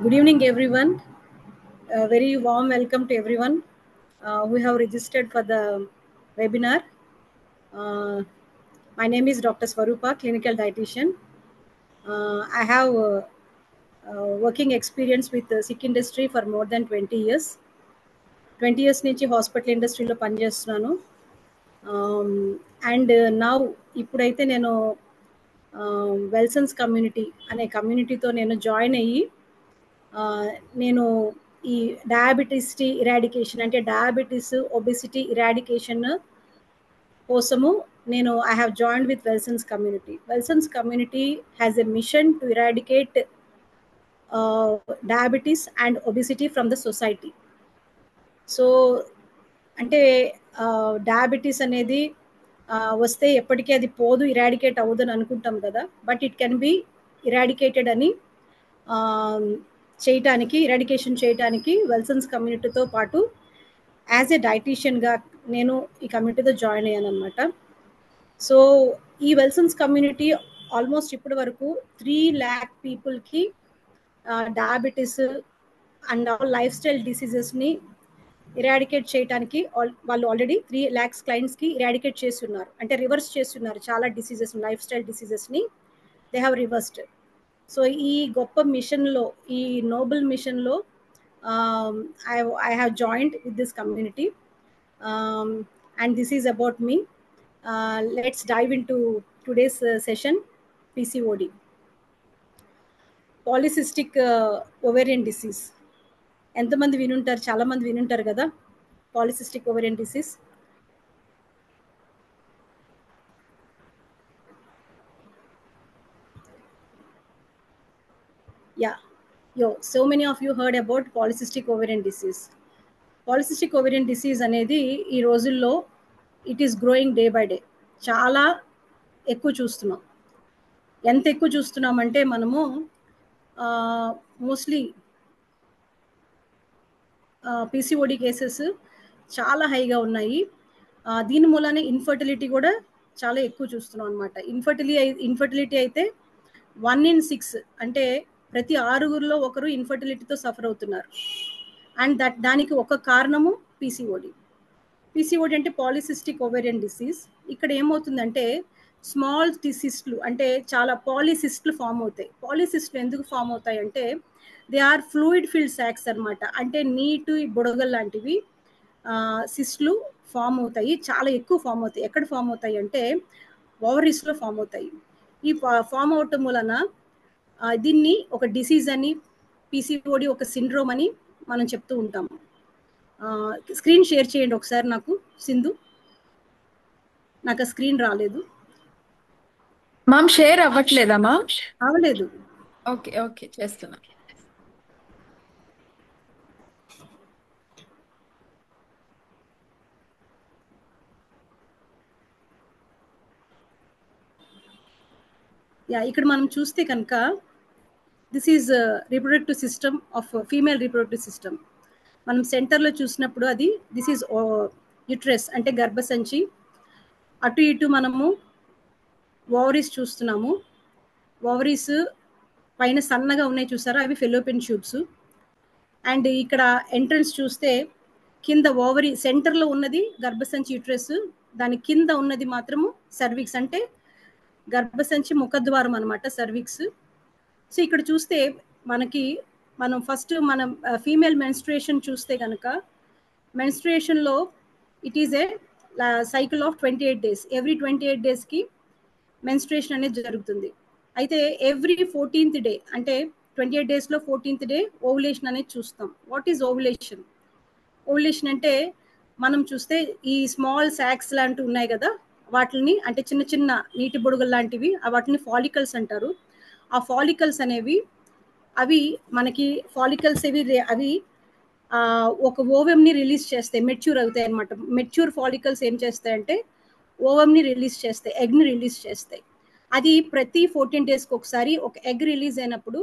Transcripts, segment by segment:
Good evening, everyone. A very warm welcome to everyone who have registered for the webinar. Uh, my name is Dr. Swarupa, clinical dietitian. I have working experience with the Sikh industry for more than 20 years. 20 years నుంచి hospital ఇండస్ట్రీలో పనిచేస్తున్నాను. And now ఇప్పుడైతే నేను వెల్సన్స్ community అనే కమ్యూనిటీతో నేను join అయ్యి నేను ఈ డయాబెటీస్ ఇరాడికేషన్ అంటే డయాబెటీస్ ఒబెసిటీ ఇరాడికేషన్ కోసము నేను I have joined with Wellsons community. Wellsons community has a mission to eradicate diabetes and obesity from the society. So అంటే డయాబెటీస్ అనేది వస్తే ఎప్పటికీ అది పోదు, ఇరాడికేట్ అవ్వదు అని అనుకుంటాం కదా, but it can be eradicated అని చేయటానికి, ఇరాడికేషన్ చేయటానికి వెల్సన్స్ కమ్యూనిటీతో పాటు యాజ్ ఎ డైటీషియన్గా నేను ఈ కమ్యూనిటీతో జాయిన్ అయ్యాను అనమాట. సో ఈ వెల్సన్స్ కమ్యూనిటీ ఆల్మోస్ట్ ఇప్పటి వరకు 3 lakh పీపుల్కి డయాబెటీస్ అండ్ లైఫ్ స్టైల్ డిసీజెస్ని ఇరాడికేట్ చేయడానికి వాళ్ళు ఆల్రెడీ 3 lakhs క్లయింట్స్కి ఇరాడికేట్ చేస్తున్నారు, అంటే రివర్స్ చేస్తున్నారు చాలా డిసీజెస్, లైఫ్ స్టైల్ డిసీజెస్ని దే హ్యావ్ రివర్స్డ్. సో ఈ గొప్ప మిషన్లో, ఈ నోబెల్ మిషన్లో I have joined with this community, and this is about me. Let's dive into today's session, PCOD. Polycystic ovarian disease. ఎంతమంది వినుంటారు? చాలా మంది వినుంటారు కదా polycystic ovarian disease. Yeah, so many of you heard about polycystic ovarian disease. Polycystic ovarian disease అనేది ఈ రోజుల్లో it is growing day by day. చాలా ఎక్కువ చూస్తున్నాం. ఎంత ఎక్కువ చూస్తున్నామంటే మనము మోస్ట్లీ పీసీఓడి కేసెస్ చాలా హైగా ఉన్నాయి. దీని మూలానే ఇన్ఫర్టిలిటీ కూడా చాలా ఎక్కువ చూస్తున్నాం అనమాట. ఇన్ఫర్టిలిటీ అయితే 1 in 6, అంటే ప్రతి 6గురిలో ఒకరు ఇన్ఫర్టిలిటీతో సఫర్ అవుతున్నారు. అండ్ దానికి ఒక కారణము పీసీఓడి. పీసీఓడి అంటే పాలిసిస్టిక్ ఓవేరియన్ డిసీజ్. ఇక్కడ ఏమవుతుందంటే స్మాల్ సిస్ట్లు, అంటే చాలా పాలిసిస్ట్లు ఫామ్ అవుతాయి. పాలిసిస్ట్లు ఎందుకు ఫామ్ అవుతాయి అంటే they are fluid filled sacs అనమాట. అంటే నీటి బుడగలు లాంటివి సిస్ట్లు ఫామ్ అవుతాయి, చాలా ఎక్కువ ఫామ్ అవుతాయి. ఎక్కడ ఫామ్ అవుతాయి అంటే ఓవరీస్లో ఫామ్ అవుతాయి. ఈ ఫామ్ అవటం వలన దీన్ని ఒక డిసీజ్ అని, పీసీఓడి ఒక సిండ్రోమ్ అని మనం చెప్తూ ఉంటాము. స్క్రీన్ షేర్ చేయండి ఒకసారి నాకు, సింధు. నాకు ఆ స్క్రీన్ రాలేదు. మామ్ షేర్ అవ్వట్లేదా మా? అవ్వలేదు. ఓకే ఓకే చేస్తున్నా. ఇక్కడ మనం చూస్తే కనుక this is reproductive system of female reproductive system. మనం సెంటర్లో చూసినప్పుడు అది దిస్ ఈజ్ యుట్రస్ అంటే గర్భసంచి. అటు ఇటు మనము ఓవరీస్ చూస్తున్నాము. ఓవరీస్ పైన సన్నగా ఉన్నాయి చూసారా, అవి ఫెలోపియన్ ట్యూబ్స్. అండ్ ఇక్కడ ఎంట్రన్స్ చూస్తే కింద ఓవరీ సెంటర్లో ఉన్నది గర్భసంచి యుట్రస్, దాని కింద ఉన్నది మాత్రము సర్విక్స్, అంటే గర్భసంచి ముఖద్వారం అనమాట, సర్విక్స్. సో ఇక్కడ చూస్తే మనం ఫస్ట్ మనం ఫీమేల్ మెన్స్ట్రుయేషన్ చూస్తే కనుక మెన్స్ట్రుయేషన్లో it is a cycle of 28 days. Every 28 daysకి మెన్స్ట్రుయేషన్ అనేది జరుగుతుంది. అయితే ఎవ్రీ 14th day, అంటే 28 daysలో 14th day ఓవులేషన్ అనేది చూస్తాం. What is ovulation? ఓవులేషన్ అంటే మనం చూస్తే ఈ స్మాల్ సాక్స్ లాంటివి ఉన్నాయి కదా, వాటిని అంటే చిన్న చిన్న నీటి బుడగలు లాంటివి, వాటిని ఫాలికల్స్ అంటారు. ఆ ఫాలికల్స్ అనేవి అవి మనకి ఫాలికల్స్ అవి ఒక ఓవెమ్ని రిలీజ్ చేస్తాయి, మెచ్యూర్ అవుతాయి అనమాట. మెచ్యూర్ ఫాలికల్స్ ఏం చేస్తాయంటే ఓవెమ్ని రిలీజ్ చేస్తాయి, ఎగ్ని రిలీజ్ చేస్తాయి. అది ప్రతి 14 daysకి ఒకసారి ఒక ఎగ్ రిలీజ్ అయినప్పుడు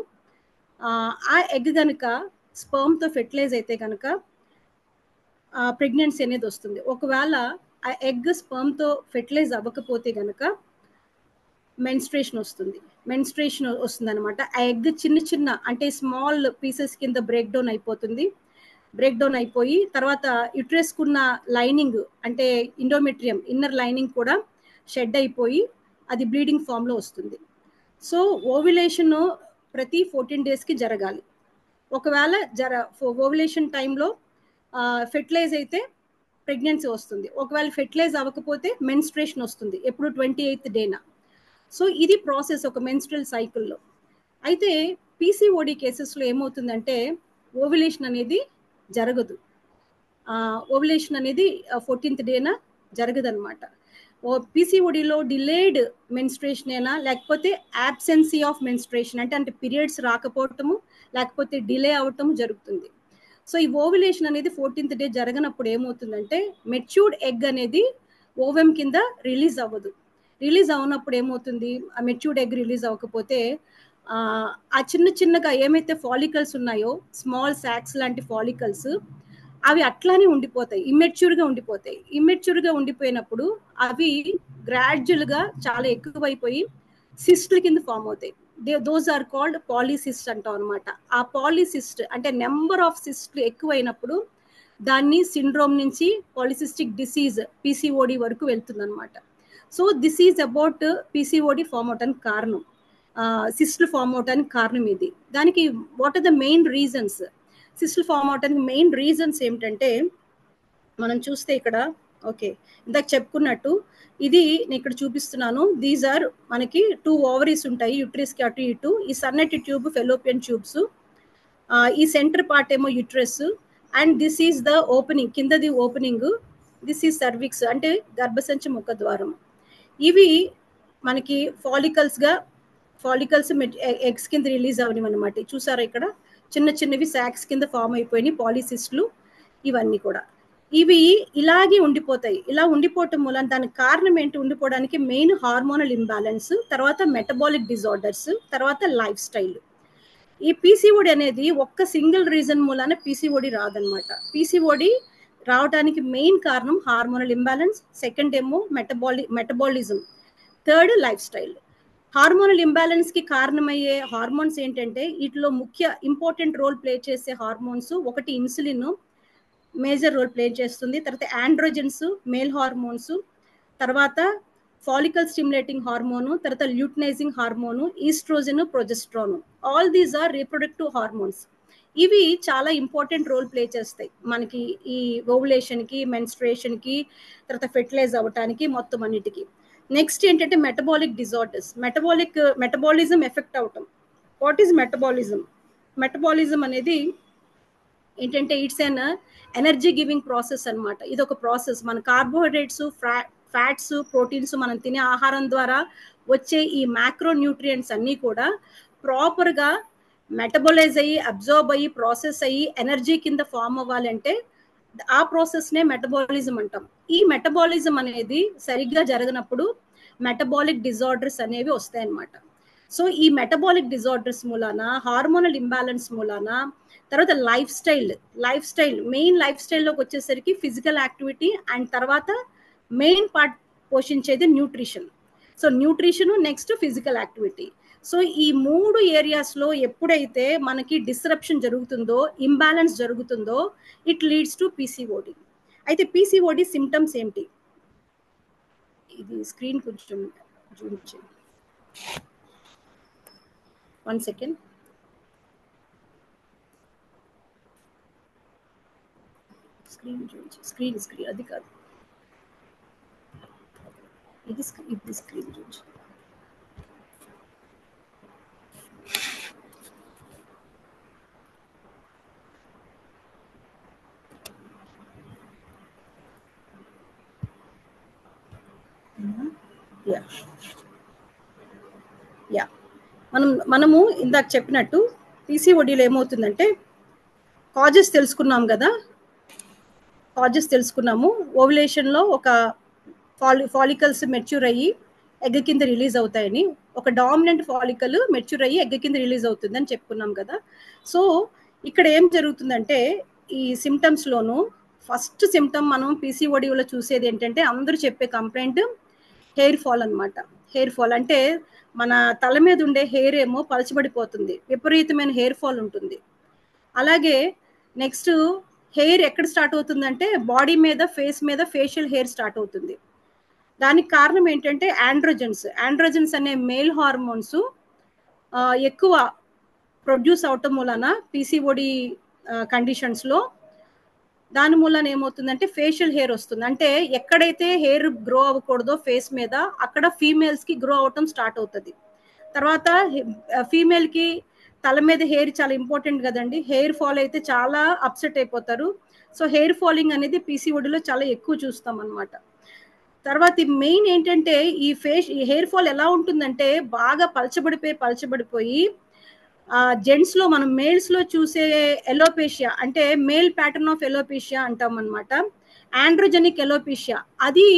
ఆ ఎగ్ కనుక స్పర్మ్తో ఫెర్టిలైజ్ అయితే కనుక ప్రెగ్నెన్సీ అనేది వస్తుంది. ఒకవేళ ఆ ఎగ్ స్పర్మ్తో ఫెర్టిలైజ్ అవ్వకపోతే కనుక మెన్స్ట్రేషన్ వస్తుంది. మెన్స్ట్రేషన్ వస్తుంది అనమాట. ఆ ఎగ్ చిన్న చిన్న అంటే స్మాల్ పీసెస్ కింద బ్రేక్ డౌన్ అయిపోతుంది. బ్రేక్ డౌన్ అయిపోయి తర్వాత యుట్రస్కున్న లైనింగ్ అంటే ఇండోమెట్రియం ఇన్నర్ లైనింగ్ కూడా షెడ్ అయిపోయి అది బ్లీడింగ్ ఫామ్లో వస్తుంది. సో ఓవ్యులేషన్ ప్రతి 14 డేస్కి జరగాలి. ఒకవేళ ఓవ్యులేషన్ టైంలో ఫెర్టిలైజ్ అయితే ప్రెగ్నెన్సీ వస్తుంది. ఒకవేళ ఫెర్టిలైజ్ అవ్వకపోతే మెన్స్ట్రేషన్ వస్తుంది ఎప్పుడు 28th డేన. సో ఇది ప్రాసెస్ ఒక మెన్స్ట్రల్ సైకిల్లో. అయితే పీసీఓడి కేసెస్లో ఏమవుతుందంటే ఓవ్యులేషన్ అనేది జరగదు. ఓవ్యులేషన్ అనేది 14th డేన జరగదనమాట. పీసీఓడిలో డిలేడ్ మెన్స్ట్రేషన్ అయినా లేకపోతే యాబ్సెన్సీ ఆఫ్ మెన్స్ట్రేషన్ అంటే పీరియడ్స్ రాకపోవటము లేకపోతే డిలే అవటం జరుగుతుంది. సో ఈ ఓవ్యులేషన్ అనేది 14th డే జరగనప్పుడు ఏమవుతుందంటే మెచ్యూర్డ్ ఎగ్ అనేది ఓవెమ్ కింద రిలీజ్ అవ్వదు. రిలీజ్ అవునప్పుడు ఏమవుతుంది, ఆ మెచ్యూర్డ్ ఎగ్ రిలీజ్ అవ్వకపోతే ఆ చిన్న చిన్నగా ఏమైతే ఫాలికల్స్ ఉన్నాయో స్మాల్ సాక్స్ లాంటి ఫాలికల్స్ అవి అట్లానే ఉండిపోతాయి, ఇమ్మెచ్యూర్గా ఉండిపోతాయి. ఇమ్మెచ్యూర్గా ఉండిపోయినప్పుడు అవి గ్రాడ్యువల్గా చాలా ఎక్కువైపోయి సిస్ట్ల కింద ఫామ్ అవుతాయి. దోస్ ఆర్ కాల్డ్ పాలీసిస్ట్ అంటాం అనమాట. ఆ పాలీసిస్ట్ అంటే నెంబర్ ఆఫ్ సిస్ట్లు ఎక్కువైనప్పుడు దాన్ని సిండ్రోమ్ నుంచి పాలిసిస్టిక్ డిసీజ్ పీసీఓడి వరకు వెళ్తుంది అనమాట. So this is about PCOD form అవటానికి కారణం, సిస్ట్లు ఫామ్ అవటానికి కారణం ఇది. దానికి what are the main reasons? సిస్ట్లు ఫామ్ అవటానికి మెయిన్ రీజన్స్ ఏమిటంటే మనం చూస్తే ఇక్కడ ఓకే ఇందాక చెప్పుకున్నట్టు ఇది నేను ఇక్కడ చూపిస్తున్నాను. దీస్ ఆర్ మనకి 2 ఓవరీస్ ఉంటాయి యుట్రస్కి అటు ఇటు. ఈ సన్నటి ట్యూబ్ ఫెలోపియన్ ట్యూబ్స్, ఈ సెంటర్ పార్ట్ ఏమో uterus and this is the opening, కిందది ఓపెనింగ్, దిస్ ఈజ్ సర్విక్స్ అంటే గర్భసంచి ముఖద్వారం. ఇవి మనకి ఫాలికల్స్ ఎగ్స్ కింద రిలీజ్ అవనివన్నమాట. చూసారా ఇక్కడ చిన్న చిన్నవి సాక్స్ కింద ఫామ్ అయిపోయినాయి పాలిసిస్ట్లు. ఇవన్నీ కూడా ఇవి ఇలాగే ఉండిపోతాయి. ఇలా ఉండిపోవటం మూలం దానికి కారణం ఏంటి ఉండిపోవడానికి? మెయిన్ హార్మోనల్ ఇంబ్యాలెన్స్, తర్వాత మెటబాలిక్ డిజార్డర్స్, తర్వాత లైఫ్ స్టైల్. ఈ పీసీఓడి అనేది ఒక్క సింగిల్ రీజన్ మూలాన పీసీఓడి రాదనమాట. పీసీఓడి రావడానికి మెయిన్ కారణం హార్మోనల్ ఇంబ్యాలెన్స్, సెకండ్ ఏమో metabolism, third lifestyle. Hormonal ఇంబ్యాలెన్స్కి కారణమయ్యే హార్మోన్స్ ఏంటంటే వీటిలో ముఖ్య ఇంపార్టెంట్ రోల్ ప్లే చేసే హార్మోన్స్ ఒకటి ఇన్సులిన్ మేజర్ రోల్ ప్లే చేస్తుంది, తర్వాత ఆండ్రోజెన్స్ మేల్ హార్మోన్స్, తర్వాత ఫాలికల్ స్టిమ్యులేటింగ్ హార్మోను, తర్వాత luteinizing hormone, estrogen, progesterone. All these are reproductive hormones. ఇవి చాలా ఇంపార్టెంట్ రోల్ ప్లే చేస్తాయి మనకి ఈ ఓవ్యులేషన్కి, మెన్స్ట్రేషన్కి, తర్వాత ఫెర్టిలైజ్ అవ్వటానికి, మొత్తం అన్నిటికీ. నెక్స్ట్ ఏంటంటే మెటబాలిక్ డిజార్డర్స్. మెటబాలిజం ఎఫెక్ట్ అవటం. What is metabolism? మెటబాలిజం అనేది ఏంటంటే it's an energy giving process అనమాట. ఇది ఒక ప్రాసెస్. మన కార్బోహైడ్రేట్స్, ఫ్యాట్స్, ప్రోటీన్స్ మనం తినే ఆహారం ద్వారా వచ్చే ఈ మ్యాక్రో న్యూట్రియంట్స్ అన్నీ కూడా ప్రాపర్గా మెటబలైజ్ అయ్యి అబ్జార్బ్ అయ్యి ప్రాసెస్ అయ్యి ఎనర్జీ కింద ఫామ్ అవ్వాలంటే ఆ ప్రాసెస్నే మెటబాలిజం అంటాం. ఈ మెటబాలిజం అనేది సరిగ్గా జరగనప్పుడు మెటబాలిక్ డిజార్డర్స్ అనేవి వస్తాయన్నమాట. సో ఈ మెటబాలిక్ డిజార్డర్స్ మూలాన, హార్మోనల్ ఇంబ్యాలెన్స్ మూలాన, తర్వాత లైఫ్ స్టైల్ మెయిన్ లైఫ్ స్టైల్లోకి వచ్చేసరికి ఫిజికల్ యాక్టివిటీ అండ్ తర్వాత మెయిన్ పార్ట్ పోషించేది nutrition. So nutrition next physical activity. So ఈ 3 ఏరియాస్లో ఎప్పుడైతే మనకి డిస్రప్షన్ జరుగుతుందో, ఇంబ్యాలెన్స్ జరుగుతుందో, ఇట్ లీడ్స్ టు పీసీఓడి. అయితే పీసీఓడి సిమ్టమ్స్ ఏంటి? ఇది స్క్రీన్ కొంచెం జూమ్ చేయండి. 1 సెకండ్. స్క్రీన్ అది కాదు, ఇది స్క్రీన్ చూసి. మనము ఇందాక చెప్పినట్టు పీసీఓడిలో ఏమవుతుందంటే కాజెస్ తెలుసుకున్నాము. ఓవ్యులేషన్లో ఒక ఫాలికల్స్ మెచ్యూర్ అయ్యి ఎగ్ కింద రిలీజ్ అవుతాయని, ఒక డామినెంట్ ఫాలికల్ మెచ్యూర్ అయ్యి ఎగ్ కింద రిలీజ్ అవుతుందని చెప్పుకున్నాం కదా. సో ఇక్కడ ఏం జరుగుతుందంటే ఈ సిమ్టమ్స్లోను ఫస్ట్ సిమ్టమ్ మనం పీసీఓడిలో చూసేది ఏంటంటే అందరూ చెప్పే కంప్లైంట్ హెయిర్ ఫాల్ అనమాట. హెయిర్ ఫాల్ అంటే మన తల మీద ఉండే హెయిర్ ఏమో పలచబడిపోతుంది, విపరీతమైన హెయిర్ ఫాల్ ఉంటుంది. అలాగే నెక్స్ట్ హెయిర్ ఎక్కడ స్టార్ట్ అవుతుందంటే బాడీ మీద, ఫేస్ మీద ఫేషియల్ హెయిర్ స్టార్ట్ అవుతుంది. దానికి కారణం ఏంటంటే ఆండ్రోజన్స్ అనే మేల్ హార్మోన్స్ ఎక్కువ ప్రొడ్యూస్ అవటం మూలన పీసీఓడి కండిషన్స్లో దాని మూలన ఏమవుతుందంటే ఫేషియల్ హెయిర్ వస్తుంది. అంటే ఎక్కడైతే హెయిర్ గ్రో అవ్వకూడదో ఫేస్ మీద అక్కడ ఫీమేల్స్కి గ్రో అవటం స్టార్ట్ అవుతుంది. తర్వాత ఫీమేల్కి తల మీద హెయిర్ చాలా ఇంపార్టెంట్ కదండి. హెయిర్ ఫాల్ అయితే చాలా అప్సెట్ అయిపోతారు. సో హెయిర్ ఫాలింగ్ అనేది పీసీఓడిలో చాలా ఎక్కువ చూస్తాం అనమాట. తర్వాత మెయిన్ ఏంటంటే ఈ హెయిర్ ఫాల్ ఎలా ఉంటుందంటే బాగా పలచబడిపోయి జెంట్స్ లో మనం మేల్స్ లో చూసే ఎలోపేషియా అంటే మేల్ ప్యాటర్న్ ఆఫ్ ఎలోపేషియా అంటాం అనమాట. ఆండ్రోజెనిక్ ఎలోపేషియా అది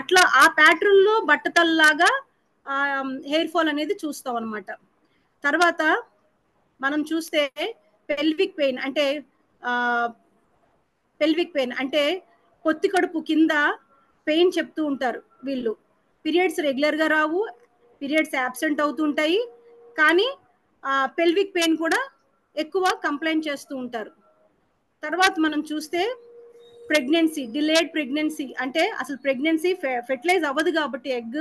అట్లా ఆ ప్యాటర్న్ లో బట్టతల్లాగా హెయిర్ ఫాల్ అనేది చూస్తాం అనమాట. తర్వాత మనం చూస్తే పెల్విక్ పెయిన్ అంటే పొత్తి కడుపు కింద పెయిన్ చెప్తూ ఉంటారు వీళ్ళు. పీరియడ్స్ రెగ్యులర్గా రావు, పీరియడ్స్ యాబ్సెంట్ అవుతుంటాయి, కానీ పెల్విక్ పెయిన్ కూడా ఎక్కువ కంప్లైంట్ చేస్తూ ఉంటారు. తర్వాత మనం చూస్తే డిలేడ్ ప్రెగ్నెన్సీ అంటే అసలు ప్రెగ్నెన్సీ ఫెర్టిలైజ్ అవ్వదు కాబట్టి ఎగ్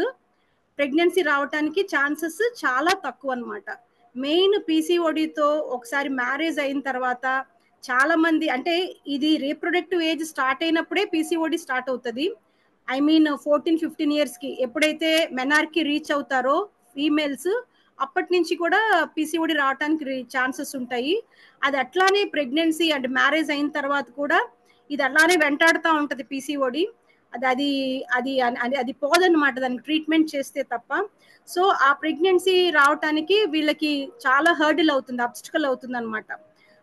ప్రెగ్నెన్సీ రావడానికి ఛాన్సెస్ చాలా తక్కువ అనమాట. మెయిన్ పీసీఓడితో ఒకసారి మ్యారేజ్ అయిన తర్వాత చాలా మంది అంటే ఇది రీప్రొడక్టివ్ ఏజ్ స్టార్ట్ అయినప్పుడే పీసీఓడి స్టార్ట్ అవుతుంది. ఐ మీన్ 14-15 ఇయర్స్కి ఎప్పుడైతే మెనార్కి రీచ్ అవుతారో ఫీమేల్స్ అప్పటి నుంచి కూడా పీసీఓడి రావడానికి ఛాన్సెస్ ఉంటాయి. అది అట్లానే ప్రెగ్నెన్సీ అండ్ మ్యారేజ్ అయిన తర్వాత కూడా ఇది అలానే వెంటాడుతూ ఉంటుంది పీసీఓడి. అది అది అది అది పోదన్నమాట దానికి ట్రీట్మెంట్ చేస్తే తప్ప. సో ఆ ప్రెగ్నెన్సీ రావటానికి వీళ్ళకి చాలా హర్డిల్ అవుతుంది, అబ్స్టికల్ అవుతుంది అనమాట.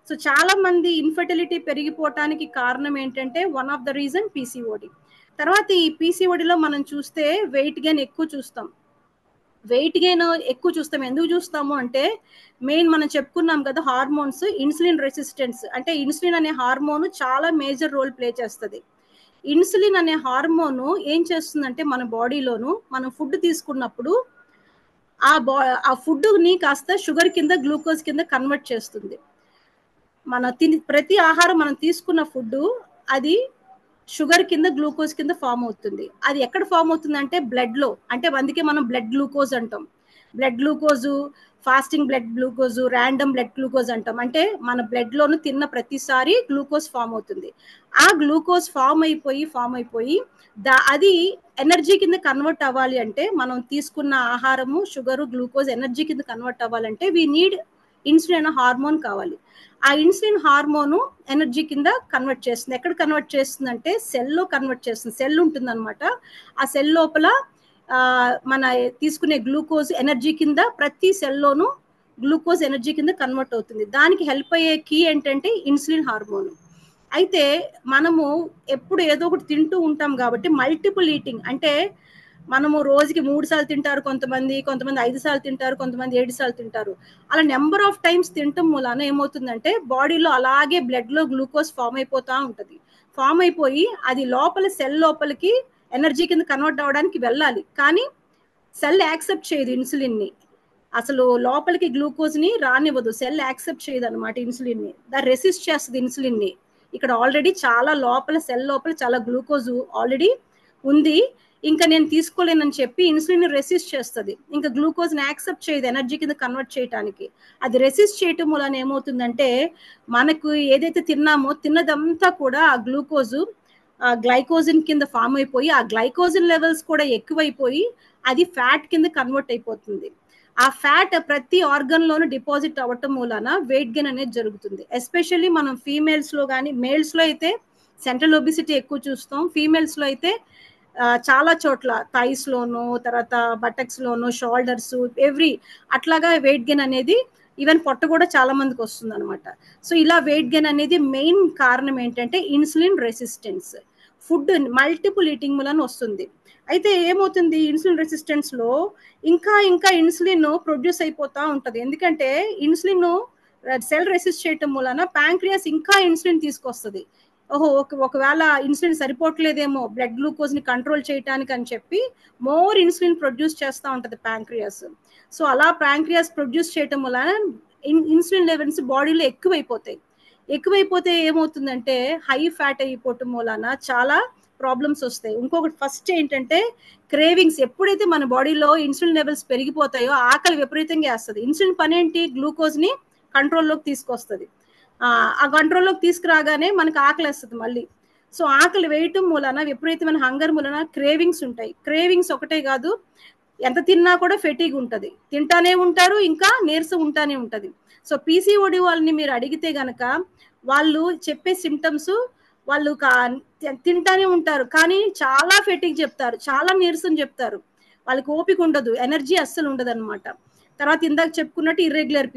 సో చాలా మంది ఇన్ఫర్టిలిటీ పెరిగిపోవటానికి కారణం ఏంటంటే one of the reason PCOD. తర్వాత ఈ పీసీఓడిలో మనం చూస్తే వెయిట్ గెయిన్ ఎక్కువ చూస్తాం. ఎందుకు చూస్తాము అంటే మెయిన్ మనం చెప్పుకున్నాం కదా హార్మోన్స్, ఇన్సులిన్ రెసిస్టెన్స్ అంటే ఇన్సులిన్ అనే హార్మోన్ చాలా మేజర్ రోల్ ప్లే చేస్తుంది. ఇన్సులిన్ అనే హార్మోన్ ఏం చేస్తుందంటే మన బాడీలోను మనం ఫుడ్ తీసుకున్నప్పుడు ఆ ఫుడ్ని కాస్త షుగర్ కింద, గ్లూకోజ్ కింద కన్వర్ట్ చేస్తుంది. ప్రతి ఆహారం మనం తీసుకున్న ఫుడ్ అది షుగర్ కింద, గ్లూకోజ్ కింద ఫామ్ అవుతుంది. అది ఎక్కడ ఫామ్ అవుతుంది అంటే బ్లడ్ లో. అంటే అందుకే మనం బ్లడ్ గ్లూకోజ్ అంటాం. Blood glucose, fasting blood glucose, random blood glucose అంటాం. అంటే మన బ్లడ్ లోను తిన్న ప్రతిసారి గ్లూకోజ్ ఫామ్ అవుతుంది. ఆ గ్లూకోజ్ ఫామ్ అయిపోయి అది ఎనర్జీ కింద కన్వర్ట్ అవ్వాలి అంటే మనం తీసుకున్న ఆహారము, షుగరు, గ్లూకోజ్ ఎనర్జీ కింద కన్వర్ట్ అవ్వాలంటే వీ నీడ్ ఇన్సులిన్ అనే హార్మోన్ కావాలి. ఆ ఇన్సులిన్ హార్మోను ఎనర్జీ కింద కన్వర్ట్ చేస్తుంది. ఎక్కడ కన్వర్ట్ చేస్తుంది అంటే సెల్లో కన్వర్ట్ చేస్తుంది. సెల్ ఉంటుంది అనమాట. ఆ సెల్ లోపల మన తీసుకునే గ్లూకోజ్ ఎనర్జీ కింద ప్రతి సెల్లోనూ గ్లూకోజ్ ఎనర్జీ కింద కన్వర్ట్ అవుతుంది. దానికి హెల్ప్ అయ్యే కీ ఏంటంటే ఇన్సులిన్ హార్మోన్. అయితే మనము ఎప్పుడు ఏదో ఒకటి తింటూ ఉంటాం కాబట్టి మల్టిపుల్ ఈటింగ్ అంటే మనము రోజుకి 3 సార్లు తింటారు కొంతమంది 5 సార్లు తింటారు, కొంతమంది 7 సార్లు తింటారు. అలా నెంబర్ ఆఫ్ టైమ్స్ తినటం మూలాన ఏమవుతుందంటే బాడీలో అలాగే బ్లడ్ లో గ్లూకోజ్ ఫామ్ అయిపోతా ఉంటుంది. ఫామ్ అయిపోయి అది లోపల సెల్ లోపలికి ఎనర్జీ కింద కన్వర్ట్ అవ్వడానికి వెళ్ళాలి, కానీ సెల్ యాక్సెప్ట్ చేయదు ఇన్సులిన్ ని. అసలు లోపలికి గ్లూకోజ్ ని రానివ్వదు, సెల్ యాక్సెప్ట్ చేయదు అనమాట ఇన్సులిన్ ని. దాన్ని రెసిస్ట్ చేస్తుంది ఇన్సులిన్ ని. ఇక్కడ ఆల్రెడీ చాలా లోపల సెల్ లోపల చాలా గ్లూకోజ్ ఆల్రెడీ ఉంది, ఇంకా నేను తీసుకోలేనని చెప్పి ఇన్సులిన్ రెసిస్ట్ చేస్తుంది. ఇంకా గ్లూకోజ్ ని యాక్సెప్ట్ చేయదు ఎనర్జీ కింద కన్వర్ట్ చేయడానికి. అది రెసిస్ట్ చేయటం వలన ఏమవుతుందంటే మనకు ఏదైతే తిన్నామో తిన్నదంతా కూడా ఆ గ్లూకోజ్ గ్లైకోజన్ కింద ఫామ్ అయిపోయి ఆ గ్లైకోజన్ లెవెల్స్ కూడా ఎక్కువైపోయి అది ఫ్యాట్ కింద కన్వర్ట్ అయిపోతుంది. ఆ ఫ్యాట్ ప్రతి ఆర్గన్ లోను డిపాజిట్ అవ్వటం మూలన వెయిట్ గెయిన్ అనేది జరుగుతుంది. ఎస్పెషల్లీ మనం ఫీమేల్స్ లో కానీ, మేల్స్ లో అయితే సెంట్రల్ ఒబిసిటీ ఎక్కువ చూస్తాం, ఫీమేల్స్ లో అయితే చాలా చోట్ల థైస్ లోను, తర్వాత బటక్స్ లోను, షోల్డర్స్, అట్లాగా వెయిట్ గెయిన్ అనేది ఈవెన్ పొట్ట కూడా చాలా మందికి వస్తుంది అనమాట. సో ఇలా వెయిట్ గెయిన్ అనేది మెయిన్ కారణం ఏంటంటే insulin resistance. Food multiple eating వలన వస్తుంది. అయితే ఏమవుతుంది ఇన్సులిన్ రెసిస్టెన్స్ లో ఇంకా ఇన్సులిన్ ప్రొడ్యూస్ అయిపోతా ఉంటది. ఎందుకంటే ఇన్సులిన్ సెల్ రెసిస్ట్ చేయటం వలన ప్యాంక్రియాస్ ఇంకా ఇన్సులిన్ తీసుకొస్తుంది. ఓహో ఒకవేళ ఇన్సులిన్ సరిపోవట్లేదేమో బ్లడ్ గ్లూకోజ్ని కంట్రోల్ చేయడానికి అని చెప్పి మోర్ ఇన్సులిన్ ప్రొడ్యూస్ చేస్తూ ఉంటుంది ప్యాంక్రియాస్. సో అలా ప్యాంక్రియాస్ ప్రొడ్యూస్ చేయటం వలన ఇన్సులిన్ లెవెల్స్ బాడీలో ఎక్కువైపోతే ఏమవుతుందంటే హై ఫ్యాట్ అయిపోవటం వలన చాలా ప్రాబ్లమ్స్ వస్తాయి. ఇంకొకటి ఫస్ట్ ఏంటంటే క్రేవింగ్స్. ఎప్పుడైతే మన బాడీలో ఇన్సులిన్ లెవెల్స్ పెరిగిపోతాయో ఆకలి విపరీతంగా వేస్తుంది. ఇన్సులిన్ పని ఏంటి? గ్లూకోజ్ని కంట్రోల్లోకి తీసుకొస్తుంది. ఆ కంట్రోల్లోకి తీసుకురాగానే మనకు ఆకలి వేస్తుంది మళ్ళీ. సో ఆకలి వేయటం మూలన విపరీతమైన హంగర్ మూలన క్రేవింగ్స్ ఉంటాయి. క్రేవింగ్స్ ఒకటే కాదు, ఎంత తిన్నా కూడా ఫెటీగ్ ఉంటుంది, తింటానే ఉంటారు, ఇంకా నీరసం ఉంటానే ఉంటుంది. సో పీసీఓడి వాళ్ళని మీరు అడిగితే గనక వాళ్ళు చెప్పే సిమ్టమ్స్, వాళ్ళు తింటానే ఉంటారు కానీ చాలా ఫెటీగ్ చెప్తారు, చాలా నీరసం చెప్తారు, వాళ్ళకి ఓపిక ఉండదు, ఎనర్జీ అస్సలు ఉండదు అనమాట. తర్వాత ఇందాక చెప్పుకున్నట్టు irregular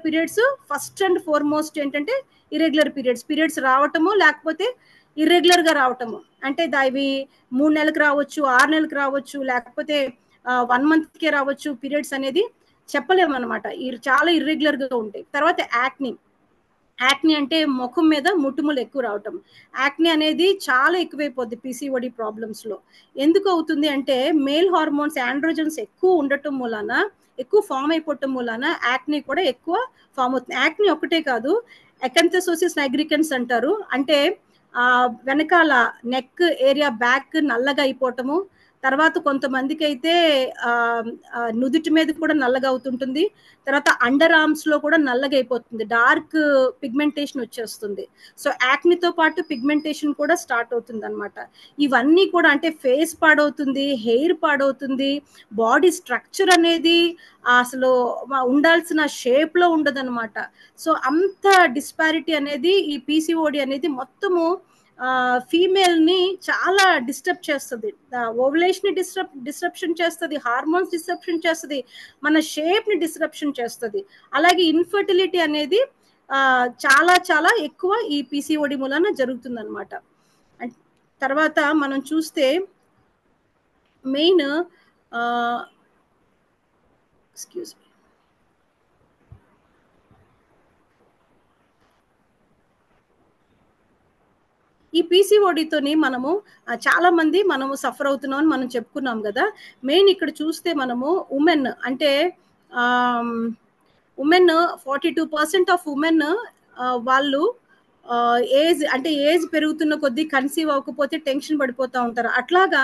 periods first and foremost ఏంటంటే ఇర్రెగ్యులర్ పీరియడ్స్ రావటము, లేకపోతే ఇర్రెగ్యులర్గా రావటము. అంటే ఇవి 3 నెలలకు రావచ్చు, 6 నెలలకు రావచ్చు, లేకపోతే 1 మంత్కే రావచ్చు. పీరియడ్స్ అనేది చెప్పలేము అనమాట, చాలా ఇర్రెగ్యులర్గా ఉంటాయి. తర్వాత యాక్ని అంటే ముఖం మీద ముట్టుములు ఎక్కువ రావటం. యాక్ని అనేది చాలా ఎక్కువైపోద్ది పీసీఓడి ప్రాబ్లమ్స్లో. ఎందుకు అవుతుంది అంటే మేల్ హార్మోన్స్ ఆండ్రోజన్స్ ఎక్కువ ఉండటం మూలాన, ఎక్కువ ఫామ్ అయిపోవటం మూలాన యాక్ని కూడా ఎక్కువ ఫామ్ అవుతుంది. యాక్ని ఒకటే కాదు, ఎకంథసోసిస్ నైగ్రికన్స్ అంటారు. అంటే వెనకాల నెక్ ఏరియా బ్యాక్ నల్లగా అయిపోవటము. తర్వాత కొంతమందికి అయితే నుదుటి మీద కూడా నల్లగా అవుతుంటుంది. తర్వాత అండర్ ఆర్మ్స్లో కూడా నల్లగా అయిపోతుంది, డార్క్ పిగ్మెంటేషన్ వచ్చేస్తుంది. సో యాక్నితో పాటు పిగ్మెంటేషన్ కూడా స్టార్ట్ అవుతుంది అనమాట. ఇవన్నీ కూడా అంటే ఫేస్ పాడవుతుంది, హెయిర్ పాడవుతుంది, బాడీ స్ట్రక్చర్ అనేది అసలు ఉండాల్సిన షేప్లో ఉండదన్నమాట. సో అంత డిస్పారిటీ అనేది ఈ పీసీఓడి అనేది మొత్తము ఫీమేల్ని చాలా డిస్టర్బ్ చేస్తుంది. ఓవులేషన్ డిస్టర్ప్షన్ చేస్తుంది, హార్మోన్స్ డిస్టర్ప్షన్ చేస్తుంది, మన షేప్ని డిస్టర్ప్షన్ చేస్తుంది. అలాగే ఇన్ఫర్టిలిటీ అనేది చాలా చాలా ఎక్కువ ఈ పీసీఓడి మూలన జరుగుతుంది అనమాట. తర్వాత మనం చూస్తే మెయిన్ ఎక్స్క్యూజ్ మీ, ఈ పీసీఓడితోని మనము చాలా మంది మనము సఫర్ అవుతున్నాం అని మనం చెప్పుకున్నాం కదా. మెయిన్ ఇక్కడ చూస్తే మనము ఉమెన్ అంటే ఉమెన్ 42% ఆఫ్ ఉమెన్ వాళ్ళు ఏజ్ పెరుగుతున్న కొద్దీ కన్సీవ్ అవ్వకపోతే టెన్షన్ పడిపోతూ ఉంటారు. అట్లాగా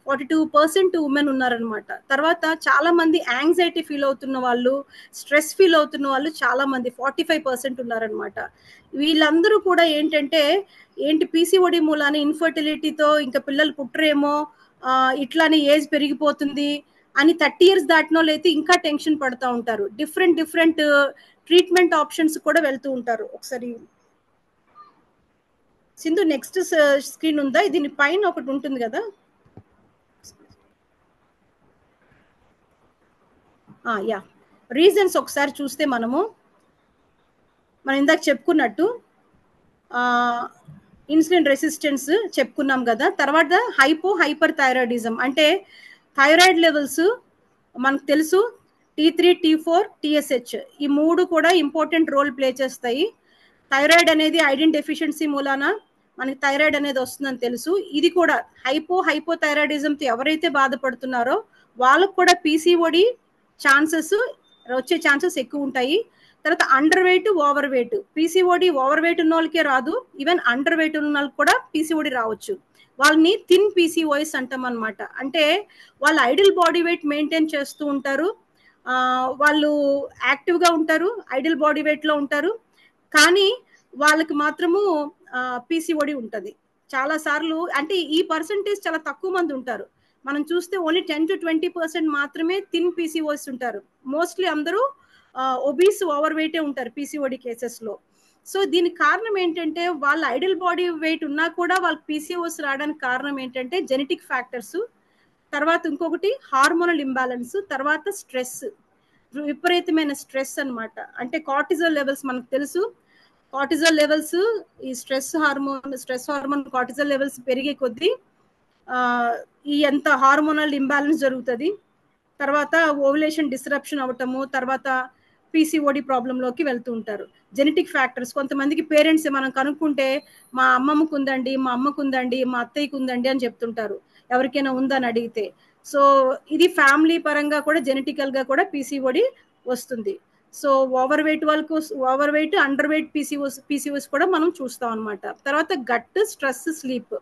42% ఉమెన్ ఉన్నారనమాట. తర్వాత చాలా మంది యాంగ్జైటీ ఫీల్ అవుతున్న వాళ్ళు, స్ట్రెస్ ఫీల్ అవుతున్న వాళ్ళు చాలా మంది 45% ఉన్నారనమాట. వీళ్ళందరూ కూడా ఏంటంటే పీసీఓడి మూలాన ఇన్ఫర్టిలిటీతో ఇంకా పిల్లలు పుట్టరేమో, ఇట్లానే ఏజ్ పెరిగిపోతుంది అని 30 years దాటిన వాళ్ళు అయితే ఇంకా టెన్షన్ పడుతూ ఉంటారు. డిఫరెంట్ ట్రీట్మెంట్ ఆప్షన్స్ కూడా వెళ్తూ ఉంటారు. ఒకసారి సింధు నెక్స్ట్ స్క్రీన్ ఉందా? దీని పైన ఒకటి ఉంటుంది కదా, యా రీజన్స్ ఒకసారి చూస్తే మనం ఇందాక చెప్పుకున్నట్టు ఇన్సులిన్ రెసిస్టెన్స్ చెప్పుకున్నాం కదా. తర్వాత హైపర్ థైరాయిడిజం అంటే థైరాయిడ్ లెవెల్స్ మనకు తెలుసు, T3, T4, TSH ఈ 3 కూడా ఇంపార్టెంట్ రోల్ ప్లే చేస్తాయి. థైరాయిడ్ అనేది ఐరన్ డెఫిషియన్సీ మూలాన మనకి థైరాయిడ్ అనేది వస్తుందని తెలుసు. ఇది కూడా హైపోథైరాయిడిజంతో ఎవరైతే బాధపడుతున్నారో వాళ్ళకు కూడా పీసీఓడి వచ్చే ఛాన్సెస్ ఎక్కువ ఉంటాయి. తర్వాత under weight, over weight, PCOD over weight ఉన్న వాళ్ళకే రాదు, ఈవెన్ అండర్ వెయిట్ ఉన్న వాళ్ళకి కూడా పీసీఓడి రావచ్చు. వాళ్ళని థిన్ పీసీఓఎస్ అంటాం అనమాట. అంటే వాళ్ళు ఐడియల్ బాడీ వెయిట్ మెయింటైన్ చేస్తూ ఉంటారు, వాళ్ళు యాక్టివ్గా ఉంటారు, ఐడియల్ బాడీ వెయిట్లో ఉంటారు, కానీ వాళ్ళకి మాత్రము పీసీఓడి ఉంటుంది. చాలాసార్లు అంటే ఈ పర్సంటేజ్ చాలా తక్కువ మంది ఉంటారు. మనం చూస్తే ఓన్లీ 10 to 20% మాత్రమే థిన్ పీసీఓఎస్ ఉంటారు. మోస్ట్లీ అందరూ ఒబీస్, ఓవర్ వెయిటే ఉంటారు పీసీఓడి కేసెస్లో. సో దీనికి కారణం ఏంటంటే వాళ్ళ ఐడియల్ బాడీ వెయిట్ ఉన్నా కూడా వాళ్ళకి పీసీఓఎస్ రావడానికి కారణం ఏంటంటే జెనెటిక్ ఫ్యాక్టర్స్, తర్వాత ఇంకొకటి హార్మోనల్ ఇంబ్యాలెన్స్, తర్వాత స్ట్రెస్, విపరీతమైన స్ట్రెస్ అనమాట. అంటే కార్టిజాల్ లెవెల్స్ మనకు తెలుసు, కార్టిజాల్ లెవెల్స్ ఈ స్ట్రెస్ హార్మోన్ కార్టిజాల్ లెవెల్స్ పెరిగే కొద్దీ ఈ ఎంత హార్మోనల్ ఇంబ్యాలెన్స్ జరుగుతుంది. తర్వాత ఓవులేషన్ డిస్రప్షన్ అవటము, తర్వాత పీసీఓడి ప్రాబ్లంలోకి వెళ్తూ ఉంటారు. జెనెటిక్ ఫ్యాక్టర్స్ కొంతమందికి పేరెంట్స్ మనం కనుక్కుంటే మా అమ్మమ్మకు ఉందండి, మా అమ్మకు ఉందండి, మా అత్తయ్యకు ఉందండి అని చెప్తుంటారు ఎవరికైనా ఉందని అడిగితే. సో ఇది ఫ్యామిలీ పరంగా కూడా జెనెటికల్గా కూడా పీసీఓడి వస్తుంది. సో ఓవర్ వెయిట్ వాళ్ళకు over weight under weight PCOS కూడా మనం చూస్తాం అనమాట. తర్వాత గట్, స్ట్రెస్, స్లీప్.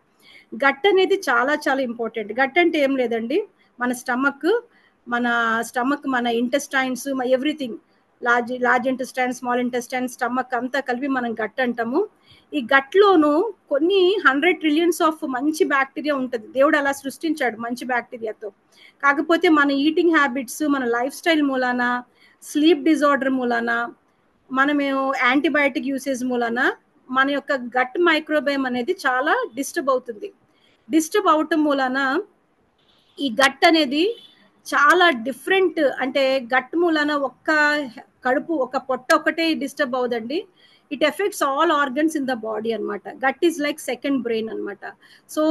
గట్ అనేది చాలా చాలా ఇంపార్టెంట్. గట్ అంటే ఏం లేదండి, మన స్టమక్ మన intestines everything, large intestine, small intestine, stomach అంతా కలిపి మనం గట్ అంటాము. ఈ గట్లోను కొన్ని 100 ట్రిలియన్స్ ఆఫ్ మంచి బ్యాక్టీరియా ఉంటుంది. దేవుడు అలా సృష్టించాడు మంచి బ్యాక్టీరియాతో. కాకపోతే మన ఈటింగ్ హ్యాబిట్స్, మన లైఫ్ స్టైల్ మూలాన, స్లీప్ డిజార్డర్ మూలాన, మనమేమో యాంటీబయాటిక్ యూసేజ్ మూలాన మన యొక్క గట్ మైక్రోబయోమ్ అనేది చాలా డిస్టర్బ్ అవుతుంది. డిస్టర్బ్ అవటం మూలాన ఈ గట్ అనేది చాలా డిఫరెంట్, అంటే గట్ మూలాన కడుపు ఒక పొట్ట ఒకటే డిస్టర్బ్ అవుదండి. It affects all organs in the body అనమాట. Gut is like second brain అనమాట. సో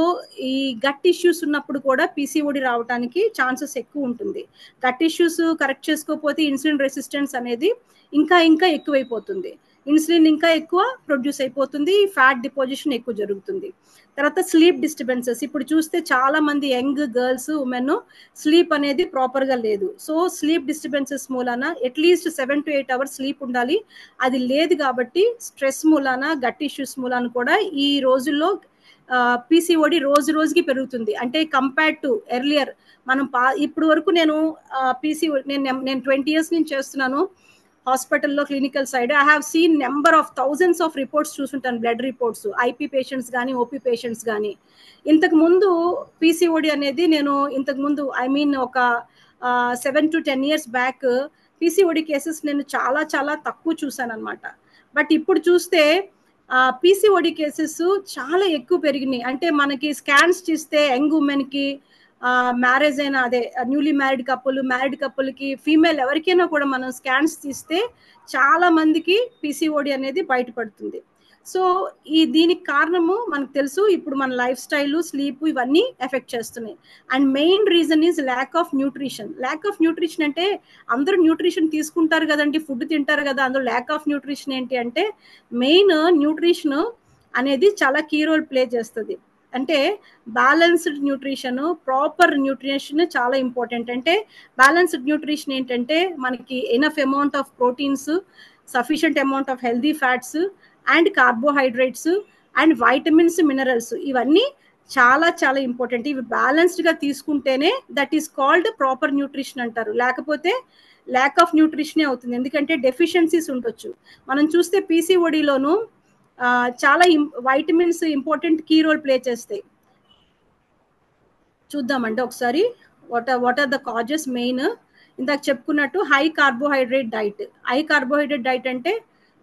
ఈ గట్ ఇష్యూస్ ఉన్నప్పుడు కూడా పీసీఓడి రావడానికి ఛాన్సెస్ ఎక్కువ ఉంటుంది. గట్ ఇష్యూస్ కరెక్ట్ చేసుకోకపోతే ఇన్సులిన్ రెసిస్టెన్స్ అనేది ఇంకా ఇంకా ఎక్కువైపోతుంది. ఇన్సులిన్ ఇంకా ఎక్కువ ప్రొడ్యూస్ అయిపోతుంది, ఫ్యాట్ డిపోజిషన్ ఎక్కువ జరుగుతుంది. తర్వాత స్లీప్ డిస్టర్బెన్సెస్. ఇప్పుడు చూస్తే చాలా మంది యంగ్ గర్ల్స్, ఉమెన్ స్లీప్ అనేది ప్రాపర్గా లేదు. సో స్లీప్ డిస్టర్బెన్సెస్ మూలాన అట్లీస్ట్ 7 to 8 hours స్లీప్ ఉండాలి. అది లేదు కాబట్టి స్ట్రెస్ మూలాన, గట్ ఇష్యూస్ మూలాన కూడా ఈ రోజుల్లో పీసీఓడి రోజు రోజుకి పెరుగుతుంది. అంటే కంపేర్డ్ టు ఎర్లియర్ మనం ఇప్పుడు వరకు నేను నేను 20 years నుంచి చేస్తున్నాను హాస్పిటల్లో clinical side. I have seen number of thousands of reports చూసుంటాను, బ్లడ్ రిపోర్ట్స్, ఐపీ పేషెంట్స్ కానీ ఓపీ పేషెంట్స్ కానీ. ఇంతకు ముందు పీసీఓడి అనేది నేను ఇంతకు ముందు ఒక 7 to 10 years back PCOD cases నేను చాలా చాలా తక్కువ చూసాను అనమాట. బట్ ఇప్పుడు చూస్తే పీసీఓడి కేసెస్ చాలా ఎక్కువ పెరిగినాయి. అంటే మనకి స్కాన్స్ చేస్తే యంగ్ ఉమెన్కి, మ్యారేజ్ అయిన అదే న్యూలీ మ్యారీడ్ కపుల్కి, ఫీమేల్ ఎవరికైనా కూడా మనం స్కాన్స్ తీస్తే చాలా మందికి పీసీఓడి అనేది బయటపడుతుంది. సో దీనికి కారణము మనకు తెలుసు, ఇప్పుడు మన లైఫ్ స్టైల్, స్లీప్ ఇవన్నీ ఎఫెక్ట్ చేస్తున్నాయి. And main reason is lack of nutrition. Lack of nutrition అంటే అందరూ న్యూట్రిషన్ తీసుకుంటారు కదండి, ఫుడ్ తింటారు కదా, అందులో ల్యాక్ ఆఫ్ న్యూట్రిషన్ ఏంటి అంటే మెయిన్ న్యూట్రిషన్ అనేది చాలా కీ రోల్ ప్లే చేస్తుంది. అంటే బ్యాలెన్స్డ్ న్యూట్రిషన్, ప్రాపర్ న్యూట్రిషన్ చాలా ఇంపార్టెంట్. అంటే బ్యాలెన్స్డ్ న్యూట్రిషన్ ఏంటంటే మనకి enough amount of proteins, sufficient amount of healthy fats and carbohydrates and vitamins, minerals, ఇవన్నీ చాలా చాలా ఇంపార్టెంట్. ఇవి బ్యాలెన్స్డ్గా తీసుకుంటేనే that is called proper nutrition అంటారు. లేకపోతే ల్యాక్ ఆఫ్ న్యూట్రిషనే అవుతుంది, ఎందుకంటే డెఫిషియన్సీస్ ఉండొచ్చు. మనం చూస్తే పీసీఓడిలోను చాలా vitamins important key role play చేస్తాయి. చూద్దామంటే ఒకసారి what are the causes main. ఇందాక చెప్పుకున్నట్టు హై కార్బోహైడ్రేట్ డైట్ అంటే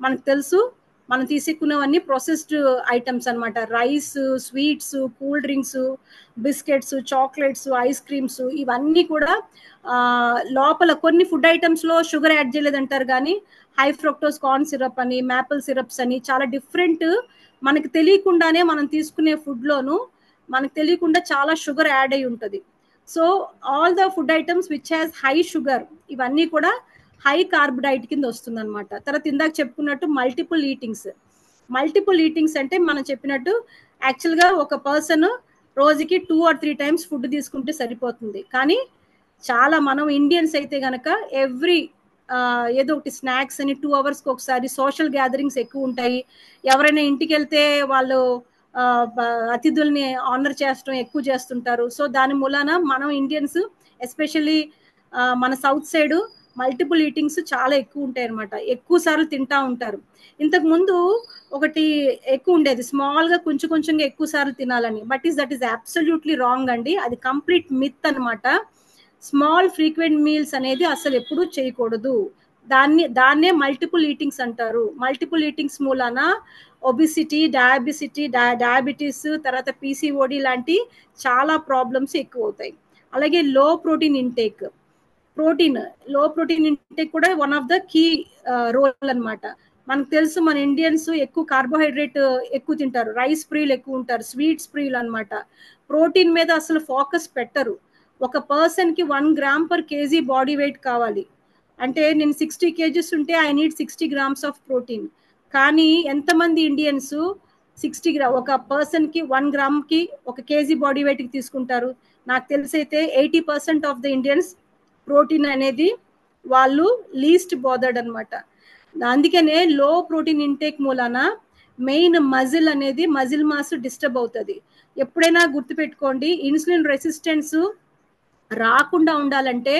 మనకు తెలుసు, మనం తీసుకున్నవన్నీ ప్రొసెస్డ్ ఐటమ్స్ అనమాట. Rice, sweets, cool drinks, biscuits, chocolates, ice creams, ఇవన్నీ కూడా లోపల కొన్ని ఫుడ్ ఐటమ్స్లో షుగర్ యాడ్ చేయలేదంటారు, కానీ హై ఫ్రక్టోస్ కార్న్ సిరప్ అని, మ్యాపుల్ సిరప్స్ అని చాలా డిఫరెంట్, మనకు తెలియకుండానే మనం తీసుకునే ఫుడ్లోను మనకు తెలియకుండా చాలా షుగర్ యాడ్ అయి ఉంటుంది. So all the food items which has high sugar, ఇవన్నీ కూడా హై కార్బ్ డైట్ కింద వస్తుంది అనమాట. తర్వాత ఇందాక చెప్పుకున్నట్టు మల్టిపుల్ ఈటింగ్స్ అంటే మనం చెప్పినట్టు యాక్చువల్గా ఒక పర్సన్ రోజుకి 2 or 3 times ఫుడ్ తీసుకుంటే సరిపోతుంది. కానీ చాలా మనం ఇండియన్స్ అయితే కనుక ఏదో ఒకటి స్నాక్స్ అని 2 hours ఒకసారి, సోషల్ గ్యాదరింగ్స్ ఎక్కువ ఉంటాయి. ఎవరైనా ఇంటికి వెళ్తే వాళ్ళు అతిథుల్ని ఆనర్ చేయడం ఎక్కువ చేస్తుంటారు. సో దాని మూలాన మనం ఇండియన్స్ ఎస్పెషల్లీ మన సౌత్ సైడ్ మల్టిపుల్ ఈటింగ్స్ చాలా ఎక్కువ ఉంటాయి అనమాట, ఎక్కువ సార్లు తింటా ఉంటారు. ఇంతకు ముందు ఒకటి ఎక్కువ ఉండేది, స్మాల్గా కొంచెంగా ఎక్కువ సార్లు తినాలని. But that is absolutely wrong అండి, అది కంప్లీట్ మిత్ అనమాట. స్మాల్ ఫ్రీక్వెంట్ మీల్స్ అనేది అసలు ఎప్పుడూ చేయకూడదు. దాన్నే మల్టిపుల్ ఈటింగ్స్ అంటారు. మల్టిపుల్ ఈటింగ్స్ మూలాన ఒబిసిటీ, డయాబెటీస్, తర్వాత పీసీఓడి లాంటి చాలా ప్రాబ్లమ్స్ ఎక్కువ అవుతాయి. అలాగే లో ప్రోటీన్ ఇంటేక్ కూడా one of the key role అనమాట. మనకు తెలుసు మన ఇండియన్స్ ఎక్కువ కార్బోహైడ్రేట్ ఎక్కువ తింటారు, రైస్ ప్రియులు ఎక్కువ ఉంటారు, స్వీట్స్ ప్రియులు అనమాట. ప్రోటీన్ మీద అసలు ఫోకస్ పెట్టరు. ఒక పర్సన్కి 1 gram per kg body wait కావాలి అంటే నేను 60 kgs ఉంటే I need 60 grams of protein. కానీ ఎంతమంది ఇండియన్స్ 60 గ్రామ్ ఒక పర్సన్కి 1 గ్రామ్కి 1 kg బాడీ వెయిట్కి తీసుకుంటారు? నాకు తెలిసైతే 80% ఆఫ్ ద ఇండియన్స్ ప్రోటీన్ అనేది వాళ్ళు లీస్ట్ బోదర్డ్ అనమాట. అందుకనే లో ప్రోటీన్ ఇంటేక్ మూలాన మెయిన్ మజిల్ అనేది మజిల్ మాస్ డిస్టర్బ్ అవుతుంది. ఎప్పుడైనా గుర్తుపెట్టుకోండి, ఇన్సులిన్ రెసిస్టెన్స్ రాకుండా ఉండాలంటే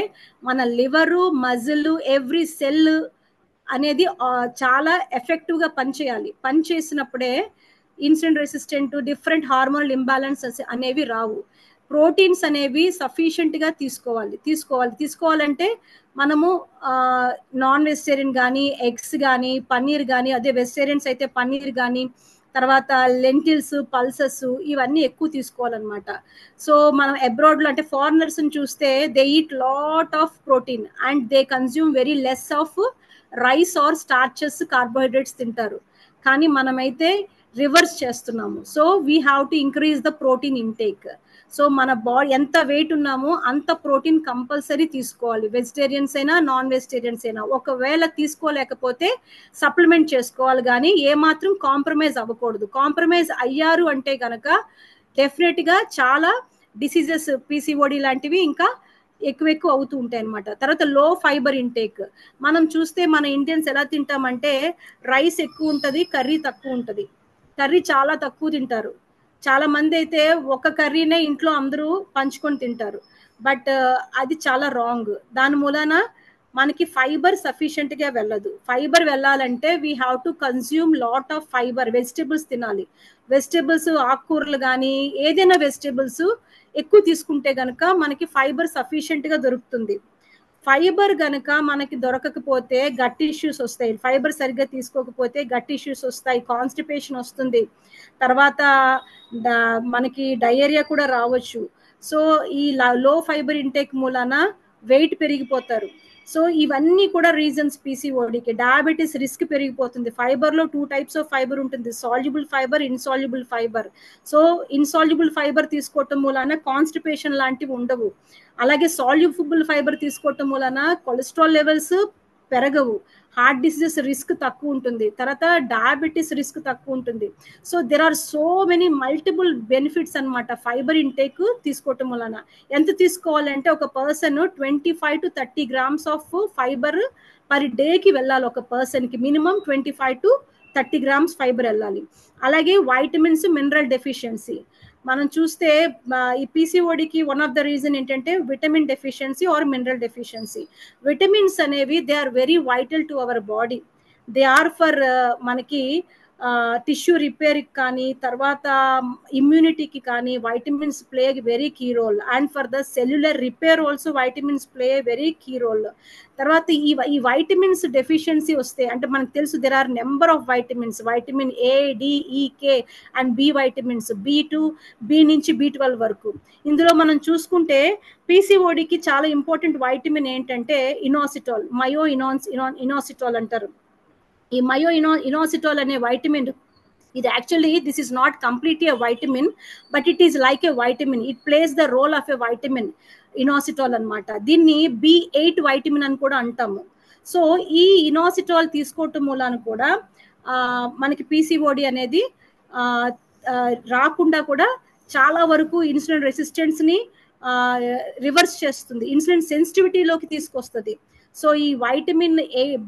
మన లివరు, మజిల్, ఎవ్రీ సెల్ అనేది చాలా ఎఫెక్టివ్గా పనిచేయాలి. పని చేసినప్పుడే insulin resistant, different hormonal imbalances అనేవి రావు. ప్రోటీన్స్ అనేవి సఫిషియెంట్గా తీసుకోవాలంటే మనము నాన్ వెజిటేరియన్ కానీ, ఎగ్స్ కానీ, పన్నీర్ కానీ, అదే వెజిటేరియన్స్ అయితే పన్నీర్ కానీ, తర్వాత లెంటిల్స్, పల్సెస్ ఇవన్నీ ఎక్కువ తీసుకోవాలన్నమాట. సో మనం అబ్రాడ్లో అంటే ఫారినర్స్ని చూస్తే they eat lot of protein and they consume very less of rice or starches, carbohydrates తింటారు. కానీ మనమైతే రివర్స్ చేస్తున్నాము. So we have to increase the protein intake. So మన బాడీ ఎంత వెయిట్ ఉన్నామో అంత ప్రోటీన్ కంపల్సరీ తీసుకోవాలి, వెజిటేరియన్స్ అయినా నాన్ వెజిటేరియన్స్ అయినా. ఒకవేళ తీసుకోలేకపోతే సప్లిమెంట్ చేసుకోవాలి, కానీ ఏమాత్రం కాంప్రమైజ్ అవ్వకూడదు. కాంప్రమైజ్ అయ్యారు అంటే కనుక డెఫినెట్గా చాలా డిసీజెస్, పీసీఓడి లాంటివి ఇంకా ఎక్కువ అవుతూ ఉంటాయి అనమాట. తర్వాత లో ఫైబర్ ఇంటేక్ మనం చూస్తే మన ఇండియన్స్ ఎలా తింటామంటే రైస్ ఎక్కువ ఉంటుంది, కర్రీ తక్కువ ఉంటుంది. కర్రీ చాలా తక్కువ తింటారు. చాలా మంది అయితే ఒక కర్రీనే ఇంట్లో అందరూ పంచుకొని తింటారు. బట్ అది చాలా రాంగ్. దాని మూలన మనకి ఫైబర్ సఫిషియెంట్గా వెళ్ళదు. ఫైబర్ వెళ్ళాలంటే we have to consume lot of fibre. Vegetables తినాలి. వెజిటేబుల్స్, ఆకుకూరలు కానీ ఏదైనా వెజిటేబుల్స్ ఎక్కువ తీసుకుంటే కనుక మనకి ఫైబర్ సఫిషియెంట్గా దొరుకుతుంది. ఫైబర్ కనుక మనకి దొరకకపోతే గట్ ఇష్యూస్ వస్తాయి. ఫైబర్ సరిగ్గా తీసుకోకపోతే గట్ ఇష్యూస్ వస్తాయి, కాన్స్టిపేషన్ వస్తుంది, తర్వాత మనకి డయేరియా కూడా రావచ్చు. సో ఈ లో ఫైబర్ ఇంటేక్ మూలాన వెయిట్ పెరిగిపోతారు. సో ఇవన్నీ కూడా రీజన్స్ పీసీఓడికి. డయాబెటీస్ రిస్క్ పెరిగిపోతుంది. ఫైబర్లో 2 types ఆఫ్ ఫైబర్ ఉంటుంది, soluble fibre, insoluble fibre. So insoluble fibre తీసుకోవటం మూలాన కాన్స్టిపేషన్ లాంటివి ఉండవు. అలాగే సాల్యుబుల్ ఫైబర్ తీసుకోవటం మూలన కొలెస్ట్రాల్ లెవెల్స్ పెరగవు, హార్ట్ డిసీజెస్ రిస్క్ తక్కువ ఉంటుంది, తర్వాత డయాబెటీస్ రిస్క్ తక్కువ ఉంటుంది. So there are so many multiple benefits అనమాట ఫైబర్ ఇంటేక్ తీసుకోవటం వలన. ఎంత తీసుకోవాలంటే ఒక person 25 to 30 grams of fibre per డేకి వెళ్ళాలి. ఒక పర్సన్కి మినిమం 25 to 30 grams ఫైబర్ వెళ్ళాలి. అలాగే వైటమిన్స్, మినరల్ డెఫిషియన్సీ మనం చూస్తే ఈ పీసీఓడికి వన్ ఆఫ్ ద రీజన్ ఏంటంటే vitamin deficiency or mineral deficiency. Vitamins అనేవి they are very vital to our body. They are for మనకి టిష్యూ రిపేర్కి కానీ, తర్వాత ఇమ్యూనిటీకి కానీ vitamins play very key role. And for the cellular repair also vitamins play very key role. తర్వాత ఈ vitamins deficiency వస్తే అంటే మనకు తెలుసు there are number of vitamins, vitamin A, D, E, K and B vitamins, B2, B నుంచి B12 వరకు. ఇందులో మనం చూసుకుంటే పీసీఓడికి చాలా ఇంపార్టెంట్ వైటమిన్ ఏంటంటే ఇనాసిటాల్, ఇనాసిటాల్ అంటారు. ఈ ఇనాసిటాల్ అనే వైటమిన్, ఇది actually this is not completely a vitamin, but it is like a vitamin. It plays the role of a vitamin, inositol అనమాట. దీన్ని B8 వైటమిన్ అని కూడా అంటాము. సో ఈ ఇనాసిటాల్ తీసుకోవటం మూలాన కూడా మనకి పీసీఓడి అనేది రాకుండా కూడా చాలా వరకు ఇన్సులిన్ రెసిస్టెన్స్ని రివర్స్ చేస్తుంది, ఇన్సులిన్ సెన్సిటివిటీలోకి తీసుకొస్తుంది. సో ఈ వైటమిన్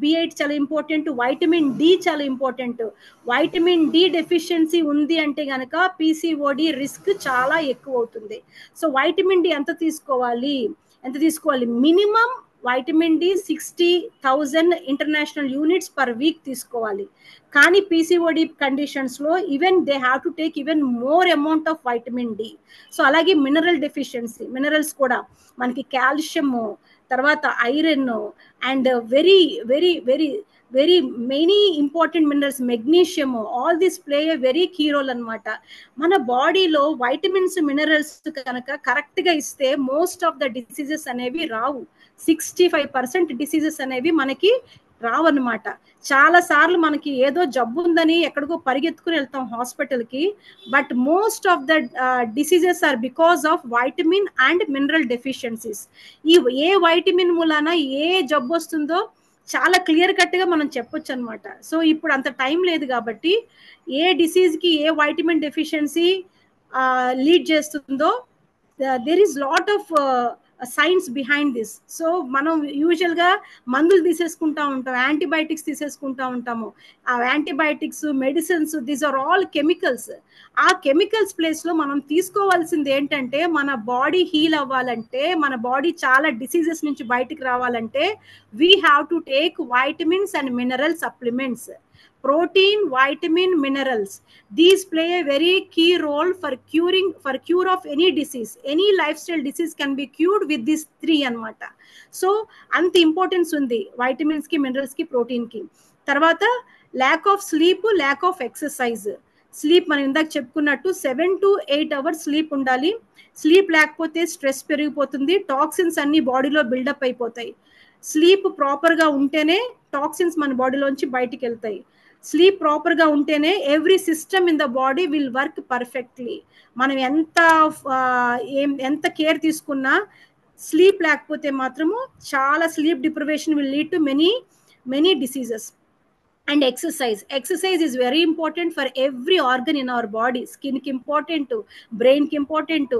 B8 చాలా ఇంపార్టెంట్, వైటమిన్ డి చాలా ఇంపార్టెంట్. వైటమిన్ డి డెఫిషియన్సీ ఉంది అంటే కనుక పీసీఓడి రిస్క్ చాలా ఎక్కువ అవుతుంది. సో వైటమిన్ డి ఎంత తీసుకోవాలి? Minimum vitamin D 60,000 international units per week తీసుకోవాలి. కానీ పీసీఓడి కండిషన్స్లో even they have to take even more amount of vitamin D. So అలాగే మినరల్ డెఫిషియన్సీ, మినరల్స్ కూడా మనకి కాల్షియము, తర్వాత iron and very very very very many important minerals, magnesium, all this play a very key role అనమాట. మన బాడీలో vitamins, minerals కనుక కరెక్ట్గా ఇస్తే మోస్ట్ ఆఫ్ ద డిసీజెస్ అనేవి రావు. 65% డిసీజెస్ అనేవి మనకి రావన్నమాట. చాలా సార్లు మనకి ఏదో జబ్బు ఉందని ఎక్కడికో పరిగెత్తుకుని వెళ్తాం హాస్పిటల్కి, but most of the diseases are because of vitamin and mineral deficiencies. ఈ ఏ వైటమిన్ మూలాన ఏ జబ్బు వస్తుందో చాలా క్లియర్ కట్గా మనం చెప్పొచ్చు అనమాట. సో ఇప్పుడు అంత టైం లేదు కాబట్టి ఏ డిసీజ్కి ఏ వైటమిన్ డెఫిషియన్సీ లీడ్ చేస్తుందో there is lot of science behind this. So మనం యూజువల్గా మందులు తీసేసుకుంటా ఉంటాం, యాంటీబయాటిక్స్ తీసేసుకుంటా ఉంటాము. ఆ antibiotics, medicines, these are all chemicals. ఆ కెమికల్స్ ప్లేస్లో మనం తీసుకోవాల్సింది ఏంటంటే, మన బాడీ హీల్ అవ్వాలంటే, మన బాడీ చాలా డిసీజెస్ నుంచి బయటికి రావాలంటే we have to take vitamins and mineral supplements. Protein, vitamin, minerals, these play a very key role for cure of any disease. Any lifestyle disease can be cured with these three anamata. So ant importance undi vitamins ki, minerals ki, protein ki. Tarvata lack of sleep, lack of exercise. Sleep మనం ఇందాక చెప్పుకున్నట్టు 7 to 8 hours sleep ఉండాలి. Sleep లేకపోతే stress పెరిగిపోతుంది, toxins అన్ని బాడీలో buildup అయిపోతాయి. Sleep ప్రాపర్గా ఉంటేనే టాక్సిన్స్ మన బాడీలోంచి బయటికి వెళ్తాయి. స్లీప్ ప్రాపర్గా ఉంటేనే every system in the body will work perfectly. మనం ఎంత కేర్ తీసుకున్నా స్లీప్ లేకపోతే మాత్రము చాలా sleep deprivation will lead to many diseases. And exercise is very important for every organ in our body. Skin ki important, brain ki important,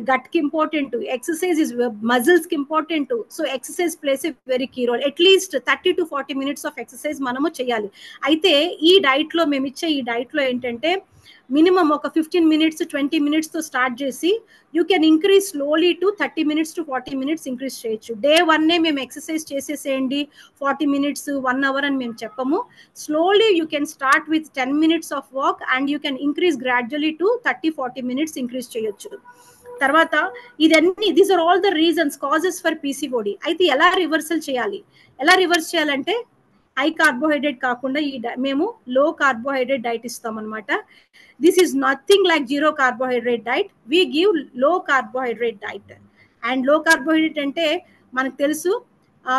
gut ki important. Exercise is muscles ki important. So exercise plays a very key role. At least 30 to 40 minutes of exercise మనము చేయాలి. అయితే ఈ డైట్లో మేము ఇచ్చే ఈ డైట్లో ఏంటంటే మినిమం ఒక 15 minutes 20 minutes తో స్టార్ట్ చేసి you can increase slowly to 30 minutes to 40 minutes increase చేయొచ్చు. డే 1 మేము ఎక్సర్సైజ్ చేసేసేయండి 40 minutes 1 hour అని మేము చెప్పము. Slowly you can start with 10 minutes of walk and you can increase gradually to 30-40 minutes increase చేయొచ్చు. తర్వాత ఇదన్నీ these are all the reasons causes for PCOD. అయితే ఎలా రివర్సల్ చేయాలి? ఎలా రివర్స్ చేయాలంటే హై కార్బోహైడ్రేట్ కాకుండా మేము లో కార్బోహైడ్రేట్ డైట్ ఇస్తాం అనమాట. This is nothing like zero carbohydrate diet. We give లో కార్బోహైడ్రేట్ డైట్. అండ్ లో కార్బోహైడ్రేట్ అంటే మనకు తెలుసు,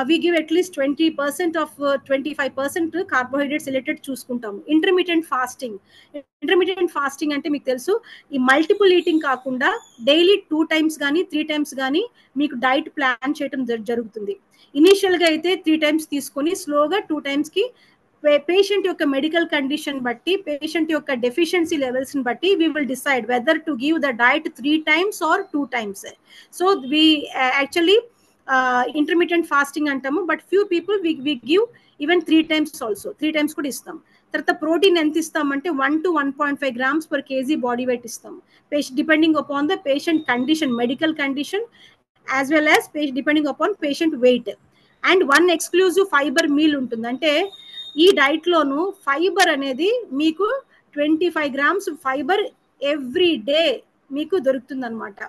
we give at least 20% of 25% carbohydrates related చూసుకుంటాము. ఇంటర్మీడియట్ ఫాస్టింగ్ అంటే మీకు తెలుసు, ఈ మల్టిపుల్ ఈటింగ్ కాకుండా డైలీ 2 times కానీ 3 times కానీ మీకు డైట్ ప్లాన్ చేయడం జరుగుతుంది. ఇనీషియల్గా అయితే 3 times తీసుకొని స్లోగా 2 timesకి పేషెంట్ యొక్క మెడికల్ కండిషన్ బట్టి, పేషెంట్ యొక్క డెఫిషియన్సీ లెవెల్స్ని బట్టి we will decide whether to give the diet 3 times or 2 times. So we actually intermediate fasting అంటాము, but few people we give even 3 times also. 3 times కూడా ఇస్తాం. తర్వాత ప్రోటీన్ ఎంత ఇస్తామంటే 1 to 1.5 grams per kg body weight ఇస్తాం, depending upon the patient condition, medical condition, as well as depending upon patient weight. And one exclusive fiber meal ఉంటుంది. అంటే ఈ డైట్లోను fibre అనేది మీకు 25 grams ఫైబర్ ఎవ్రీ డే మీకు దొరుకుతుంది అనమాట.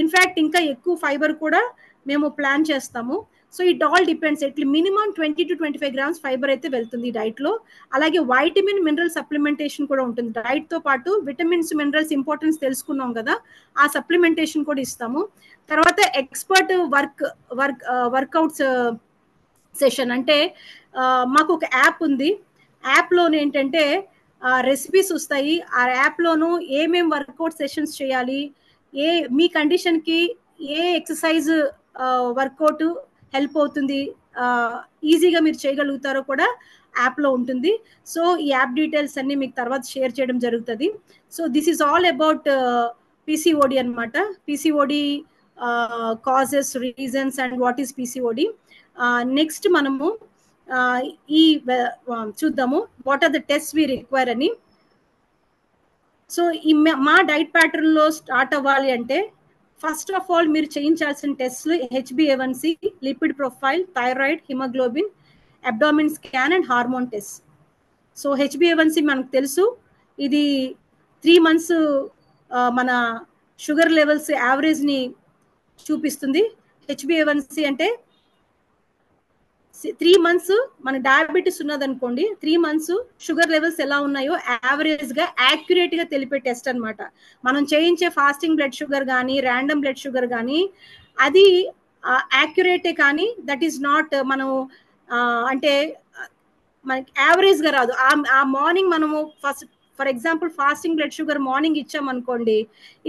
ఇన్ఫ్యాక్ట్ ఇంకా ఎక్కువ ఫైబర్ కూడా మేము ప్లాన్ చేస్తాము. So it all depends. ఎట్లా మినిమం 20 to 25 grams ఫైబర్ అయితే వెళ్తుంది ఈ డైట్లో. అలాగే వైటమిన్ మినరల్ సప్లిమెంటేషన్ కూడా ఉంటుంది. డైట్తో పాటు విటమిన్స్ మినరల్స్ ఇంపార్టెన్స్ తెలుసుకున్నాం కదా, ఆ సప్లిమెంటేషన్ కూడా ఇస్తాము. తర్వాత ఎక్స్పర్ట్ వర్కౌట్స్ సెషన్ అంటే మాకు ఒక యాప్ ఉంది. యాప్లోనే ఏంటంటే రెసిపీస్ వస్తాయి. ఆ యాప్లోను ఏమేమి వర్కౌట్ సెషన్స్ చేయాలి, మీ కండిషన్కి ఏ ఎక్సర్సైజ్ వర్కౌట్ హెల్ప్ అవుతుంది, ఈజీగా మీరు చేయగలుగుతారో కూడా యాప్లో ఉంటుంది. సో ఈ యాప్ డీటెయిల్స్ అన్ని మీకు తర్వాత షేర్ చేయడం జరుగుతుంది. So this is all about PCOD అనమాట. PCOD causes, reasons and what is PCOD. Next మనము ఈ చూద్దాము what are the test we require అని. సో ఈ మా డైట్ ప్యాటర్న్లో స్టార్ట్ అవ్వాలి అంటే ఫస్ట్ ఆఫ్ ఆల్ మీరు చేయించాల్సిన టెస్ట్లు HbA1c, lipid profile, thyroid, haemoglobin, abdomen scan and hormone test. So HbA1c మనకు తెలుసు, ఇది 3 months మన షుగర్ లెవెల్స్ యావరేజ్ని చూపిస్తుంది. HbA1c అంటే 3 months మన డయాబెటీస్ ఉన్నదనుకోండి, 3 months షుగర్ లెవెల్స్ ఎలా ఉన్నాయో యావరేజ్గా యాక్యురేట్గా తెలిపే టెస్ట్ అనమాట. మనం చేయించే ఫాస్టింగ్ బ్లడ్ షుగర్ కానీ ర్యాండమ్ బ్లడ్ షుగర్ కానీ అది యాక్యురేటే, కానీ దట్ ఈస్ నాట్ మనం అంటే మనకి యావరేజ్గా రాదు. ఆ మార్నింగ్ మనము for example fasting blood sugar morning ఇచ్చామనుకోండి,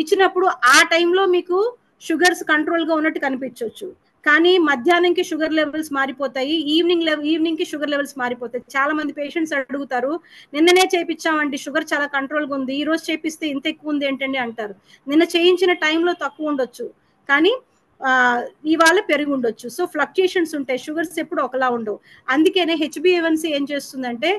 ఇచ్చినప్పుడు ఆ టైంలో మీకు షుగర్స్ కంట్రోల్గా ఉన్నట్టు కనిపించవచ్చు, కానీ మధ్యాహ్నంకి షుగర్ లెవెల్స్ మారిపోతాయి, ఈవినింగ్కి షుగర్ లెవెల్స్ మారిపోతాయి. చాలా మంది పేషెంట్స్ అడుగుతారు, నిన్ననే చేయించామండి షుగర్ చాలా కంట్రోల్గా ఉంది, ఈ రోజు చేపిస్తే ఇంత ఎక్కువ ఉంది ఏంటండి అంటారు. నిన్న చేయించిన టైంలో తక్కువ ఉండొచ్చు, కానీ ఇవాళ పెరిగి ఉండొచ్చు. సో ఫ్లక్చుయేషన్స్ ఉంటాయి, షుగర్స్ ఎప్పుడు ఒకలా ఉండవు. అందుకనే హెచ్బిఏవన్సీ ఏం చేస్తుందంటే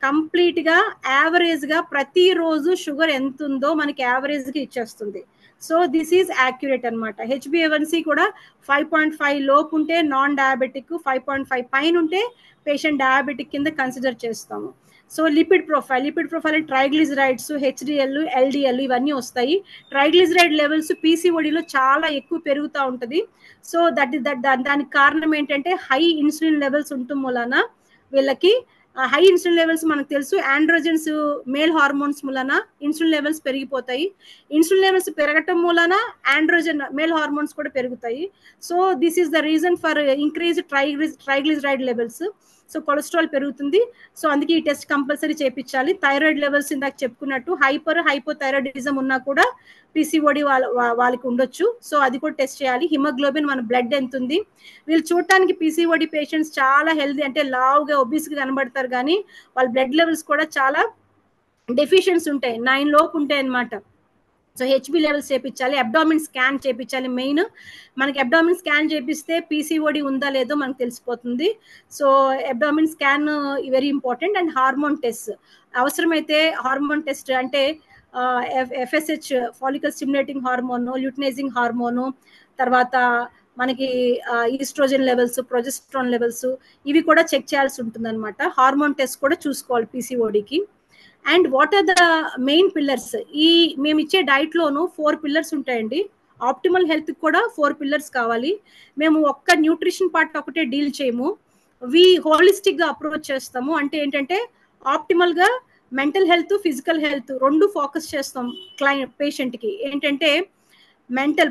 కంప్లీట్గా యావరేజ్గా ప్రతిరోజు షుగర్ ఎంత ఉందో మనకి యావరేజ్గా ఇచ్చేస్తుంది. సో దిస్ ఈజ్ యాక్యురేట్ అనమాట. హెచ్బిఏవన్సీ కూడా 5.5 లోపు ఉంటే నాన్ డయాబెటిక్, 5.5 పైన ఉంటే పేషెంట్ డయాబెటిక్ కింద కన్సిడర్ చేస్తాము. సో లిపిడ్ ప్రొఫైల్ అంటే ట్రైగ్లిజరైడ్స్, హెచ్డిఎల్, ఎల్డిఎల్ ఇవన్నీ వస్తాయి. ట్రైగ్లిజరైడ్ లెవెల్స్ పీసీఓడిలో చాలా ఎక్కువ పెరుగుతూ ఉంటుంది. సో దానికి కారణం ఏంటంటే హై ఇన్సులిన్ లెవెల్స్ ఉండటం వలన వీళ్ళకి హై ఇన్సులిన్ లెవెల్స్ మనకు తెలుసు, ఆండ్రోజన్స్ మేల్ హార్మోన్స్ మూలన ఇన్సులిన్ లెవెల్స్ పెరిగిపోతాయి. ఇన్సులిన్ లెవెల్స్ పెరగటం మూలన ఆండ్రోజన్ మేల్ హార్మోన్స్ కూడా పెరుగుతాయి. So this is the reason for increase triglyceride levels. So cholesterol పెరుగుతుంది. సో అందుకే ఈ టెస్ట్ కంపల్సరీ చేయించాలి. థైరాయిడ్ లెవెల్స్ ఇందాక చెప్పుకున్నట్టు హైపోథైరాయిడిజం ఉన్నా కూడా పీసీఓడి వాళ్ళకి ఉండొచ్చు. సో అది కూడా టెస్ట్ చేయాలి. హిమోగ్లోబిన్, మన బ్లడ్ ఎంత ఉంది. వీళ్ళు చూడటానికి పీసీఓడి పేషెంట్స్ చాలా హెల్దీ, అంటే లావుగా ఒబీస్గా కనబడతారు, కానీ వాళ్ళ బ్లడ్ లెవెల్స్ కూడా చాలా డెఫిషియన్స్ ఉంటాయి, 9 లోపు ఉంటాయి అన్నమాట. సో హెచ్బి లెవెల్స్ చేయించాలి. అబ్డామిన్ స్కాన్ చేయించాలి. మెయిన్ మనకి అబ్డామిన్ స్కాన్ చేపిస్తే పీసీఓడి ఉందా లేదో మనకు తెలిసిపోతుంది. So abdomen scan very important. And hormone test అవసరమైతే, హార్మోన్ టెస్ట్ అంటే FSH follicle stimulating hormone, luteinising hormone, తర్వాత మనకి ఈస్ట్రోజన్ లెవెల్స్, ప్రొజెస్ట్రాన్ లెవెల్స్ ఇవి కూడా చెక్ చేయాల్సి ఉంటుంది అనమాట. హార్మోన్ టెస్ట్ కూడా చూసుకోవాలి పీసీఓడికి. And what are the main pillars? మేము ఇచ్చే డైట్లోను 4 పిల్లర్స్ ఉంటాయండి. ఆప్టిమల్ హెల్త్ కూడా 4 పిల్లర్స్ కావాలి. మేము ఒక్క న్యూట్రిషన్ పార్ట్ ఒకటే డీల్ చేయము, హోలిస్టిక్గా అప్రోచ్ చేస్తాము. అంటే ఏంటంటే ఆప్టిమల్గా మెంటల్ హెల్త్, ఫిజికల్ హెల్త్ రెండు ఫోకస్ చేస్తాం పేషెంట్కి. ఏంటంటే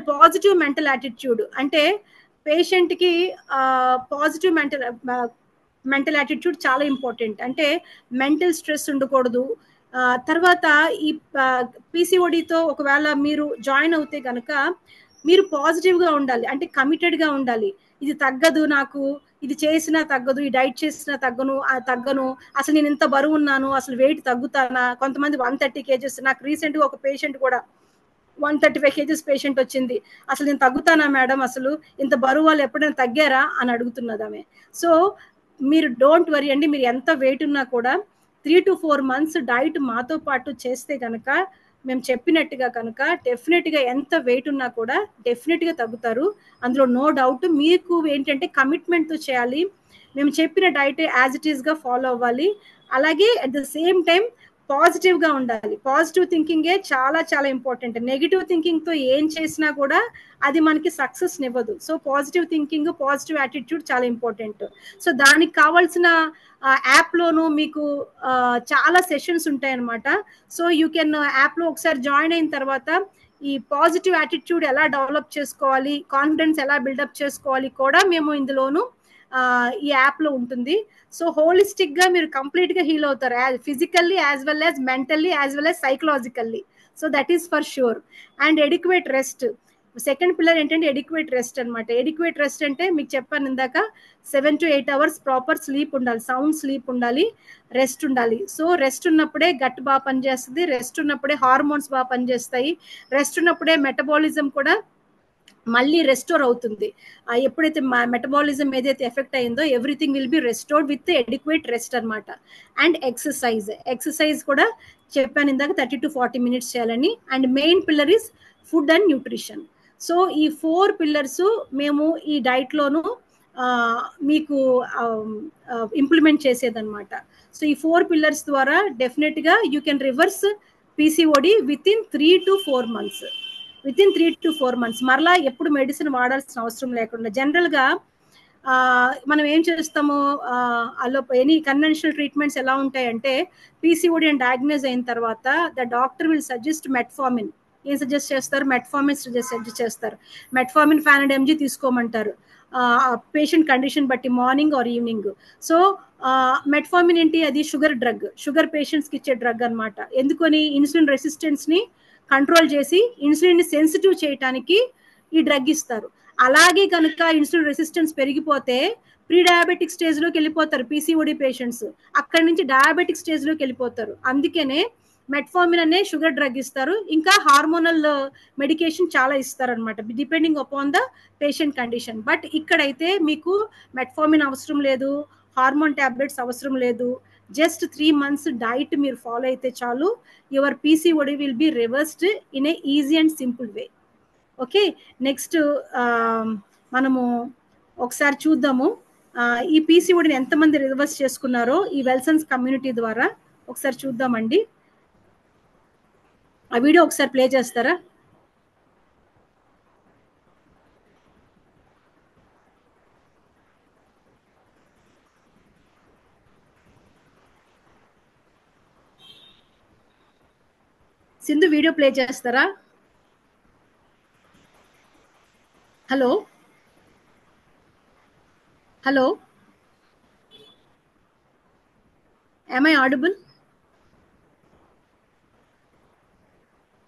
పాజిటివ్ మెంటల్ యాటిట్యూడ్, అంటే పేషెంట్కి పాజిటివ్ మెంటల్ యాటిట్యూడ్ చాలా ఇంపార్టెంట్. అంటే మెంటల్ స్ట్రెస్ ఉండకూడదు. తర్వాత ఈ పీసీఓడితో ఒకవేళ మీరు జాయిన్ అవుతే కనుక మీరు పాజిటివ్గా ఉండాలి, అంటే కమిటెడ్గా ఉండాలి. ఇది తగ్గదు నాకు, ఇది చేసినా తగ్గదు, ఈ డైట్ చేసినా తగ్గను, అసలు నేను ఇంత బరువు ఉన్నాను, అసలు వెయిట్ తగ్గుతానా. కొంతమంది 130 kgs, నాకు రీసెంట్గా ఒక పేషెంట్ కూడా 135 kgs పేషెంట్ వచ్చింది. అసలు నేను తగ్గుతానా మేడం, అసలు ఇంత బరువు వాళ్ళు ఎప్పుడైనా తగ్గారా అని అడుగుతున్నది ఆమె. సో మీరు డోంట్ వరీ అండి, మీరు ఎంత వెయిట్ ఉన్నా కూడా 3 to 4 months డైట్ మాతో పాటు చేస్తే కనుక, మేము చెప్పినట్టుగా కనుక డెఫినెట్గా ఎంత వెయిట్ ఉన్నా కూడా డెఫినెట్గా తగ్గుతారు. అందులో నో డౌట్. మీకు ఏంటంటే కమిట్మెంట్తో చేయాలి, మేము చెప్పిన డైట్ యాజ్ ఇట్ ఈస్గా ఫాలో అవ్వాలి. అలాగే అట్ ద సేమ్ టైం పాజిటివ్గా ఉండాలి. పాజిటివ్ థింకింగే చాలా చాలా ఇంపార్టెంట్. నెగిటివ్ థింకింగ్తో ఏం చేసినా కూడా అది మనకి సక్సెస్ ఇవ్వదు. So positive thinking, positive attitude చాలా ఇంపార్టెంట్. సో దానికి కావాల్సిన యాప్లోను మీకు చాలా సెషన్స్ ఉంటాయన్నమాట. సో యూ కెన్ యాప్లో ఒకసారి జాయిన్ అయిన తర్వాత ఈ పాజిటివ్ యాటిట్యూడ్ ఎలా డెవలప్ చేసుకోవాలి, కాన్ఫిడెన్స్ ఎలా బిల్డప్ చేసుకోవాలి కూడా మేము ఇందులోను ఈ యాప్లో ఉంటుంది. సో హోలిస్టిక్గా మీరు కంప్లీట్గా హీల్ అవుతారు, physically as well as mentally as well as psychologically. So that is for sure. And adequate rest, second pillar ఏంటంటే ఎడిక్వేట్ రెస్ట్ అనమాట. ఎడిక్వేట్ రెస్ట్ అంటే మీకు చెప్పాను ఇందాక, 7 to 8 hours ప్రాపర్ స్లీప్ ఉండాలి, సౌండ్ స్లీప్ ఉండాలి, రెస్ట్ ఉండాలి. సో రెస్ట్ ఉన్నప్పుడే గట్ బాగా పనిచేస్తుంది, రెస్ట్ ఉన్నప్పుడే హార్మోన్స్ బాగా పనిచేస్తాయి, రెస్ట్ ఉన్నప్పుడే మెటబాలిజం కూడా మళ్ళీ రెస్టోర్ అవుతుంది. ఎప్పుడైతే మెటబాలిజం ఏదైతే ఎఫెక్ట్ అయిందో everything will be restored with adequate rest అనమాట. అండ్ ఎక్సర్సైజ్ కూడా చెప్పాను ఇందాక 30 to 40 minutes చేయాలని. And main pillar is food and nutrition. So ఈ 4 పిల్లర్స్ మేము ఈ డైట్లోను మీకు ఇంప్లిమెంట్ చేసేదన్నమాట. సో ఈ 4 పిల్లర్స్ ద్వారా డెఫినెట్గా you can reverse PCOD with in 3 to 4 months. With in 3 to 4 months మరలా ఎప్పుడు మెడిసిన్ వాడాల్సిన అవసరం లేకుండా. జనరల్గా మనం ఏం చేస్తాము, ఎనీ కన్వెన్షనల్ ట్రీట్మెంట్స్ ఎలా ఉంటాయంటే, పీసీఓడి అని డయాగ్నోజ్ అయిన తర్వాత the doctor will suggest metformin. ఏం సజెస్ట్ చేస్తారు? మెట్ఫార్మిన్ సజెస్ట్ చేస్తారు. Metformin 500 mg తీసుకోమంటారు. పేషెంట్ కండిషన్ బట్టి morning or evening. So metformin ఏంటి, అది షుగర్ డ్రగ్, షుగర్ పేషెంట్స్కి ఇచ్చే డ్రగ్ అనమాట. ఎందుకని, ఇన్సులిన్ రెసిస్టెన్స్ని కంట్రోల్ చేసి ఇన్సులిన్ని సెన్సిటివ్ చేయడానికి ఈ డ్రగ్ ఇస్తారు. అలాగే కనుక ఇన్సులిన్ రెసిస్టెన్స్ పెరిగిపోతే ప్రీ డయాబెటిక్ స్టేజ్లోకి వెళ్ళిపోతారు పీసీఓడి పేషెంట్స్, అక్కడి నుంచి డయాబెటిక్ స్టేజ్లోకి వెళ్ళిపోతారు. అందుకనే మెట్ఫార్మిన్ అనే షుగర్ డ్రగ్ ఇస్తారు. ఇంకా హార్మోనల్ మెడికేషన్ చాలా ఇస్తారనమాట, depending upon the patient condition. But ఇక్కడైతే మీకు మెట్ఫార్మిన్ అవసరం లేదు, హార్మోన్ టాబ్లెట్స్ అవసరం లేదు. జస్ట్ 3 months డైట్ మీరు ఫాలో అయితే చాలు, your PCOD will be reversed in a easy and simple way. Okay, next మనము ఒకసారి చూద్దాము ఈ పీసీఓడిని ఎంతమంది రివర్స్ చేసుకున్నారో ఈ వెల్సన్స్ కమ్యూనిటీ ద్వారా. ఒకసారి చూద్దామండి, ఆ వీడియో ఒకసారి ప్లే చేస్తారా? సింధు వీడియో ప్లే చేస్తారా? Hello hello, am I audible?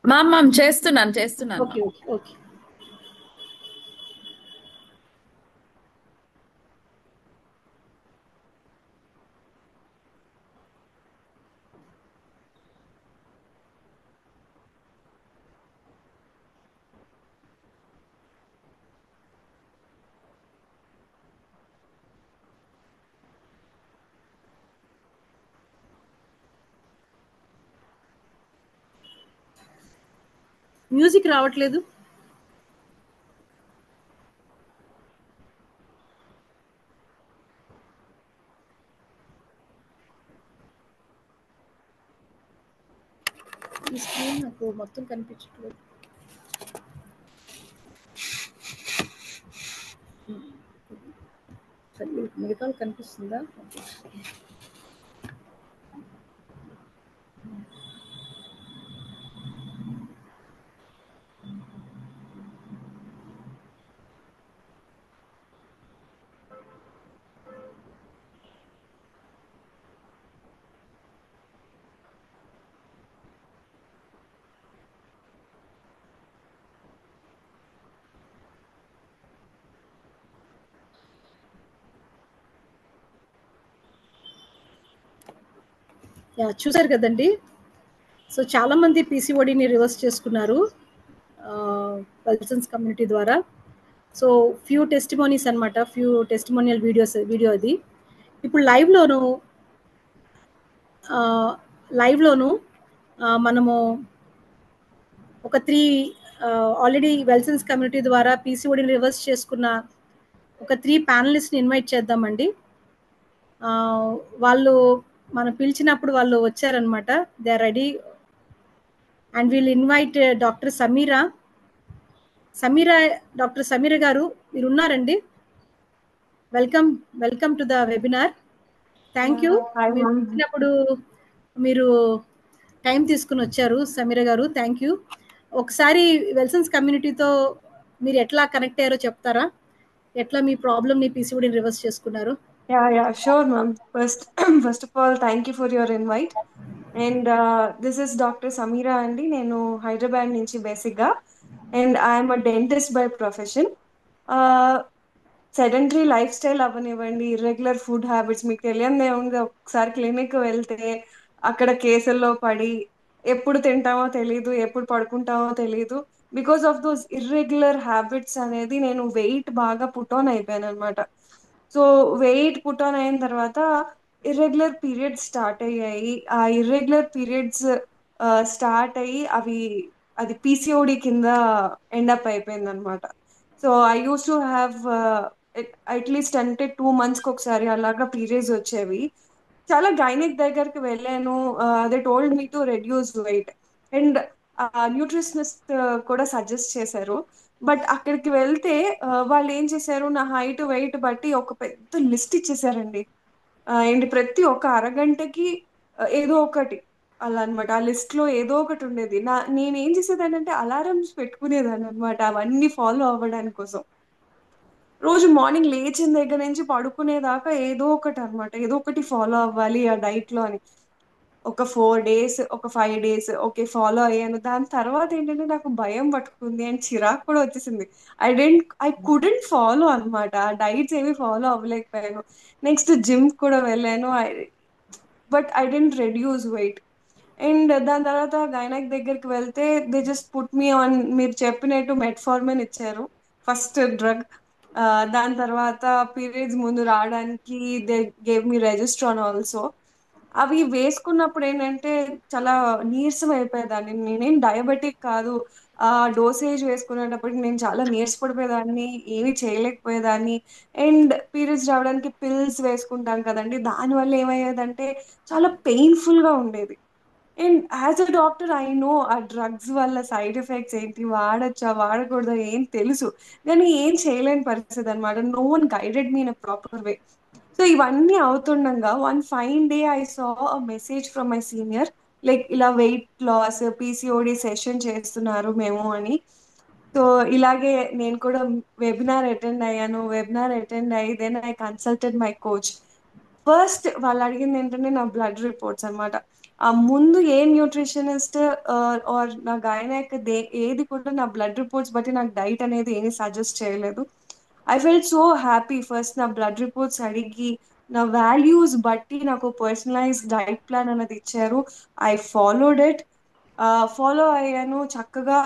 Ma'am చేస్తున్నాను ఓకే ఓకే ఓకే. మ్యూజిక్ రావట్లేదు. ఈ స్క్రీన్ నాకు మొత్తం కనిపించట్లేదు. మిగతా కనిపిస్తుందా? చూసారు కదండి. సో చాలా మంది పీసీఓడిని రివర్స్ చేసుకున్నారు పల్సన్స్ కమ్యూనిటీ ద్వారా. సో ఫ్యూ టెస్టిమోనీస్ అనమాట, ఫ్యూ టెస్టిమోనియల్ వీడియో అది. ఇప్పుడు లైవ్లోను మనము ఒక 3 ఆల్రెడీ వెల్సన్స్ కమ్యూనిటీ ద్వారా పీసీఓడిని రివర్స్ చేసుకున్న ఒక 3 ప్యానలిస్ట్ని ఇన్వైట్ చేద్దామండి. వాళ్ళు మనం పిలిచినప్పుడు వాళ్ళు వచ్చారనమాట, they are ready. And we'll invite doctor Sameera. Doctor Sameera garu మీరు ఉన్నారండి? Welcome to the webinar. Thank you, మీరు వచ్చినప్పుడు మీరు టైం తీసుకుని వచ్చారు సమీరా గారు, థ్యాంక్ యూ. ఒకసారి వెల్సన్స్ కమ్యూనిటీతో మీరు ఎట్లా కనెక్ట్ అయ్యారో చెప్తారా? ఎట్లా మీ ప్రాబ్లమ్ని పీసీఓడిని రివర్స్ చేసుకున్నారు? Yeah, sure, ma'am. First of all, thank you for your invite. And this is Dr. Samira Andy. నేను హైదరాబాద్ నుంచి బేసిక్గా, and I'm a dentist by profession. Sedentary life style అవ్వనివ్వండి, ఇర్రెగ్యులర్ ఫుడ్ హ్యాబిట్స్, మీకు తెలియదే ఉంది. ఒకసారి క్లినిక్ వెళ్తే అక్కడ కేసుల్లో పడి ఎప్పుడు తింటామో తెలియదు, ఎప్పుడు పడుకుంటామో తెలియదు. Because of those irregular habits అనేది నేను వెయిట్ బాగా పుట్ ఆన్ అయిపోయాను అనమాట. సో వెయిట్ పుట్ ఆన్ అయిన తర్వాత ఇర్రెగ్యులర్ పీరియడ్స్ స్టార్ట్ అయ్యాయి. ఆ ఇర్రెగ్యులర్ పీరియడ్స్ స్టార్ట్ అయ్యి అది పీసీఓడి కింద ఎండప్ అయిపోయింది అనమాట. So I use to have at least అంటే 2 monthsకి ఒకసారి అలాగా పీరియడ్స్ వచ్చేవి. చాలా గైనిక్ దగ్గరికి వెళ్ళాను, they told me to reduce weight, and nutritionist కూడా సజెస్ట్ చేశారు. బట్ అక్కడికి వెళ్తే వాళ్ళు ఏం చేశారు, నా హైట్ వెయిట్ బట్టి ఒక పెద్ద లిస్ట్ ఇచ్చేసారండి. అండ్ ప్రతి ఒక్క అరగంటకి ఏదో ఒకటి అలా అనమాట. ఆ లిస్ట్ లో ఏదో ఒకటి ఉండేది. నేనేం చేసేదాన్ని అంటే అలారమ్స్ పెట్టుకునేదాన్ని అనమాట, అవన్నీ ఫాలో అవ్వడానికి కోసం. రోజు మార్నింగ్ లేచిన దగ్గర నుంచి పడుకునేదాకా ఏదో ఒకటి అనమాట, ఏదో ఒకటి ఫాలో అవ్వాలి ఆ డైట్ లో అని. ఒక 4 days, ఒక 5 days ఓకే ఫాలో అయ్యాను. దాని తర్వాత ఏంటంటే నాకు భయం పట్టుకుంది అండ్ చిరాకు కూడా వచ్చేసింది. ఐ కుడెంట్ ఫాలో అనమాట, ఆ డైట్స్ ఏమి ఫాలో అవ్వలేకపోయాను. నెక్స్ట్ జిమ్ కూడా వెళ్ళాను, but I didn't reduce weight. And దాని తర్వాత గైనక్ దగ్గరికి వెళ్తే they just put me on, మీరు చెప్పినట్టు మెట్ఫార్మిన్ ఇచ్చారు ఫస్ట్ డ్రగ్. దాని తర్వాత పీరియడ్స్ ముందు రావడానికి దే గేవ్ మీ రెజిస్ట్రాన్ ఆల్సో. అవి వేసుకున్నప్పుడు ఏంటంటే చాలా నీరసం అయిపోయేదాన్ని. నేనేం డయాబెటిక్ కాదు, ఆ డోసేజ్ వేసుకునేటప్పటికి నేను చాలా నీరసపడిపోయేదాన్ని, ఏమీ చేయలేకపోయేదాన్ని. అండ్ పీరియడ్స్ రావడానికి పిల్స్ వేసుకుంటాం కదండి, దానివల్ల ఏమయ్యేదంటే చాలా పెయిన్ఫుల్ గా ఉండేది. And as a doctor I know ఆ డ్రగ్స్ వల్ల సైడ్ ఎఫెక్ట్స్ ఏంటి, వాడచ్చా వాడకూడదా ఏం తెలుసు, కానీ ఏం చేయలేని పరిస్థితి అనమాట. No one guided me in a proper way. So ఇవన్నీ అవుతుండగా one fine day I saw a message from my senior, like ఇలా వెయిట్ లాస్ పీసీఓడి సెషన్ చేస్తున్నారు మేము అని. సో ఇలాగే నేను కూడా వెబినార్ అటెండ్ అయ్యాను. వెబినార్ అటెండ్ అయ్యి then I consulted my coach. First వాళ్ళు అడిగింది ఏంటంటే నా బ్లడ్ రిపోర్ట్స్ అన్నమాట. ఆ ముందు ఏ న్యూట్రిషనిస్ట్ ఆర్ నా గైనాక్ ఏది కూడా నా బ్లడ్ రిపోర్ట్స్ బట్టి నాకు డైట్ అనేది ఏమీ సజెస్ట్ చేయలేదు. I felt so happy. First నా బ్లడ్ రిపోర్ట్స్ అడిగి నా వాల్యూస్ బట్టి నాకు పర్సనలైజ్ డైట్ ప్లాన్ అనేది ఇచ్చారు. ఐ ఫాలోడ్ ఇట్, ఫాలో అయ్యాను చక్కగా.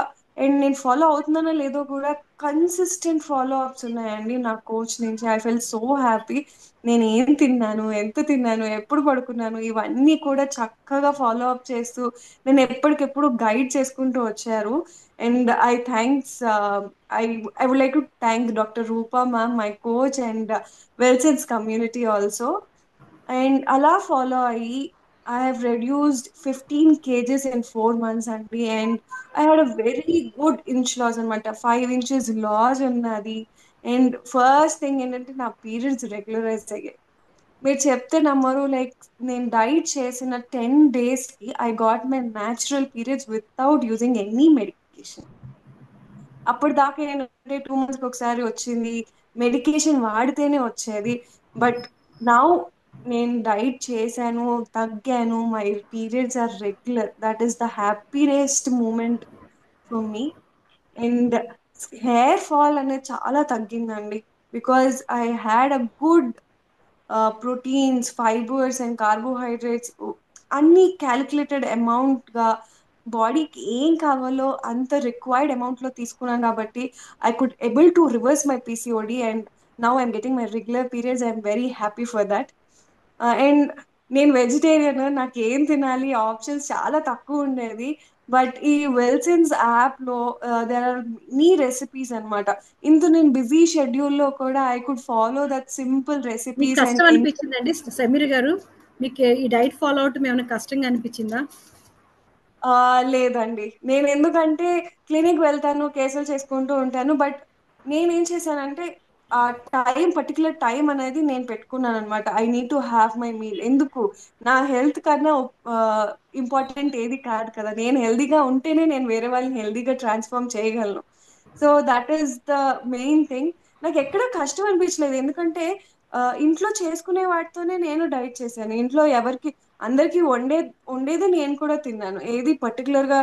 అండ్ నేను ఫాలో అవుతున్నానో లేదో కూడా కన్సిస్టెంట్ ఫాలో అప్స్ ఉన్నాయండి నా కోచ్ నుంచి. I felt so happy. నేను ఏం తిన్నాను, ఎంత తిన్నాను, ఎప్పుడు పడుకున్నాను, ఇవన్నీ కూడా చక్కగా ఫాలో అప్ చేస్తూ నేను ఎప్పటికెప్పుడు గైడ్ చేసుకుంటూ వచ్చారు. And I I would like to thank doctor Rupa ma'am, my coach, and Wellsons community also. And అలా ఫాలో అయ్యి I have reduced 15 kgs in 4 months అండి. And I had a very good inch loss అనమాట, 5 inches loss ఉన్నది. And first thing ఏంటంటే నా periods regularise అయ్యాయి. మీరు చెప్తే నమ్మరు, లైక్ నేను డైట్ చేసిన 10 days కి I got my natural periods without using any medication. అప్పుడు దాకా ఏంటంటే 2 months ఒకసారి వచ్చింది, మెడికేషన్ వాడితేనే వచ్చేది. బట్ నౌ నేను డైట్ చేశాను, తగ్గాను, my periods are regular. That is the happiest moment for me. And hair fall అనేది చాలా తగ్గిందండి, because I had a good proteins, fibres and carbohydrates అన్ని క్యాలిక్యులేటెడ్ అమౌంట్ గా బాడీకి ఏం కావాలో అంత రిక్వైర్డ్ అమౌంట్ లో తీసుకున్నాను. కాబట్టి I could able to reverse my PCOD and now I'm getting my regular periods. I'm very happy for that. And నేను వెజిటేరియన్, నాకు ఏం తినాలి ఆప్షన్స్ చాలా తక్కువ ఉండేది. బట్ ఈ వెల్సెన్స్ యాప్ లో దేర్ ఆర్ మెనీ రెసిపీస్ అన్నమాట. ఇంత నేను బిజీ షెడ్యూల్లో కూడా I could follow that simple మీకు రెసిపీస్ కష్టం అండ్ అనిపించిందండి సమీర్ గారు? మీకు ఈ డైట్ ఫాలో అవటం ఏమైనా కష్టంగా అనిపించిందా? లేదండి. నేను ఎందుకంటే క్లినిక్ వెళ్తాను, కేసులు చేసుకుంటూ ఉంటాను. బట్ నేనేం చేశానంటే ఆ పర్టికులర్ టైం అనేది నేను పెట్టుకున్నాను అనమాట. I need to have my meal. ఎందుకు, నా హెల్త్ కన్నా ఇంపార్టెంట్ ఏది కాదు కదా. నేను హెల్దీగా ఉంటేనే నేను వేరే వాళ్ళని హెల్దీగా ట్రాన్స్ఫార్మ్ చేయగలను. So that is the main thing. నాకు ఎక్కడ కష్టం అనిపించలేదు, ఎందుకంటే ఇంట్లో చేసుకునే వాటితోనే నేను డైట్ చేశాను. ఇంట్లో ఎవరికి, అందరికి వండేది నేను కూడా తిన్నాను. ఏది పర్టికులర్ గా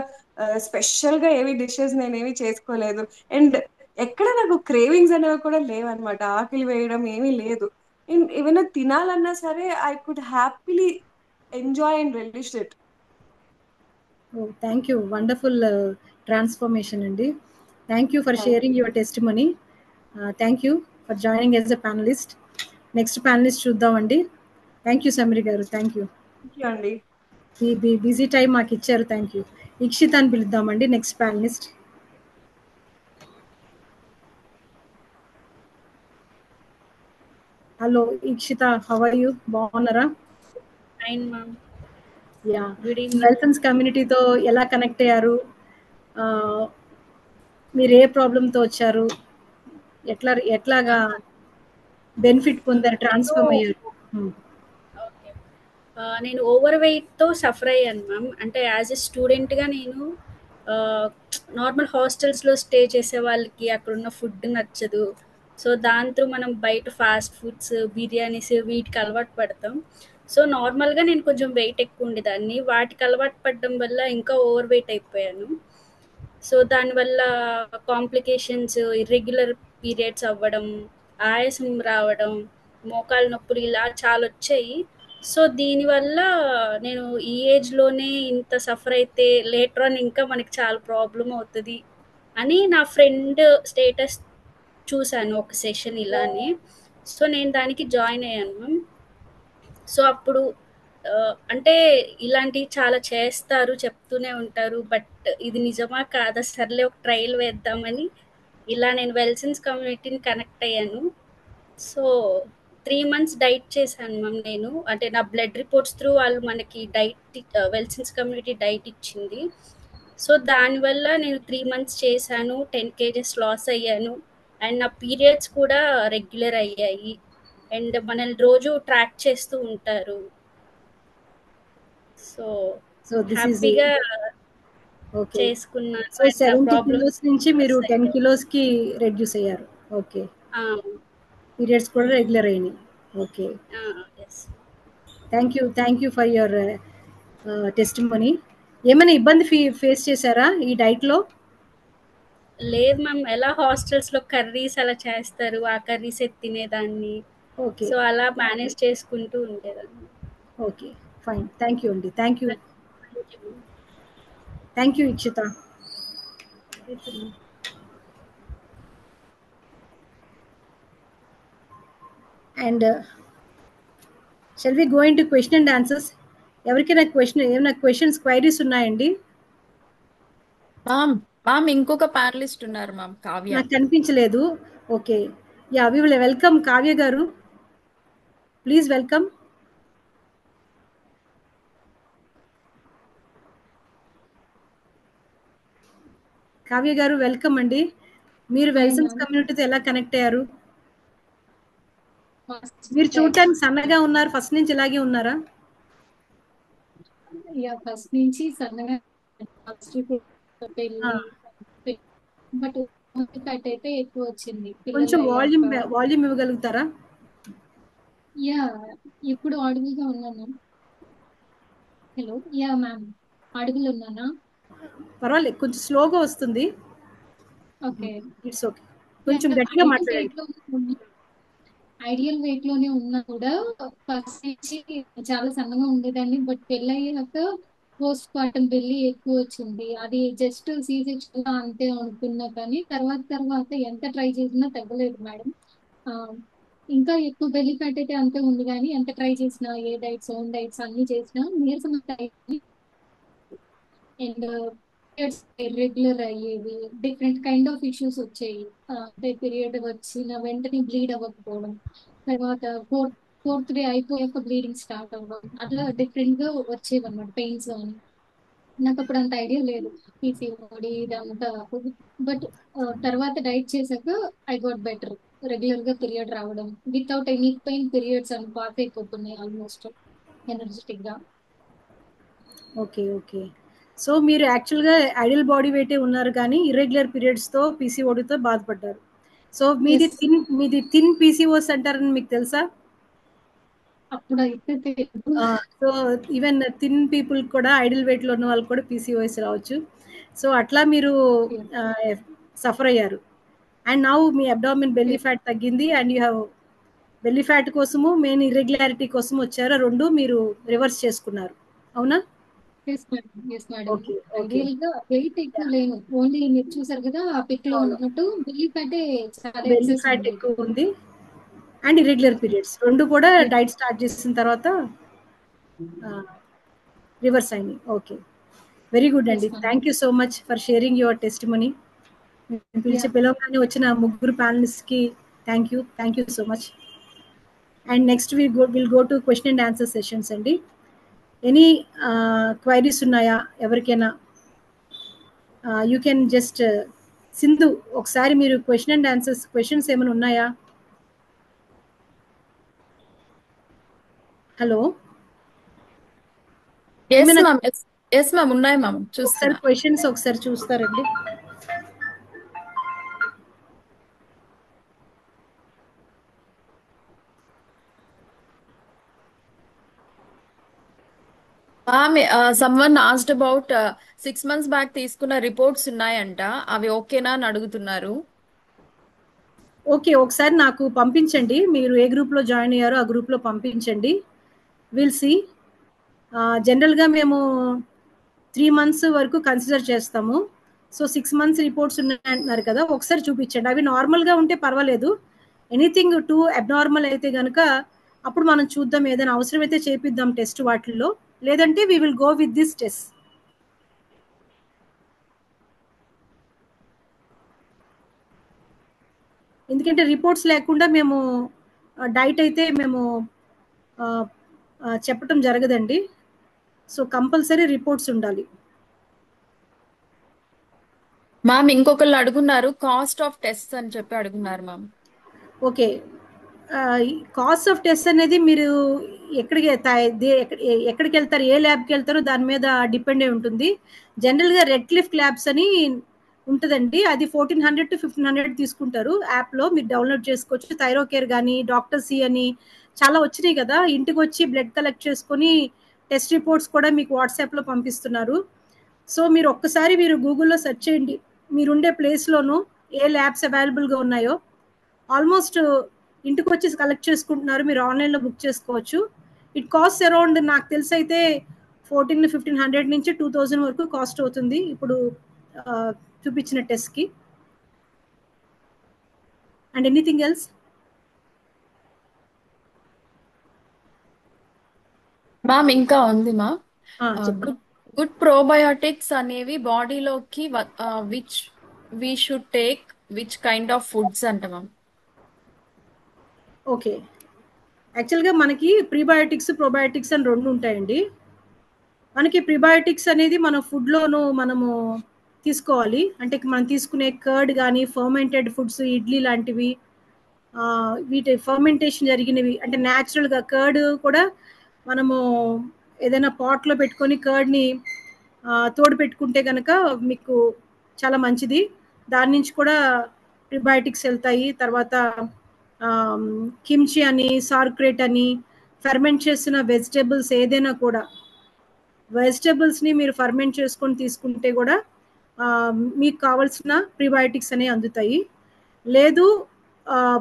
స్పెషల్ గా ఏవి డిషెస్ నేనేవి చేసుకోలేదు. అండ్ ఎక్కడ నాకు క్రేవింగ్స్ అనేవి కూడా లేవన్నమాట, ఆకలి వేయడం ఏమీ లేదు. అండ్ ఏమైనా తినాలన్నా సరే I could happily enjoy and relish it. Thank you, wonderful transformation అండి. Thank you for sharing your testimony. Thank you for joining as a panelist. Next panelist చూద్దామండి. థ్యాంక్ యూ సమీర్ గారు, థ్యాంక్ యూ. అండి మీ busy time మాకు ఇచ్చారు, thank you. Ikshit అని పిలుద్దామండి next panelist. Hello Ikshita, how are you? బాగున్నారా? Fine ma'am. Ya, good evening. Wellsons కమ్యూనిటీతో ఎలా కనెక్ట్ అయ్యారు? మీరు ఏ ప్రాబ్లంతో వచ్చారు? ఎట్లాగా బెనిఫిట్ పొందారు, ట్రాన్స్ఫార్మ్ అయ్యారు? ఓకే. నేను ఓవర్ వెయిట్తో సఫర్ అయ్యాను మ్యామ్. అంటే యాజ్ ఎ స్టూడెంట్గా నేను నార్మల్ హాస్టల్స్లో స్టే చేసే వాళ్ళకి అక్కడున్న ఫుడ్ నచ్చదు. సో దాని త్రూ మనం బయట ఫాస్ట్ ఫుడ్స్, బిర్యానీస్ వీటికి అలవాటు పడతాం. సో నార్మల్గా నేను కొంచెం వెయిట్ ఎక్కువ ఉండేదాన్ని, వాటికి అలవాటు పడడం వల్ల ఇంకా ఓవర్ వెయిట్ అయిపోయాను. సో దానివల్ల కాంప్లికేషన్స్, ఇర్రెగ్యులర్ పీరియడ్స్ అవ్వడం, ఆయాసం రావడం, మోకాలు నొప్పులు ఇలా చాలా వచ్చాయి. సో దీనివల్ల నేను ఈ ఏజ్లోనే ఇంత సఫర్ అయితే లేటర్ ఆన్ ఇంకా మనకి చాలా ప్రాబ్లం అవుతుంది అని నా ఫ్రెండ్ స్టేటస్ చూశాను ఒక సెషన్ ఇలానే. సో నేను దానికి జాయిన్ అయ్యాను. సో అప్పుడు అంటే ఇలాంటివి చాలా చేస్తారు, చెప్తూనే ఉంటారు, బట్ ఇది నిజమా కాదా, సర్లే ఒక ట్రయల్ వేద్దామని ఇలా నేను వెల్సన్స్ కమ్యూనిటీని కనెక్ట్ అయ్యాను. సో 3 months డైట్ చేశాను మ్యామ్ నేను. అంటే నా బ్లడ్ రిపోర్ట్స్ త్రూ వాళ్ళు మనకి డైట్ వెల్సన్స్ కమ్యూనిటీ డైట్ ఇచ్చింది. సో దానివల్ల నేను 3 months చేశాను, 10 kgs లాస్ అయ్యాను. అండ్ నా పీరియడ్స్ కూడా రెగ్యులర్ అయ్యాయి. అండ్ మనల్ని రోజు ట్రాక్ చేస్తూ ఉంటారు. సో సో దిస్ ఈజ్ హ్యాపీగా ఓకే. చేసుకున్నాను. సో అండ్ నా 70 ప్రాబ్లమ్స్ కిలోస్ నుంచి మీరు 10 కిలోస్కి రెడ్యూస్ అయ్యారు. ఓకే. పీరియడ్స్ కూడా రెగ్యులర్ అయినాయి. Okay. Yes. Thank you for your testimony. ఏమైనా ఇబ్బంది ఫేస్ చేశారా ఈ డైట్లో? లేదు మ్యామ్, ఎలా హాస్టల్స్లో కర్రీస్ అలా చేస్తారు, ఆ కర్రీస్ తినేదాన్ని. ఓకే. సో అలా మేనేజ్ చేసుకుంటూ ఉండేదాన్ని. Okay, fine. థ్యాంక్ యూ అండి. Thank you Ikshita. And shall we go into question and answers? ఎవరికైనా ఏమైనా క్వశ్చన్స్, క్వైరీస్ ఉన్నాయండి? మ్యామ్ ఇంకొక ప్యానలిస్ట్ ఉన్నారు మ్యామ్, కావ్య. నాకు కనిపించలేదు. Okay, ya, we will welcome Kavya గారు. Please welcome. కావ్య గారు వెల్కమ్ అండి. మీరు వెల్సన్స్ కమ్యూనిటీతో ఎలా కనెక్ట్ అయ్యారు? మీరు చూడటానికి సన్నగా ఉన్నారు, ఫస్ట్ నుంచి ఇలాగే ఉన్నారా? ఫస్ట్ నుంచి సన్నగా, బట్ ఫ్యాట్ అయితే ఎక్కువ వచ్చింది. కొంచెం వాల్యూమ్ ఇవ్వగలుగుతారా? యా, ఇప్పుడు ఆడిబుల్ గా ఉన్నాను. హలో, యా మ్యామ్, ఆడిబుల్ ఉన్నానా? పర్వాలేదు, కొంచెం స్లోగా వస్తుంది. Okay, it's okay. కొంచెం గట్టిగా మాట్లాడండి. ఐడియల్ వెయిట్ లోనే ఉన్నా కూడా ఫస్ట్ నుంచి చాలా సన్నగా ఉండేదాన్ని, బట్ పెళ్ళయ్యాక పోస్ట్ పార్టం బెల్లి ఎక్కువ వచ్చింది. అది జస్ట్ సీసెక్షన్ అంతే అనుకున్నా, కానీ తర్వాత ఎంత ట్రై చేసినా తగ్గలేదు మేడం. ఇంకా ఎక్కువ బెల్లి ఫ్యాట్ అయితే అంతే ఉంది, కానీ ఎంత ట్రై చేసినా, ఏ డైట్స్, ఓన్ డైట్స్ అన్ని చేసినా నీరసం అండ్ రెగ్యులర్ అయ్యేవి, డిఫరెంట్ కైండ్ ఆఫ్ ఇష్యూస్ వచ్చాయి. అంటే పీరియడ్ వచ్చిన వెంటనే బ్లీడ్ అవ్వకపోవడం, తర్వాత ఫోర్త్ డే అయిపోయాక బ్లీడింగ్ స్టార్ట్ అవ్వడం, అట్లా డిఫరెంట్ గా వచ్చేవి అనమాట పెయిన్స్ అని. నాకు అప్పుడు అంత ఐడియా లేదు పీసీఓడి ఇదంతా. బట్ తర్వాత డైట్ చేశాక ఐ గాట్ బెటర్. రెగ్యులర్ గా పీరియడ్ రావడం వితౌట్ ఎనీ పెయిన్, పీరియడ్స్ అని పాస్ అయిపోతున్నాయి ఆల్మోస్ట్ ఎనర్జెటిక్ గా. Okay, okay. సో మీరు యాక్చువల్గా ఐడియల్ బాడీ వెయిటే ఉన్నారు, కానీ ఇర్రెగ్యులర్ పీరియడ్స్తో పీసీఓడితో బాధపడ్డారు. సో మీది థిన్ పీసీఓస్ అంటారని మీకు తెలుసా? అప్పుడు అయితే సో ఈవెన్ థిన్ పీపుల్ కూడా, ఐడియల్ వెయిట్లో ఉన్న వాళ్ళు కూడా పీసీఓఎస్ రావచ్చు. సో అట్లా మీరు సఫర్ అయ్యారు. అండ్ నౌ మీ అబ్డామిన్ బెల్లీ ఫ్యాట్ తగ్గింది, and you have belly fat కోసము, మెయిన్ ఇర్రెగ్యులారిటీ కోసం వచ్చారు. రెండు మీరు రివర్స్ చేసుకున్నారు, అవునా? ఐడియల్ గా వెయిట్ ఎక్కువ లేను, ఓన్లీ మీరు చూసారు కదా ఆ పిక్ లో ఉన్నట్టు బెల్లీ ఫ్యాట్ ఎక్కువ ఉంది. అండ్ ఇర్రెగ్యులర్ పీరియడ్స్ రెండు కూడా డైట్ స్టార్ట్ చేసిన తర్వాత రివర్స్ అయినాయి. ఓకే, వెరీ గుడ్ అండి. Thank you so much for sharing your testimony. పిలవగానే వచ్చిన ముగ్గురు ప్యానలిస్ట్కి thank you so much. And next will go to question and answer sessions అండి. ఎనీ క్వైరీస్ ఉన్నాయా ఎవరికైనా? యూ కెన్ జస్ట్ సింధు, ఒకసారి మీరు క్వశ్చన్ అండ్ ఆన్సర్స్ క్వశ్చన్స్ ఏమైనా ఉన్నాయా? హలో, ఎస్ మ్యామ్, ఉన్నాయి మ్యామ్. ఒకసారి క్వశ్చన్స్ ఒకసారి చూస్తారండి. Someone asked about 6 months back తీసుకున్న రిపోర్ట్స్ ఉన్నాయంట, అవి ఓకేనా అని అడుగుతున్నారు. ఓకే, ఒకసారి నాకు పంపించండి, మీరు ఏ గ్రూప్లో జాయిన్ అయ్యారో ఆ గ్రూప్లో పంపించండి. Will see. జనరల్గా మేము 3 months వరకు కన్సిడర్ చేస్తాము. సో 6 months రిపోర్ట్స్ ఉన్నాయంటున్నారు కదా, ఒకసారి చూపించండి. అవి నార్మల్గా ఉంటే పర్వాలేదు, ఎనీథింగ్ టూ అబ్నార్మల్ అయితే కనుక అప్పుడు మనం చూద్దాం, ఏదైనా అవసరమైతే చేపిద్దాం టెస్ట్ వాటిల్లో, లేదంటే we will go with this test. ఎందుకంటే రిపోర్ట్స్ లేకుండా మేము డైట్ అయితే మేము చెప్పటం జరగదండి. సో కంపల్సరీ రిపోర్ట్స్ ఉండాలి. మ్యామ్ ఇంకొకళ్ళు అడుగున్నారు, కాస్ట్ ఆఫ్ టెస్ట్ అని చెప్పి అడుగున్నారు ma'am. Okay, cost of test అనేది మీరు ఎక్కడికి వెళ్తారు, ఏ ల్యాబ్కి వెళ్తారో దాని మీద డిపెండ్ అయి ఉంటుంది. జనరల్గా రెడ్ క్లిఫ్ ల్యాబ్స్ అని ఉంటుందండి, అది 1400 to 1500 తీసుకుంటారు. యాప్లో మీరు డౌన్లోడ్ చేసుకోవచ్చు. థైరోకేర్ కానీ డాక్టర్ సి అని చాలా వచ్చినాయి కదా, ఇంటికి వచ్చి బ్లడ్ కలెక్ట్ చేసుకొని టెస్ట్ రిపోర్ట్స్ కూడా మీకు వాట్సాప్లో పంపిస్తున్నారు. సో మీరు ఒక్కసారి మీరు గూగుల్లో సెర్చ్ చేయండి, మీరుండే ప్లేస్లోనూ ఏ ల్యాబ్స్ అవైలబుల్గా ఉన్నాయో. ఆల్మోస్ట్ ఇంటికి వచ్చి కలెక్ట్ చేసుకుంటున్నారు, మీరు ఆన్లైన్లో బుక్ చేసుకోవచ్చు. ఇట్ కాస్ట్ అరౌండ్, నాకు తెలిసి అయితే 1500 నుంచి 2000 వరకు కాస్ట్ అవుతుంది ఇప్పుడు చూపించిన టెస్ట్కి. And anything else? మ్యామ్ ఇంకా ఉంది మా, చెప్పండి. గుడ్ ప్రోబయోటిక్స్ అనేవి బాడీలోకి which we should take which kind of foods అంట మ్యామ్. ఓకే, యాక్చువల్గా మనకి ప్రీబయోటిక్స్ ప్రోబయోటిక్స్ అని రెండు ఉంటాయండి. మనకి ప్రీబయోటిక్స్ అనేది మన ఫుడ్లోనూ మనము తీసుకోవాలి. అంటే మనం తీసుకునే కర్డ్ కానీ ఫర్మెంటెడ్ ఫుడ్స్, ఇడ్లీ లాంటివి, వీటి ఫర్మెంటేషన్ జరిగినవి, అంటే న్యాచురల్గా కర్డ్ కూడా మనము ఏదైనా పాట్లో పెట్టుకొని కర్డ్ని తోడు పెట్టుకుంటే కనుక మీకు చాలా మంచిది. దాని నుంచి కూడా ప్రీబయోటిక్స్ వెళ్తాయి. తర్వాత కిమ్చి అని, సార్క్రేట్ అని, ఫర్మెంట్ చేసిన వెజిటేబుల్స్ ఏదైనా కూడా, వెజిటేబుల్స్ని మీరు ఫర్మెంట్ చేసుకొని తీసుకుంటే కూడా మీకు కావాల్సిన ప్రీబయోటిక్స్ అనేవి అందుతాయి. లేదు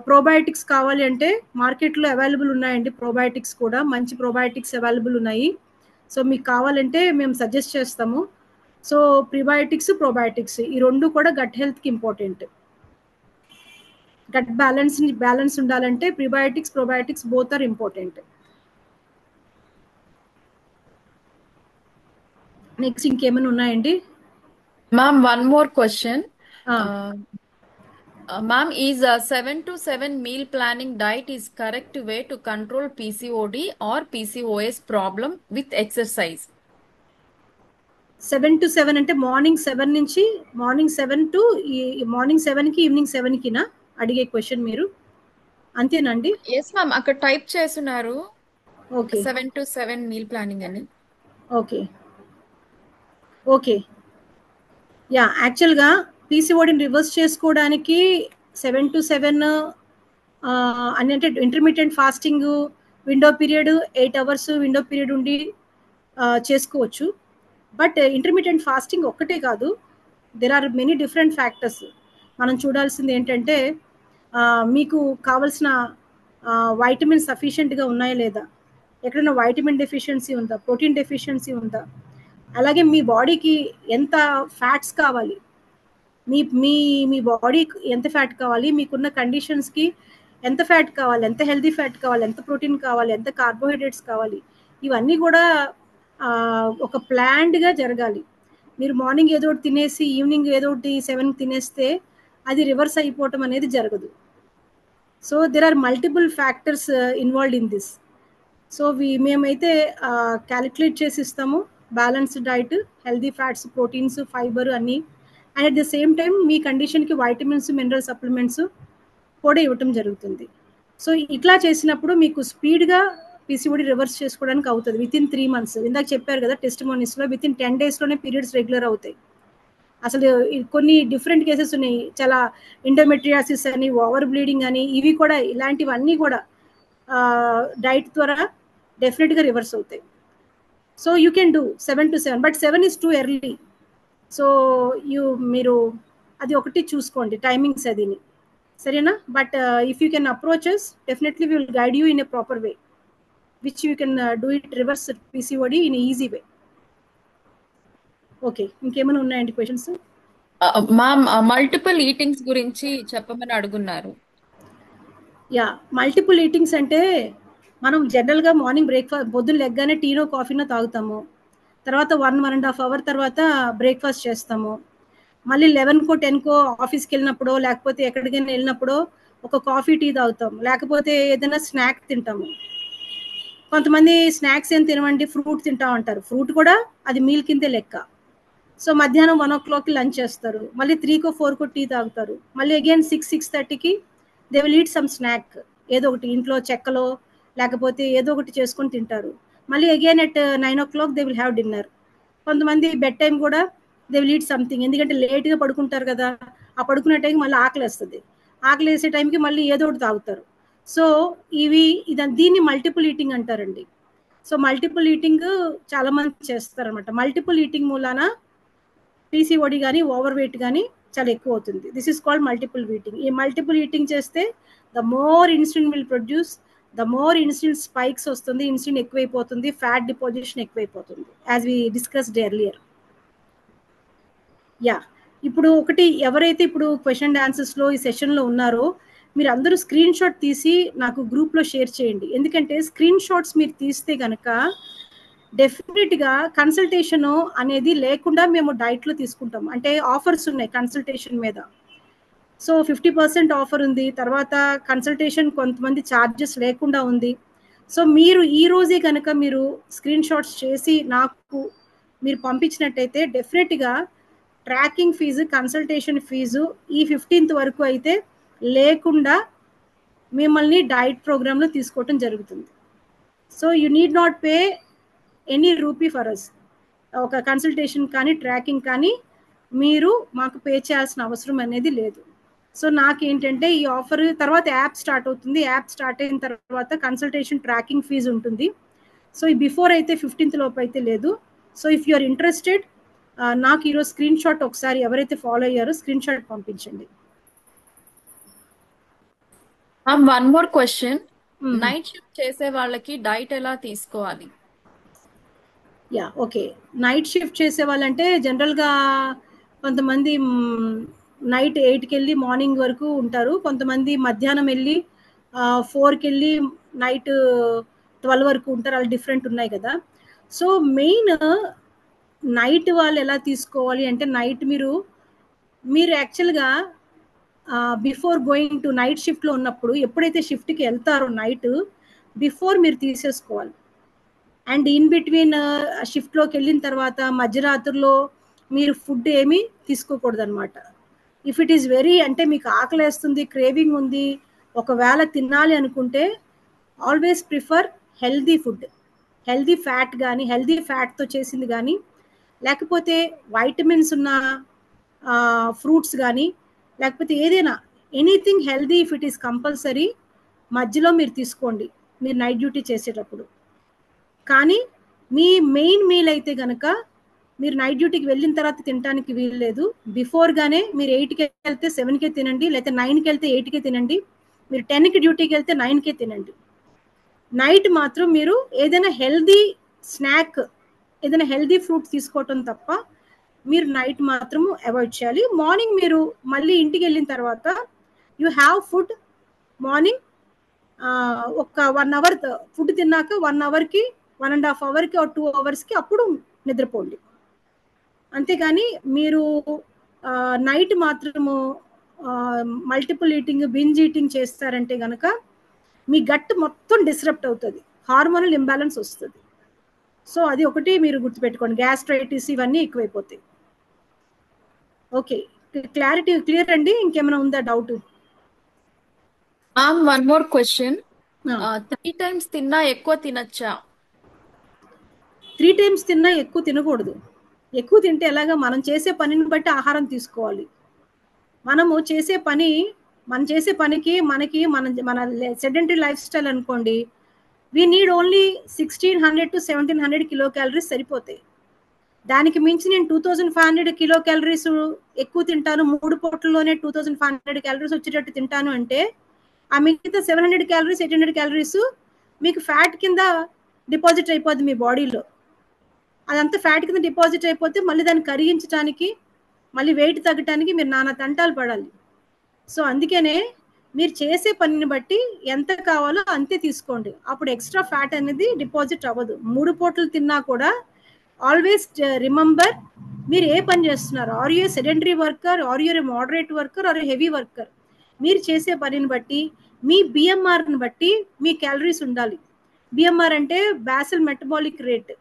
ప్రోబయోటిక్స్ కావాలి అంటే మార్కెట్లో అవైలబుల్ ఉన్నాయండి, ప్రోబయోటిక్స్ కూడా మంచి ప్రోబయోటిక్స్ అవైలబుల్ ఉన్నాయి. సో మీకు కావాలంటే మేము సజెస్ట్ చేస్తాము. సో ప్రీబయోటిక్స్ ప్రోబయోటిక్స్ ఈ రెండు కూడా గట్ హెల్త్కి ఇంపార్టెంట్. గట్ బ్యాలెన్స్ ఉండాలంటే prebiotics probiotics both are important. Next ఇంకేమైనా ఉన్నాయండి? Ma'am one more question. Ma'am, is 7 to 7 meal planning diet is correct way to control PCOD or PCOS problem with exercise? 7 to 7 అంటే morning 7 నుంచి morning 7 to morning 7కి evening 7కినా అడిగే question మీరు, అంతేనండి? Yes ma'am, అక్కడ టైప్ చేస్తున్నారు okay 7 to 7 meal planning అని. ఓకే ఓకే యా, యాక్చువల్గా పీసీఓడిని రివర్స్ చేసుకోవడానికి 7 to 7 అని అంటే intermediate fasting window period 8 hours window period ఉండి చేసుకోవచ్చు. బట్ ఇంటర్మీడియట్ ఫాస్టింగ్ ఒక్కటే కాదు, there are many different factors. మనం చూడాల్సింది ఏంటంటే మీకు కావలసిన వైటమిన్ సఫిషియెంట్గా ఉన్నాయా లేదా, ఎక్కడైనా వైటమిన్ డెఫిషియన్సీ ఉందా, ప్రోటీన్ డెఫిషియన్సీ ఉందా, అలాగే మీ బాడీకి ఎంత ఫ్యాట్స్ కావాలి, మీ మీ మీ బాడీకి ఎంత ఫ్యాట్ కావాలి, మీకున్న కండిషన్స్కి ఎంత ఫ్యాట్ కావాలి, ఎంత హెల్దీ ఫ్యాట్ కావాలి, ఎంత ప్రోటీన్ కావాలి, ఎంత కార్బోహైడ్రేట్స్ కావాలి, ఇవన్నీ కూడా ఒక ప్లాన్డ్గా జరగాలి. మీరు మార్నింగ్ ఏదో ఒకటి తినేసి ఈవినింగ్ ఏదో ఒకటి 7 తినేస్తే అది రివర్స్ అయిపోవటం అనేది జరగదు. So there are multiple factors involved in this. So మేమైతే క్యాలిక్యులేట్ చేసి ఇస్తాము balanced diet, healthy fats, proteins, fibre అన్నీ. And at the same time మీ కండిషన్కి వైటమిన్స్, మినరల్ సప్లిమెంట్స్ కూడా ఇవ్వటం జరుగుతుంది. సో ఇట్లా చేసినప్పుడు మీకు స్పీడ్గా పీసీఓడి రివర్స్ చేసుకోవడానికి అవుతుంది వితిన్ 3 months. ఇందాక చెప్పారు కదా టెస్టిమోనీస్లో, వితిన్ 10 daysలోనే పీరియడ్స్ రెగ్యులర్ అవుతాయి. అసలు కొన్ని డిఫరెంట్ కేసెస్ ఉన్నాయి, చాలా ఎండోమెట్రియాసిస్ అని, ఓవర్ బ్లీడింగ్ అని, ఇవి కూడా ఇలాంటివన్నీ కూడా డైట్ ద్వారా డెఫినెట్గా రివర్స్ అవుతాయి. So you can do 7 to 7, but 7 is too early. So మీరు అది ఒకటి చూసుకోండి టైమింగ్స్ అదిని, సరేనా? But if you can approaches definitely will guide you in a proper way which you can do it reverse PCOD in easy way. Okay, ఇంకేమైనా ఉన్నాయండి questions? Ma'am multiple eatings గురించి చెప్పమని అడుగున్నారు. Yeah, multiple eatings అంటే మనం జనరల్గా morning breakfast పొద్దున్న లెగ్గానే టీనో కాఫీనో తాగుతాము, తర్వాత 1.5 hours తర్వాత బ్రేక్ఫాస్ట్ చేస్తాము, మళ్ళీ 11కో 10కో ఆఫీస్కి వెళ్ళినప్పుడు లేకపోతే ఎక్కడికైనా వెళ్ళినప్పుడు ఒక కాఫీ టీ తాగుతాం, లేకపోతే ఏదైనా స్నాక్ తింటాము. కొంతమంది స్నాక్స్ ఏం తినవండి, ఫ్రూట్ తింటా ఉంటారు, ఫ్రూట్ కూడా అది మీల్ కిందే లెక్క. సో మధ్యాహ్నం 1 o'clockకి లంచ్ చేస్తారు, మళ్ళీ 3కో 4కో టీ తాగుతారు, మళ్ళీ అగైన్ 6-6:30కి they will eat some snack, ఏదో ఒకటి ఇంట్లో చెక్కలో లేకపోతే ఏదో ఒకటి చేసుకొని తింటారు, మళ్ళీ again at 9 o'clock they will have dinner. కొంతమంది బెడ్ టైం కూడా దే విల్ ఈట్ సంథింగ్, ఎందుకంటే లేట్గా పడుకుంటారు కదా, ఆ పడుకునే టైంకి మళ్ళీ ఆకలి వేస్తుంది, ఆకలి వేసే టైంకి మళ్ళీ ఏదో ఒకటి తాగుతారు. సో దీన్ని మల్టిపుల్ ఈటింగ్ అంటారండి. సో మల్టిపుల్ ఈటింగ్ చాలా మంది చేస్తారనమాట. మల్టిపుల్ ఈటింగ్ మూలాన పీసీఓడి కానీ ఓవర్ వెయిట్ కానీ చాలా ఎక్కువ అవుతుంది. This is called multiple eating. ఈ మల్టిపుల్ ఈటింగ్ చేస్తే the more insulin will produce, the more insulin spikes వస్తుంది, ఇన్సులిన్ ఎక్కువైపోతుంది, ఫ్యాట్ డిపాజిషన్ ఎక్కువైపోతుంది, as we discussed earlier. Yeah, ఇప్పుడు ఒకటి ఎవరైతే ఇప్పుడు క్వశ్చన్ అండ్ ఆన్సర్స్లో ఈ సెషన్లో ఉన్నారో మీరు అందరూ స్క్రీన్ షాట్ తీసి నాకు గ్రూప్లో షేర్ చేయండి. ఎందుకంటే స్క్రీన్ షాట్స్ మీరు తీస్తే కనుక డెఫినెట్గా కన్సల్టేషన్ అనేది లేకుండా మేము డైట్లో తీసుకుంటాం. అంటే ఆఫర్స్ ఉన్నాయి కన్సల్టేషన్ మీద. సో 50% ఆఫర్ ఉంది, తర్వాత కన్సల్టేషన్ కొంతమంది ఛార్జెస్ లేకుండా ఉంది. సో మీరు ఈ రోజే కనుక మీరు స్క్రీన్ షాట్స్ చేసి నాకు మీరు పంపించినట్టయితే డెఫినెట్గా ట్రాకింగ్ ఫీజు, కన్సల్టేషన్ ఫీజు ఈ 15th వరకు అయితే లేకుండా మిమ్మల్ని డైట్ ప్రోగ్రాంలో తీసుకోవటం జరుగుతుంది. So you need not pay any rupee for us. ఒక కన్సల్టేషన్ కానీ ట్రాకింగ్ కానీ మీరు మాకు పే చేయాల్సిన అవసరం అనేది లేదు. సో నాకేంటంటే ఈ ఆఫర్ తర్వాత యాప్ స్టార్ట్ అవుతుంది, యాప్ స్టార్ట్ అయిన తర్వాత కన్సల్టేషన్ ట్రాకింగ్ ఫీజు ఉంటుంది. సో ఈ బిఫోర్ అయితే 15th లోపు అయితే లేదు. So if you are interested నాకు ఈరోజు స్క్రీన్ షాట్ ఒకసారి ఎవరైతే ఫాలో అయ్యారో స్క్రీన్ షాట్ పంపించండి. One more question, night shift చేసే వాళ్ళకి డైట్ ఎలా తీసుకోవాలి? Yeah, okay. నైట్ షిఫ్ట్ చేసే వాళ్ళంటే జనరల్గా కొంతమంది నైట్ 8కి వెళ్ళి మార్నింగ్ వరకు ఉంటారు, కొంతమంది మధ్యాహ్నం వెళ్ళి 4కి వెళ్ళి నైట్ 12 వరకు ఉంటారు, అలా డిఫరెంట్ ఉన్నాయి కదా. సో మెయిన్ నైట్ వాళ్ళు ఎలా తీసుకోవాలి అంటే నైట్ మీరు యాక్చువల్గా బిఫోర్ గోయింగ్ టు నైట్ షిఫ్ట్లో ఉన్నప్పుడు ఎప్పుడైతే షిఫ్ట్కి వెళ్తారో నైట్ బిఫోర్ మీరు తీసేసుకోవాలి. అండ్ ఇన్ బిట్వీన్ షిఫ్ట్లోకి వెళ్ళిన తర్వాత మధ్యరాత్రిలో మీరు ఫుడ్ ఏమీ తీసుకోకూడదు అనమాట. ఇఫ్ ఇట్ ఈస్ వెరీ అంటే మీకు ఆకలి వేస్తుంది, క్రేవింగ్ ఉంది, ఒకవేళ తినాలి అనుకుంటే always prefer healthy food, healthy fat కానీ హెల్దీ ఫ్యాట్తో చేసింది కానీ లేకపోతే వైటమిన్స్ ఉన్న ఫ్రూట్స్ కానీ లేకపోతే ఏదైనా anything healthy if it is compulsory మధ్యలో మీరు తీసుకోండి మీరు నైట్ డ్యూటీ చేసేటప్పుడు. కానీ మీ మెయిన్ మీల్ అయితే కనుక మీరు నైట్ డ్యూటీకి వెళ్ళిన తర్వాత తినడానికి వీలు లేదు. బిఫోర్గానే మీరు 8కి వెళ్తే 7కే తినండి, లేకపోతే 9కి వెళ్తే 8కే తినండి, మీరు 10కి డ్యూటీకి వెళ్తే 9కే తినండి. నైట్ మాత్రం మీరు ఏదైనా హెల్దీ స్నాక్, ఏదైనా హెల్దీ ఫ్రూట్ తీసుకోవటం తప్ప మీరు నైట్ మాత్రం అవాయిడ్ చేయాలి. మార్నింగ్ మీరు మళ్ళీ ఇంటికి వెళ్ళిన తర్వాత యూ హ్యావ్ ఫుడ్ మార్నింగ్ ఒక 1 hour ఫుడ్ తిన్నాక 1 hourకి 1.5 hourకి 2 hours అప్పుడు నిద్రపోండి. అంతేగాని మీరు నైట్ మాత్రము మల్టిపుల్ ఈటింగ్, బింజ్ ఈటింగ్ చేస్తారంటే కనుక మీ గట్ మొత్తం డిస్రప్ట్ అవుతుంది, హార్మోనల్ ఇంబ్యాలెన్స్ వస్తుంది. సో అది ఒకటి మీరు గుర్తుపెట్టుకోండి, గ్యాస్ట్రైటిస్ ఇవన్నీ ఎక్కువైపోతాయి. ఓకే, క్లారిటీ క్లియర్ అండి? ఇంకేమైనా ఉందా doubt? One more question, 3 times తిన్నా ఎక్కువ తినచ్చా? 3 times తిన్నా ఎక్కువ తినకూడదు. ఎక్కువ తింటే ఎలాగా, మనం చేసే పనిని బట్టి ఆహారం తీసుకోవాలి. మనం చేసే పనికి మన సెడెంటరీ లైఫ్ స్టైల్ అనుకోండి, we need only 1600 to 1700 kilo calories సరిపోతాయి. దానికి మించి నేను 2500 కిలో క్యాలరీస్ ఎక్కువ తింటాను, 3 పూటల్లోనే 2500 క్యాలరీస్ వచ్చేటట్టు తింటాను అంటే ఆ మిగతా 700 క్యాలరీస్ 800 క్యాలరీస్ మీకు ఫ్యాట్ కింద డిపాజిట్ అయిపోద్ది మీ బాడీలో. అదంతా ఫ్యాట్ కింద డిపాజిట్ అయిపోతే మళ్ళీ దాన్ని కరిగించడానికి, మళ్ళీ వెయిట్ తగ్గడానికి మీరు నానా తంటాలు పడాలి. సో అందుకనే మీరు చేసే పనిని బట్టి ఎంత కావాలో అంతే తీసుకోండి. అప్పుడు ఎక్స్ట్రా ఫ్యాట్ అనేది డిపాజిట్ అవ్వదు. 3 పూటలు తిన్నా కూడా ఆల్వేస్ రిమెంబర్ మీరు ఏ పని చేస్తున్నారు. Are you sedentary worker, are you moderate worker, are heavy worker. మీరు చేసే పనిని బట్టి మీ బిఎంఆర్ని బట్టి మీ క్యాలరీస్ ఉండాలి. బిఎంఆర్ అంటే basal metabolic rate.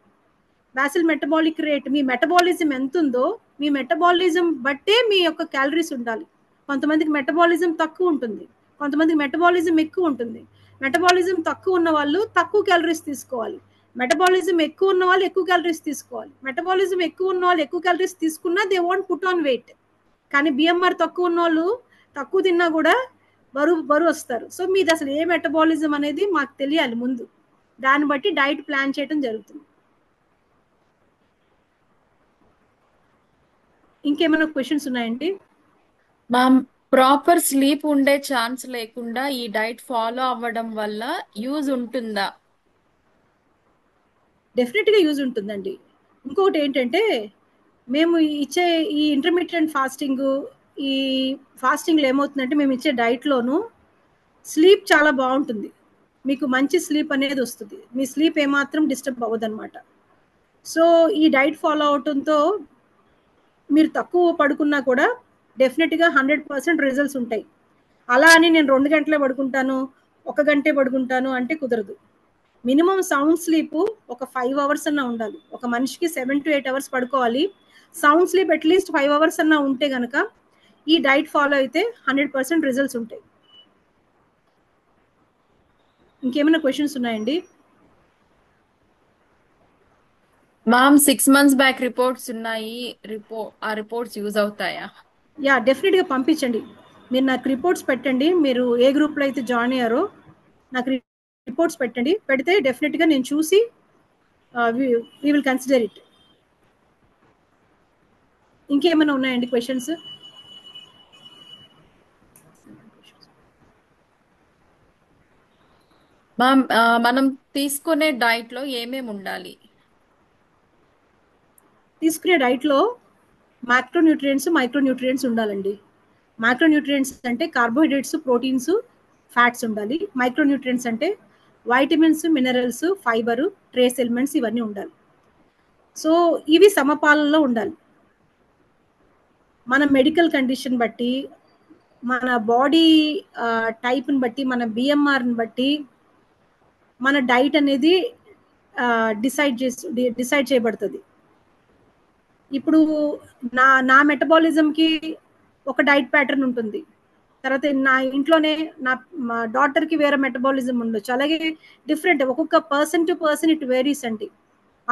Basal metabolic rate మీ మెటబాలిజం ఎంత ఉందో మీ మెటబాలిజం బట్టే మీ యొక్క క్యాలరీస్ ఉండాలి. కొంతమందికి మెటబాలిజం తక్కువ ఉంటుంది, కొంతమందికి మెటబాలిజం ఎక్కువ ఉంటుంది. మెటబాలిజం తక్కువ ఉన్న వాళ్ళు తక్కువ క్యాలరీస్ తీసుకోవాలి, మెటబాలిజం ఎక్కువ ఉన్న వాళ్ళు ఎక్కువ క్యాలరీస్ తీసుకోవాలి. మెటబాలిజం ఎక్కువ ఉన్న వాళ్ళు ఎక్కువ క్యాలరీస్ తీసుకున్నా they want put on weight. కానీ బిఎంఆర్ తక్కువ ఉన్న వాళ్ళు తక్కువ తిన్నా కూడా బరువు వస్తారు. సో మీది అసలు ఏ మెటబాలిజం అనేది మాకు తెలియాలి ముందు, దాన్ని బట్టి డైట్ ప్లాన్ చేయడం జరుగుతుంది. ఇంకేమైనా క్వశ్చన్స్ ఉన్నాయండి? మ్యామ్, ప్రాపర్ స్లీప్ ఉండే ఛాన్స్ లేకుండా ఈ డైట్ ఫాలో అవ్వడం వల్ల యూజ్ ఉంటుందా? డెఫినెట్గా యూజ్ ఉంటుందండి. ఇంకొకటి ఏంటంటే మేము ఇచ్చే ఈ ఇంటర్మీడియట్ ఫాస్టింగ్, ఈ ఫాస్టింగ్లో ఏమవుతుందంటే మేము ఇచ్చే డైట్లోనూ స్లీప్ చాలా బాగుంటుంది. మీకు మంచి స్లీప్ అనేది వస్తుంది, మీ స్లీప్ ఏమాత్రం డిస్టర్బ్ అవ్వదు అనమాట. సో ఈ డైట్ ఫాలో అవటంతో మీరు తక్కువ పడుకున్నా కూడా డెఫినెట్గా 100% రిజల్ట్స్ ఉంటాయి. అలా అని నేను 2 గంటలే పడుకుంటాను, 1 గంటే పడుకుంటాను అంటే కుదరదు. మినిమం సౌండ్ స్లీప్ ఒక 5 అవర్స్ అన్నా ఉండాలి. ఒక మనిషికి 7 to 8 అవర్స్ పడుకోవాలి. సౌండ్ స్లీప్ అట్లీస్ట్ 5 అవర్స్ అన్నా ఉంటే కనుక ఈ డైట్ ఫాలో అయితే 100% రిజల్ట్స్ ఉంటాయి. ఇంకేమైనా క్వశ్చన్స్ ఉన్నాయండి? మ్యామ్, 6 months బ్యాక్ రిపోర్ట్స్ ఉన్నాయి, ఆ రిపోర్ట్స్ యూజ్ అవుతాయా? యా, డెఫినెట్గా పంపించండి. మీరు నాకు రిపోర్ట్స్ పెట్టండి. మీరు ఏ గ్రూప్లో అయితే జాయిన్ అయ్యారో నాకు రిపోర్ట్స్ పెట్టండి. పెడితే డెఫినెట్గా నేను చూసి వీ విల్ కన్సిడర్ ఇట్. ఇంకేమైనా ఉన్నాయండి క్వశ్చన్స్? మ్యామ్, మనం తీసుకునే డైట్లో ఏమేమి ఉండాలి? తీసుకునే డైట్లో మైక్రోన్యూట్రియంట్స్, మైక్రోన్యూట్రియంట్స్ ఉండాలండి. మైక్రోన్యూట్రియంట్స్ అంటే కార్బోహైడ్రేట్స్, ప్రోటీన్స్, ఫ్యాట్స్ ఉండాలి. మైక్రోన్యూట్రియంట్స్ అంటే vitamins, minerals, fibre, trace elements ఇవన్నీ ఉండాలి. సో ఇవి సమపాలలో ఉండాలి. మన మెడికల్ కండిషన్ బట్టి, మన బాడీ టైప్ని బట్టి, మన బిఎంఆర్ని బట్టి మన డైట్ అనేది డిసైడ్ చేయబడుతుంది. ఇప్పుడు నా మెటబాలిజంకి ఒక డైట్ ప్యాటర్న్ ఉంటుంది. తర్వాత నా ఇంట్లోనే మా డాటర్కి వేరే మెటబాలిజం ఉండొచ్చు. అలాగే డిఫరెంట్, ఒక్కొక్క person to person it varies అండి.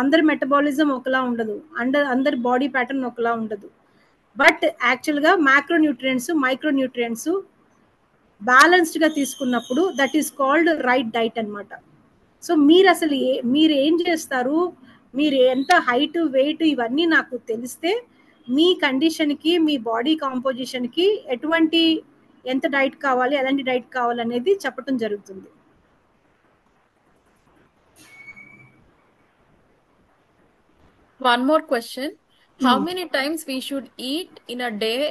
అందరి మెటబాలిజం ఒకలా ఉండదు, అందరి బాడీ ప్యాటర్న్ ఒకలా ఉండదు. బట్ యాక్చువల్గా మైక్రోన్యూట్రియంట్స్, మైక్రోన్యూట్రియంట్స్ బ్యాలెన్స్డ్గా తీసుకున్నప్పుడు that is called right diet అనమాట. సో మీరు అసలు మీరు ఏం చేస్తారు, మీరు ఎంత హైట్, వెయిట్ ఇవన్నీ నాకు తెలిస్తే మీ కండిషన్కి, మీ బాడీ కాంపోజిషన్కి ఎటువంటి ఎంత డైట్ కావాలి, ఎలాంటి డైట్ కావాలి అనేది చెప్పడం జరుగుతుంది. One more question. How many times we should eat in a day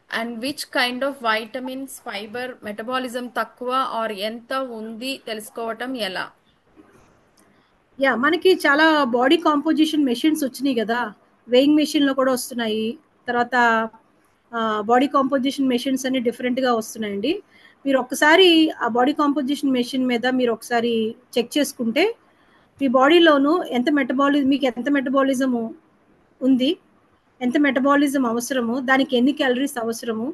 and which kind of vitamins, fiber, metabolism తక్కువ or ఎంత ఉంది తెలుసుకోవటం ఎలా? యా, మనకి చాలా బాడీ కాంపోజిషన్ మెషిన్స్ వచ్చినాయి కదా, వెయింగ్ మెషిన్లో కూడా వస్తున్నాయి. తర్వాత బాడీ కాంపోజిషన్ మెషిన్స్ అన్ని డిఫరెంట్గా వస్తున్నాయండి. మీరు ఒక్కసారి ఆ బాడీ కాంపోజిషన్ మెషిన్ మీద మీరు ఒకసారి చెక్ చేసుకుంటే మీ బాడీలోను మీకు ఎంత మెటబాలిజము ఉంది, ఎంత మెటబాలిజం అవసరము, దానికి ఎన్ని క్యాలరీస్ అవసరము,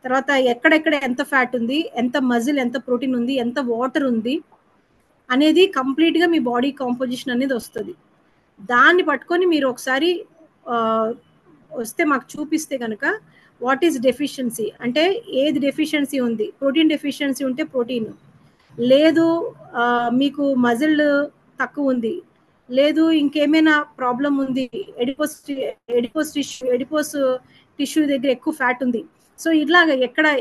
తర్వాత ఎక్కడెక్కడ ఎంత ఫ్యాట్ ఉంది, ఎంత మజిల్, ఎంత ప్రోటీన్ ఉంది, ఎంత వాటర్ ఉంది అనేది కంప్లీట్గా మీ బాడీ కాంపోజిషన్ అనేది వస్తుంది. దాన్ని పట్టుకొని మీరు ఒకసారి వస్తే మాకు చూపిస్తే కనుక వాట్ ఈస్ డెఫిషియన్సీ అంటే ఏది డెఫిషియన్సీ ఉంది. ప్రోటీన్ డెఫిషియన్సీ ఉంటే ప్రోటీన్, లేదు మీకు మజిల్ తక్కువ ఉంది, లేదు ఇంకేమైనా ప్రాబ్లం ఉంది, ఎడిపోస్ టిష్యూ దగ్గర ఎక్కువ ఫ్యాట్ ఉంది. సో ఇట్లాగ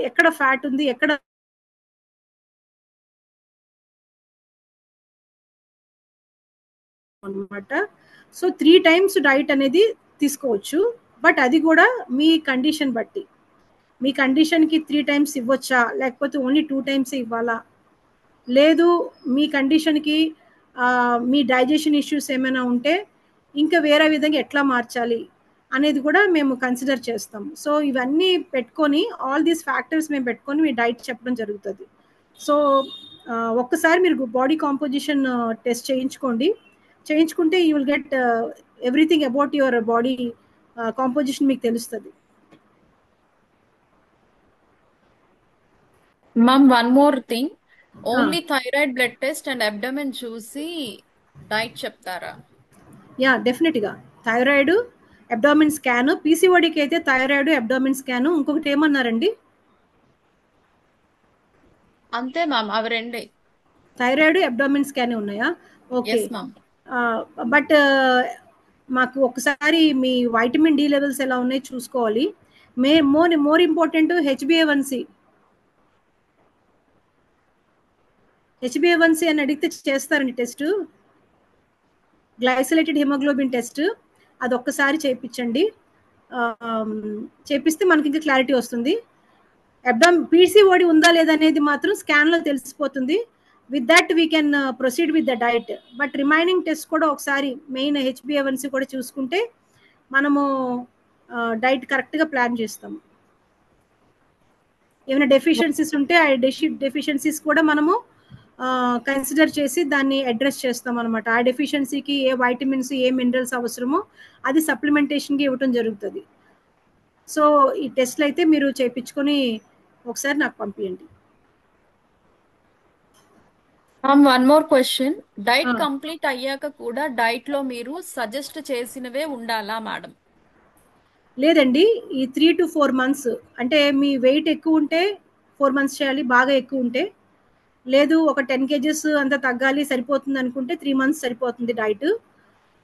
ఎక్కడ ఫ్యాట్ ఉంది, ఎక్కడ అనమాట. సో 3 టైమ్స్ డైట్ అనేది తీసుకోవచ్చు. బట్ అది కూడా మీ కండిషన్ బట్టి, మీ కండిషన్కి 3 టైమ్స్ ఇవ్వచ్చా, లేకపోతే ఓన్లీ 2 టైమ్స్ ఇవ్వాలా, లేదు మీ కండిషన్కి మీ డైజెషన్ ఇష్యూస్ ఏమైనా ఉంటే ఇంకా వేరే విధంగా ఎట్లా మార్చాలి అనేది కూడా మేము కన్సిడర్ చేస్తాం. సో ఇవన్నీ పెట్టుకొని, ఆల్ దీస్ ఫ్యాక్టర్స్ మేము పెట్టుకొని మీ డైట్ చెప్పడం జరుగుతుంది. సో ఒక్కసారి మీరు బాడీ కాంపోజిషన్ టెస్ట్ చేయించుకుంటే you will get everything about your body composition మీకు తెలుస్తుంది. Ma'am one more thing, only thyroid blood test and abdomen చూసి డైట్ చెప్తారా? యా, డెఫినెట్గా థైరాయిడ్, అబ్డామిన్ స్కాన్. పీసీఓడికి అయితే థైరాయిడ్, అబ్డామిన్ స్కాన్, ఇంకొకటి ఏమన్నారండి? అంతే మ్యామ్, అవి రెండే. థైరాయిడ్, అబ్డామిన్ స్కాన్ ఉన్నాయా? ఓకే. బట్ మాకు ఒకసారి మీ వైటమిన్ డి లెవెల్స్ ఎలా ఉన్నాయి చూసుకోవాలి. మోర్ ఇంపార్టెంట్ హెచ్బిఏవన్సి అని అడిగితే చేస్తారండి టెస్ట్, గ్లైసలేటెడ్ హిమోగ్లోబిన్ టెస్ట్. అది ఒక్కసారి చేయించండి, చేపిస్తే మనకి ఇంకా క్లారిటీ వస్తుంది. పీసీఓడి ఉందా లేదా అనేది మాత్రం స్కాన్లో తెలిసిపోతుంది. With that we can proceed with the diet. But remaining test కూడా ఒకసారి మెయిన్ హెచ్బిఏవన్సి కూడా చూసుకుంటే మనము డైట్ కరెక్ట్గా ప్లాన్ చేస్తాము. ఏమైనా డెఫిషియన్సీస్ ఉంటే ఆ డెఫిషియన్సీస్ కూడా మనము కన్సిడర్ చేసి దాన్ని అడ్రస్ చేస్తాం అనమాట. ఆ డెఫిషియన్సీకి ఏ వైటమిన్స్, ఏ మినరల్స్ అవసరమో అది సప్లిమెంటేషన్కి ఇవ్వటం జరుగుతుంది. సో ఈ టెస్ట్లు అయితే మీరు చేయించుకొని ఒకసారి నాకు పంపించండి. One more question, diet complete అయ్యాక కూడా డైట్ లో మీరు సజెస్ట్ చేసినవే ఉండాలా మేడం? లేదండి, ఈ 3 to 4 months అంటే మీ వెయిట్ ఎక్కువ ఉంటే 4 months చేయాలి, బాగా ఎక్కువ ఉంటే. లేదు ఒక 10 kgs అంతా తగ్గాలి సరిపోతుంది అనుకుంటే 3 months సరిపోతుంది డైట్.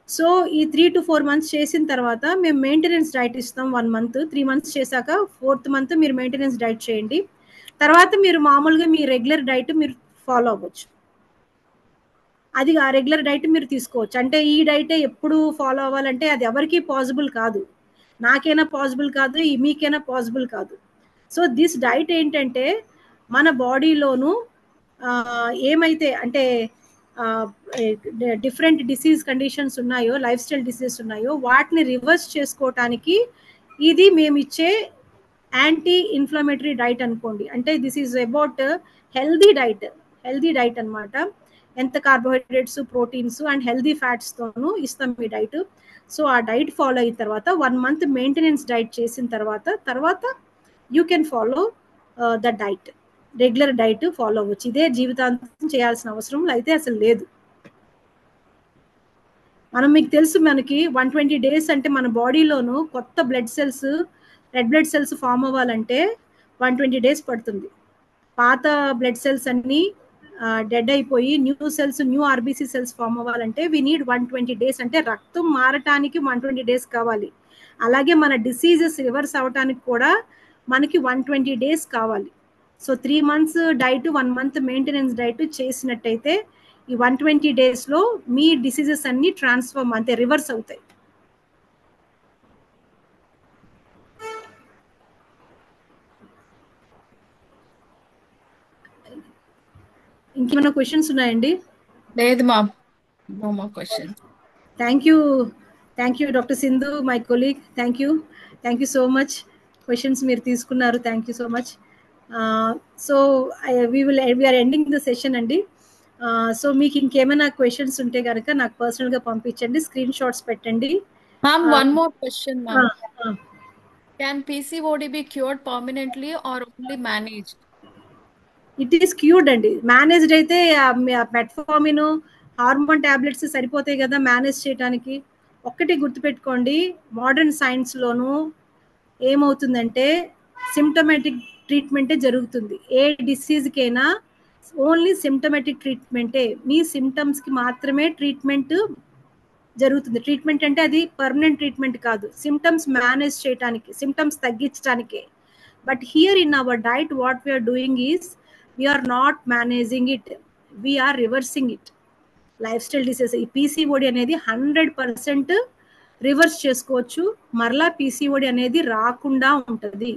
సో ఈ 3 to 4 months చేసిన తర్వాత మేము మెయింటెనెన్స్ డైట్ ఇస్తాం 1 month. 3 months చేశాక 4th month మీరు మెయింటెనెన్స్ డైట్ చేయండి. తర్వాత మీరు మామూలుగా మీ రెగ్యులర్ డైట్ మీరు ఫాలో అవ్వచ్చు. అది ఆ రెగ్యులర్ డైట్ మీరు తీసుకోవచ్చు. అంటే ఈ డైటే ఎప్పుడు ఫాలో అవ్వాలంటే అది ఎవరికి పాసిబుల్ కాదు, నాకైనా పాసిబుల్ కాదు, మీకైనా పాసిబుల్ కాదు. సో దిస్ డైట్ ఏంటంటే మన బాడీలోను ఏమైతే అంటే డిఫరెంట్ డిసీజ్ కండిషన్స్ ఉన్నాయో, లైఫ్ స్టైల్ డిసీజెస్ ఉన్నాయో వాటిని రివర్స్ చేసుకోవటానికి ఇది మేము ఇచ్చే యాంటీ ఇన్ఫ్లమేటరీ డైట్ అనుకోండి. అంటే this is about healthy diet అనమాట. ఎంత కార్బోహైడ్రేట్స్, ప్రోటీన్స్ అండ్ హెల్దీ ఫ్యాట్స్తోనూ ఇస్తాం ఈ డైట్. సో ఆ డైట్ ఫాలో అయిన తర్వాత 1 month మెయింటెనెన్స్ డైట్ చేసిన తర్వాత you can follow the diet, regular diet follow అవ్వచ్చు. ఇదే జీవితాంతం చేయాల్సిన అవసరం అయితే అసలు లేదు. మీకు తెలుసు, మనకి 120 days అంటే మన బాడీలోను కొత్త blood cells, red blood cells form అవ్వాలంటే 120 days పడుతుంది. పాత బ్లడ్ సెల్స్ అన్నీ డెడ్ అయిపోయి న్యూ ఆర్బీసీ సెల్స్ ఫామ్ అవ్వాలంటే వీ నీడ్ 120 days. అంటే రక్తం మారటానికి 120 days కావాలి. అలాగే మన డిసీజెస్ రివర్స్ అవటానికి కూడా మనకి 120 days కావాలి. So 3 months diet, 1 month maintenance diet చేసినట్టయితే ఈ 120 daysలో మీ డిసీజెస్ అన్ని ట్రాన్స్ఫార్మ్ అంటే రివర్స్ అవుతాయి. ఇంకేమైనా క్వశ్చన్స్ ఉన్నాయండి? లేదు ma'am, no more questions. Thank you doctor Sindhu, my colleague. Thank you so much. Questions మీరు తీసుకున్నారు, thank you so much. So we're ending the session అండి. సో మీకు ఇంకేమైనా క్వశ్చన్స్ ఉంటే కనుక నాకు పర్సనల్గా పంపించండి, స్క్రీన్ షాట్స్ పెట్టండి. Ma'am one more question ma'am, can PCOD be cured permanently or only managed? It is cured అండి. మేనేజ్డ్ అయితే మెట్ఫార్మిన్, హార్మోన్ టాబ్లెట్స్ సరిపోతాయి కదా మేనేజ్ చేయడానికి. ఒక్కటి గుర్తుపెట్టుకోండి, మోడర్న్ సైన్స్లోనూ ఏమవుతుందంటే సిమ్టమాటిక్ ట్రీట్మెంటే జరుగుతుంది. ఏ డిసీజ్కైనా ఓన్లీ సిమ్టమాటిక్ ట్రీట్మెంటే, మీ సిమ్టమ్స్కి మాత్రమే ట్రీట్మెంట్ జరుగుతుంది. ట్రీట్మెంట్ అంటే అది పర్మనెంట్ ట్రీట్మెంట్ కాదు, సిమ్టమ్స్ మేనేజ్ చేయడానికి, సిమ్టమ్స్ తగ్గించడానికే. But here in our diet what we're doing is we're not managing it, we're reversing it. Lifestyle disease ఈ పీసీఓడి అనేది 100% రివర్స్ చేసుకోవచ్చు, మరలా పీసీఓడి అనేది రాకుండా ఉంటుంది.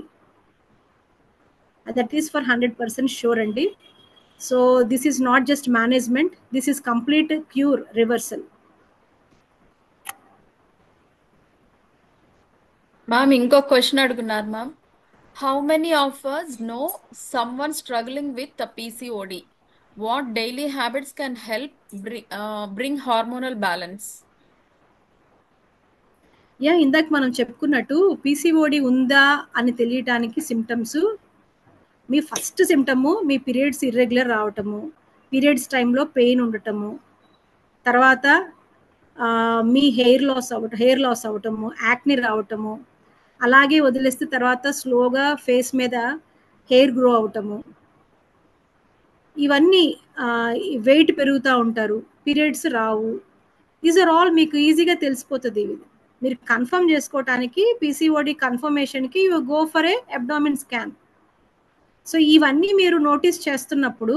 దట్ ఈస్ ఫర్ 100% షూర్ అండి. So this is not just management, this is complete cure reversal. Ma'am ఇంకో question అడుగున్నారు ma'am. How many of us know someone struggling with PCOD? What daily habits can help bring hormonal balance? ఇందాక మనం చెప్పుకున్నట్టు PCOD ఉందా అని తెలియటానికి symptoms, మీ first symptom మీ periods irregular రావటము, periods టైంలో pain ఉండటము, తర్వాత మీ హెయిర్ లాస్ అవ్వటము, యాక్ని రావటము, అలాగే వదిలేస్తే తర్వాత స్లోగా ఫేస్ మీద హెయిర్ గ్రో అవటము, ఇవన్నీ వెయిట్ పెరుగుతూ ఉంటారు, పీరియడ్స్ రావు. దీస్ ఆర్ ఆల్ మీకు ఈజీగా తెలిసిపోతుంది. మీరు కన్ఫర్మ్ చేసుకోవటానికి పీసీఓడి కన్ఫర్మేషన్కి you go for a abdomen scan. So ఇవన్నీ మీరు నోటీస్ చేస్తున్నప్పుడు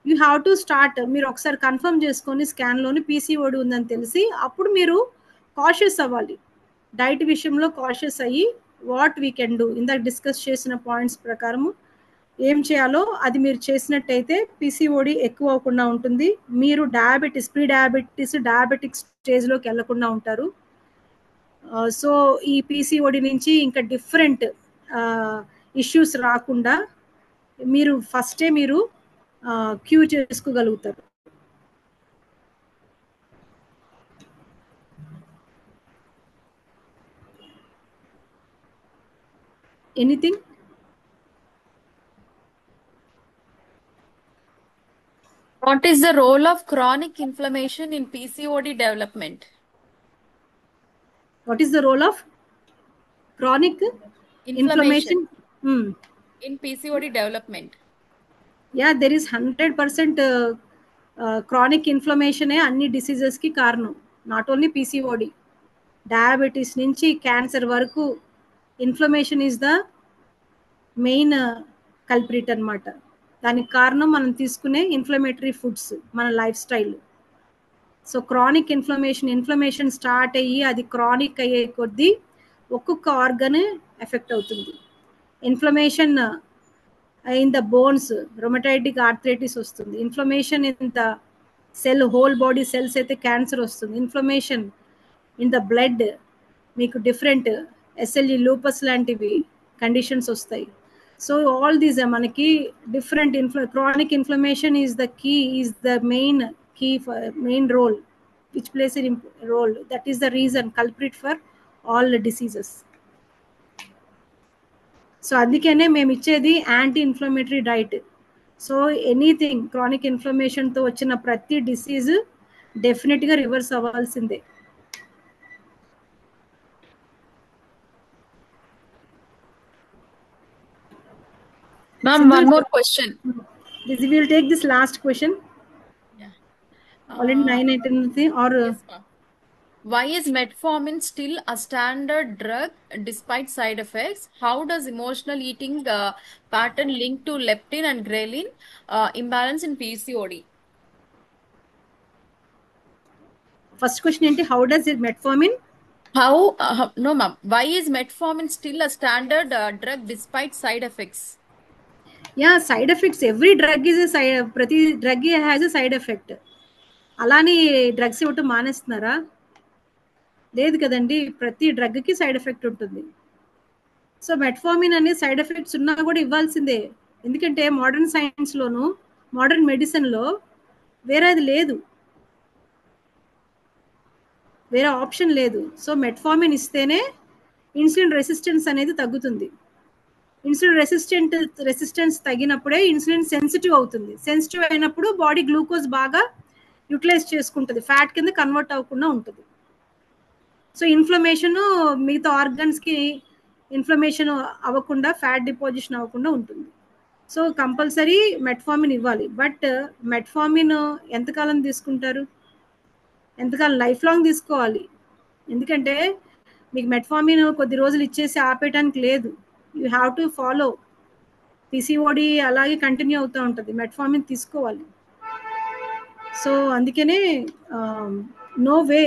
యూ హ్యావ్ టు స్టార్ట్, మీరు ఒకసారి కన్ఫర్మ్ చేసుకొని స్కాన్లోని పీసీఓడి ఉందని తెలిసి అప్పుడు మీరు కాషియస్ అవ్వాలి. డైట్ విషయంలో కాషియస్ అయ్యి వాట్ వీ కెన్ డూ, ఇందాక డిస్కస్ చేసిన పాయింట్స్ ప్రకారము ఏం చేయాలో అది మీరు చేసినట్టయితే పీసీఓడి ఎక్కువ అవ్వకుండా ఉంటుంది, మీరు డయాబెటిక్ స్టేజ్లోకి వెళ్లకుండా ఉంటారు. సో ఈ పీసీఓడి నుంచి ఇంకా డిఫరెంట్ ఇష్యూస్ రాకుండా మీరు ఫస్టే మీరు క్యూర్ చేసుకోగలుగుతారు. Anything? What is the role of chronic inflammation in PCOD development? What is the role of chronic inflammation in PCOD development? Yeah, there is 100% chronic inflammation అన్ని డిసీజెస్కి కారణం. నాట్ ఓన్లీ పీసీఓడి, డయాబెటీస్ నుంచి cancer వరకు inflammation is the main culprit అనమాట. దానికి కారణం మనం తీసుకునే ఇన్ఫ్లమేటరీ ఫుడ్స్, మన lifestyle. So chronic inflammation start అయ్యి అది క్రానిక్ అయ్యే కొద్దీ ఒక్కొక్క ఆర్గన్ ఎఫెక్ట్ అవుతుంది. Inflammation in the bones, rheumatoid arthritis వస్తుంది. Inflammation in the cell, whole body cells అయితే క్యాన్సర్ వస్తుంది. ఇన్ఫ్లమేషన్ ఇన్ ద బ్లడ్ మీకు డిఫరెంట్ SLE, లూపస్ లాంటివి కండిషన్స్ వస్తాయి. సో ఆల్ దీస్ మనకి different chronic inflammation is the main role which plays a role. That is the reason culprit for all the diseases. So అందుకనే మేము ఇచ్చేది anti inflammatory diet. So anything chronic ఇన్ఫ్లమేషన్తో వచ్చిన ప్రతి disease డెఫినెట్గా reverse అవ్వాల్సిందే. Ma'am, one more question. We will take this last question. Yeah. Already 9 or yes, ma'am. Why is metformin still a standard drug despite side effects? How does emotional eating pattern link to leptin and ghrelin imbalance in PCOD? First question ఏంటి? How does it metformin? No ma'am. Why is metformin still a standard drug despite side effects? Yeah, side effects. Every drug is a side. ప్రతి drug has a side effect. అలాని drugs ఇవ్వటం మానేస్తున్నారా? లేదు కదండి, ప్రతి డ్రగ్కి side effect ఉంటుంది. So metformin అనే side effects ఉన్నా కూడా ఇవ్వాల్సిందే, ఎందుకంటే మోడర్న్ సైన్స్లోను మోడర్న్ మెడిసిన్లో వేరేది లేదు, వేరే ఆప్షన్ లేదు. సో మెట్ఫార్మిన్ ఇస్తేనే ఇన్సులిన్ రెసిస్టెన్స్ అనేది తగ్గుతుంది. ఇన్సులిన్ రెసిస్టెన్స్ తగ్గినప్పుడే ఇన్సులిన్ సెన్సిటివ్ అవుతుంది. సెన్సిటివ్ అయినప్పుడు బాడీ గ్లూకోజ్ బాగా యూటిలైజ్ చేసుకుంటుంది, ఫ్యాట్ కింద కన్వర్ట్ అవ్వకుండా ఉంటుంది. సో ఇన్ఫ్లమేషన్ మిగతా ఆర్గన్స్కి ఇన్ఫ్లమేషన్ అవ్వకుండా, ఫ్యాట్ డిపాజిషన్ అవ్వకుండా ఉంటుంది. సో కంపల్సరీ మెట్ఫార్మిన్ ఇవ్వాలి. బట్ మెట్ఫార్మిన్ ఎంతకాలం తీసుకుంటారు? ఎంతకాలం? లైఫ్ లాంగ్ తీసుకోవాలి. ఎందుకంటే మీకు మెట్ఫార్మిన్ కొద్ది రోజులు ఇచ్చేసి ఆపేయడానికి లేదు. You have to follow. PCOD అలాగే కంటిన్యూ అవుతూ ఉంటుంది, మెట్ఫార్మిన్ తీసుకోవాలి. సో అందుకనే నో వే,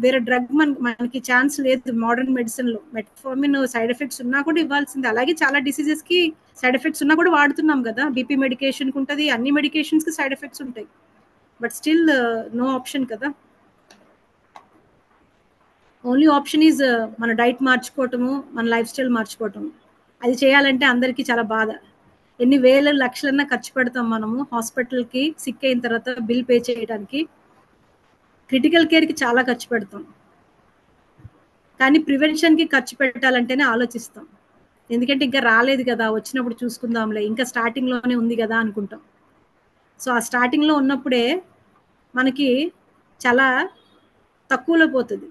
వేరే డ్రగ్ మనకి ఛాన్స్ లేదు మోడర్న్ మెడిసిన్లో. మెట్ఫార్మిన్ సైడ్ ఎఫెక్ట్స్ ఉన్నా కూడా ఇవ్వాల్సిందే. అలాగే చాలా డిసీజెస్కి సైడ్ ఎఫెక్ట్స్ ఉన్నా కూడా వాడుతున్నాం కదా. బీపీ మెడికేషన్కి ఉంటుంది, అన్ని మెడికేషన్స్కి సైడ్ ఎఫెక్ట్స్ ఉంటాయి. బట్ స్టిల్ నో ఆప్షన్ కదా. ఓన్లీ ఆప్షన్ ఈజ్ మన డైట్ మార్చుకోవటము, మన లైఫ్ స్టైల్ మార్చుకోవటము. అది చేయాలంటే అందరికీ చాలా బాధ. ఎన్ని వేల లక్షలన్నా ఖర్చు పెడతాం మనము హాస్పిటల్కి సిక్ అయిన తర్వాత బిల్ పే చేయడానికి. క్రిటికల్ కేర్కి చాలా ఖర్చు పెడతాం, కానీ ప్రివెన్షన్కి ఖర్చు పెట్టాలంటేనే ఆలోచిస్తాం. ఎందుకంటే ఇంకా రాలేదు కదా, వచ్చినప్పుడు చూసుకుందాంలే, ఇంకా స్టార్టింగ్లోనే ఉంది కదా అనుకుంటాం. సో ఆ స్టార్టింగ్లో ఉన్నప్పుడే మనకి చాలా తక్కువలో పోతుంది.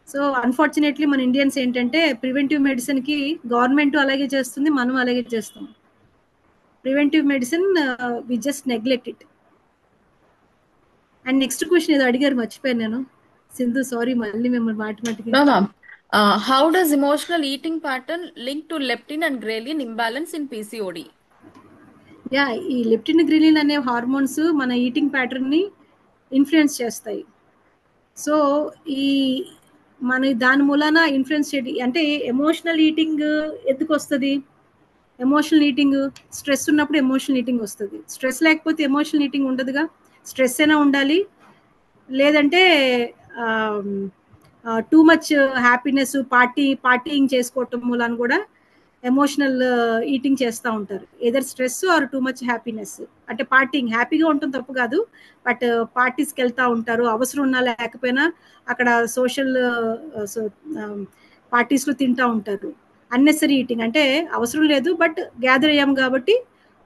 సో అన్ఫార్చునేట్లీ మన ఇండియన్స్ ఏంటంటే ప్రివెంటివ్ మెడిసిన్కి గవర్నమెంట్ అలాగే చేస్తుంది, మనం అలాగే చేస్తాం. Preventive medicine we just neglect it. And next question ఏదో అడిగారు, మర్చిపోయాను నేను. సింధు, సారీ, మళ్ళీ మిమ్మల్ని మాటిమాటికి. No, ma'am. How does emotional eating pattern link to leptin and ghrelin imbalance in PCOD? Yeah, ఈ లెప్టిన్ గ్రిలిన్ అనే హార్మోన్స్ మన ఈటింగ్ ప్యాటర్న్ని ఇన్ఫ్లుయెన్స్ చేస్తాయి. సో ఈ మన దాని మూలాన ఇన్ఫ్లుయెన్స్ చేయడం అంటే ఎమోషనల్ ఈటింగ్ ఎందుకు వస్తుంది? ఎమోషనల్ ఈటింగ్ స్ట్రెస్ ఉన్నప్పుడు ఎమోషనల్ ఈటింగ్ వస్తుంది. స్ట్రెస్ లేకపోతే ఎమోషనల్ ఈటింగ్ ఉండదుగా. స్ట్రెస్ అయినా ఉండాలి, లేదంటే టూ మచ్ హ్యాపీనెస్, పార్టీయింగ్ చేసుకోవటం మూలాన కూడా ఎమోషనల్ ఈటింగ్ చేస్తూ ఉంటారు. Either stress or too much happiness. అంటే పార్టీయింగ్, హ్యాపీగా ఉంటుంది తప్పు కాదు, బట్ పార్టీస్కి వెళ్తూ ఉంటారు, అవసరం ఉన్నా లేకపోయినా అక్కడ సోషల్ పార్టీస్లో తింటూ ఉంటారు. అన్నెసరీ ఈటింగ్ అంటే అవసరం లేదు బట్ గ్యాదర్ అయ్యాం కాబట్టి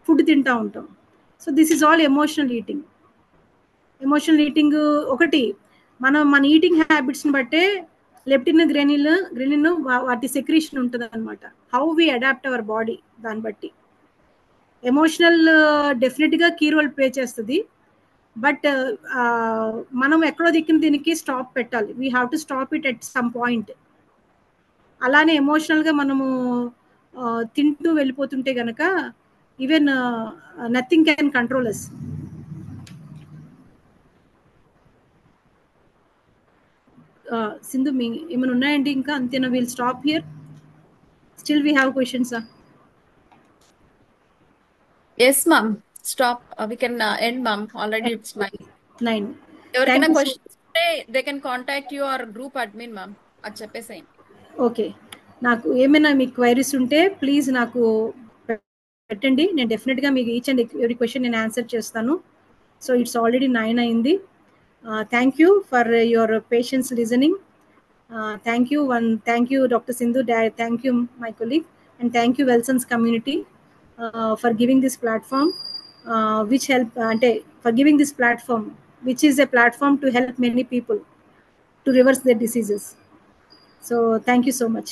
ఫుడ్ తింటూ ఉంటాం. So this is all emotional eating. Emotional eating ఒకటి మన ఈటింగ్ హ్యాబిట్స్ని బట్టే లెప్టిన్ గ్రెలిన్ వాటి సెక్రీషన్ ఉంటుంది అనమాట. How we adapt our body దాన్ని బట్టి. ఎమోషనల్ డెఫినెట్గా కీ రోల్ ప్లే చేస్తుంది, బట్ మనం ఎక్కడో దిక్కిన దీనికి స్టాప్ పెట్టాలి. We have to stop it at some point. అలానే ఎమోషనల్గా మనము తింటూ వెళ్ళిపోతుంటే కనుక even nothing can control us. Sindhu, మీ ఏమైనా ఉన్నాయండి ఇంకా? అంతేనా? Will stop here. Still we have questions. Yes, ma'am. Stop. We can end, ma'am. Already it's 9. ఎవరికైనా క్వశ్చన్స్ ఉంటే they can contact your group admin, ma'am. అది చెప్పేసేయండి. ఓకే, నాకు ఏమైనా మీకు క్వైరీస్ ఉంటే ప్లీజ్ నాకు పెట్టండి. నేను డెఫినెట్గా మీకు ఈచ్ అండ్ ఎవ్రీ క్వశ్చన్ నేను ఆన్సర్ చేస్తాను. సో ఇట్స్ ఆల్రెడీ 9 అయింది. Thank you for your patience listening. Thank you Dr. Sindhu, thank you my colleague, and thank you Wellsons community for giving this platform, which is a platform to help many people to reverse their diseases. So thank you so much.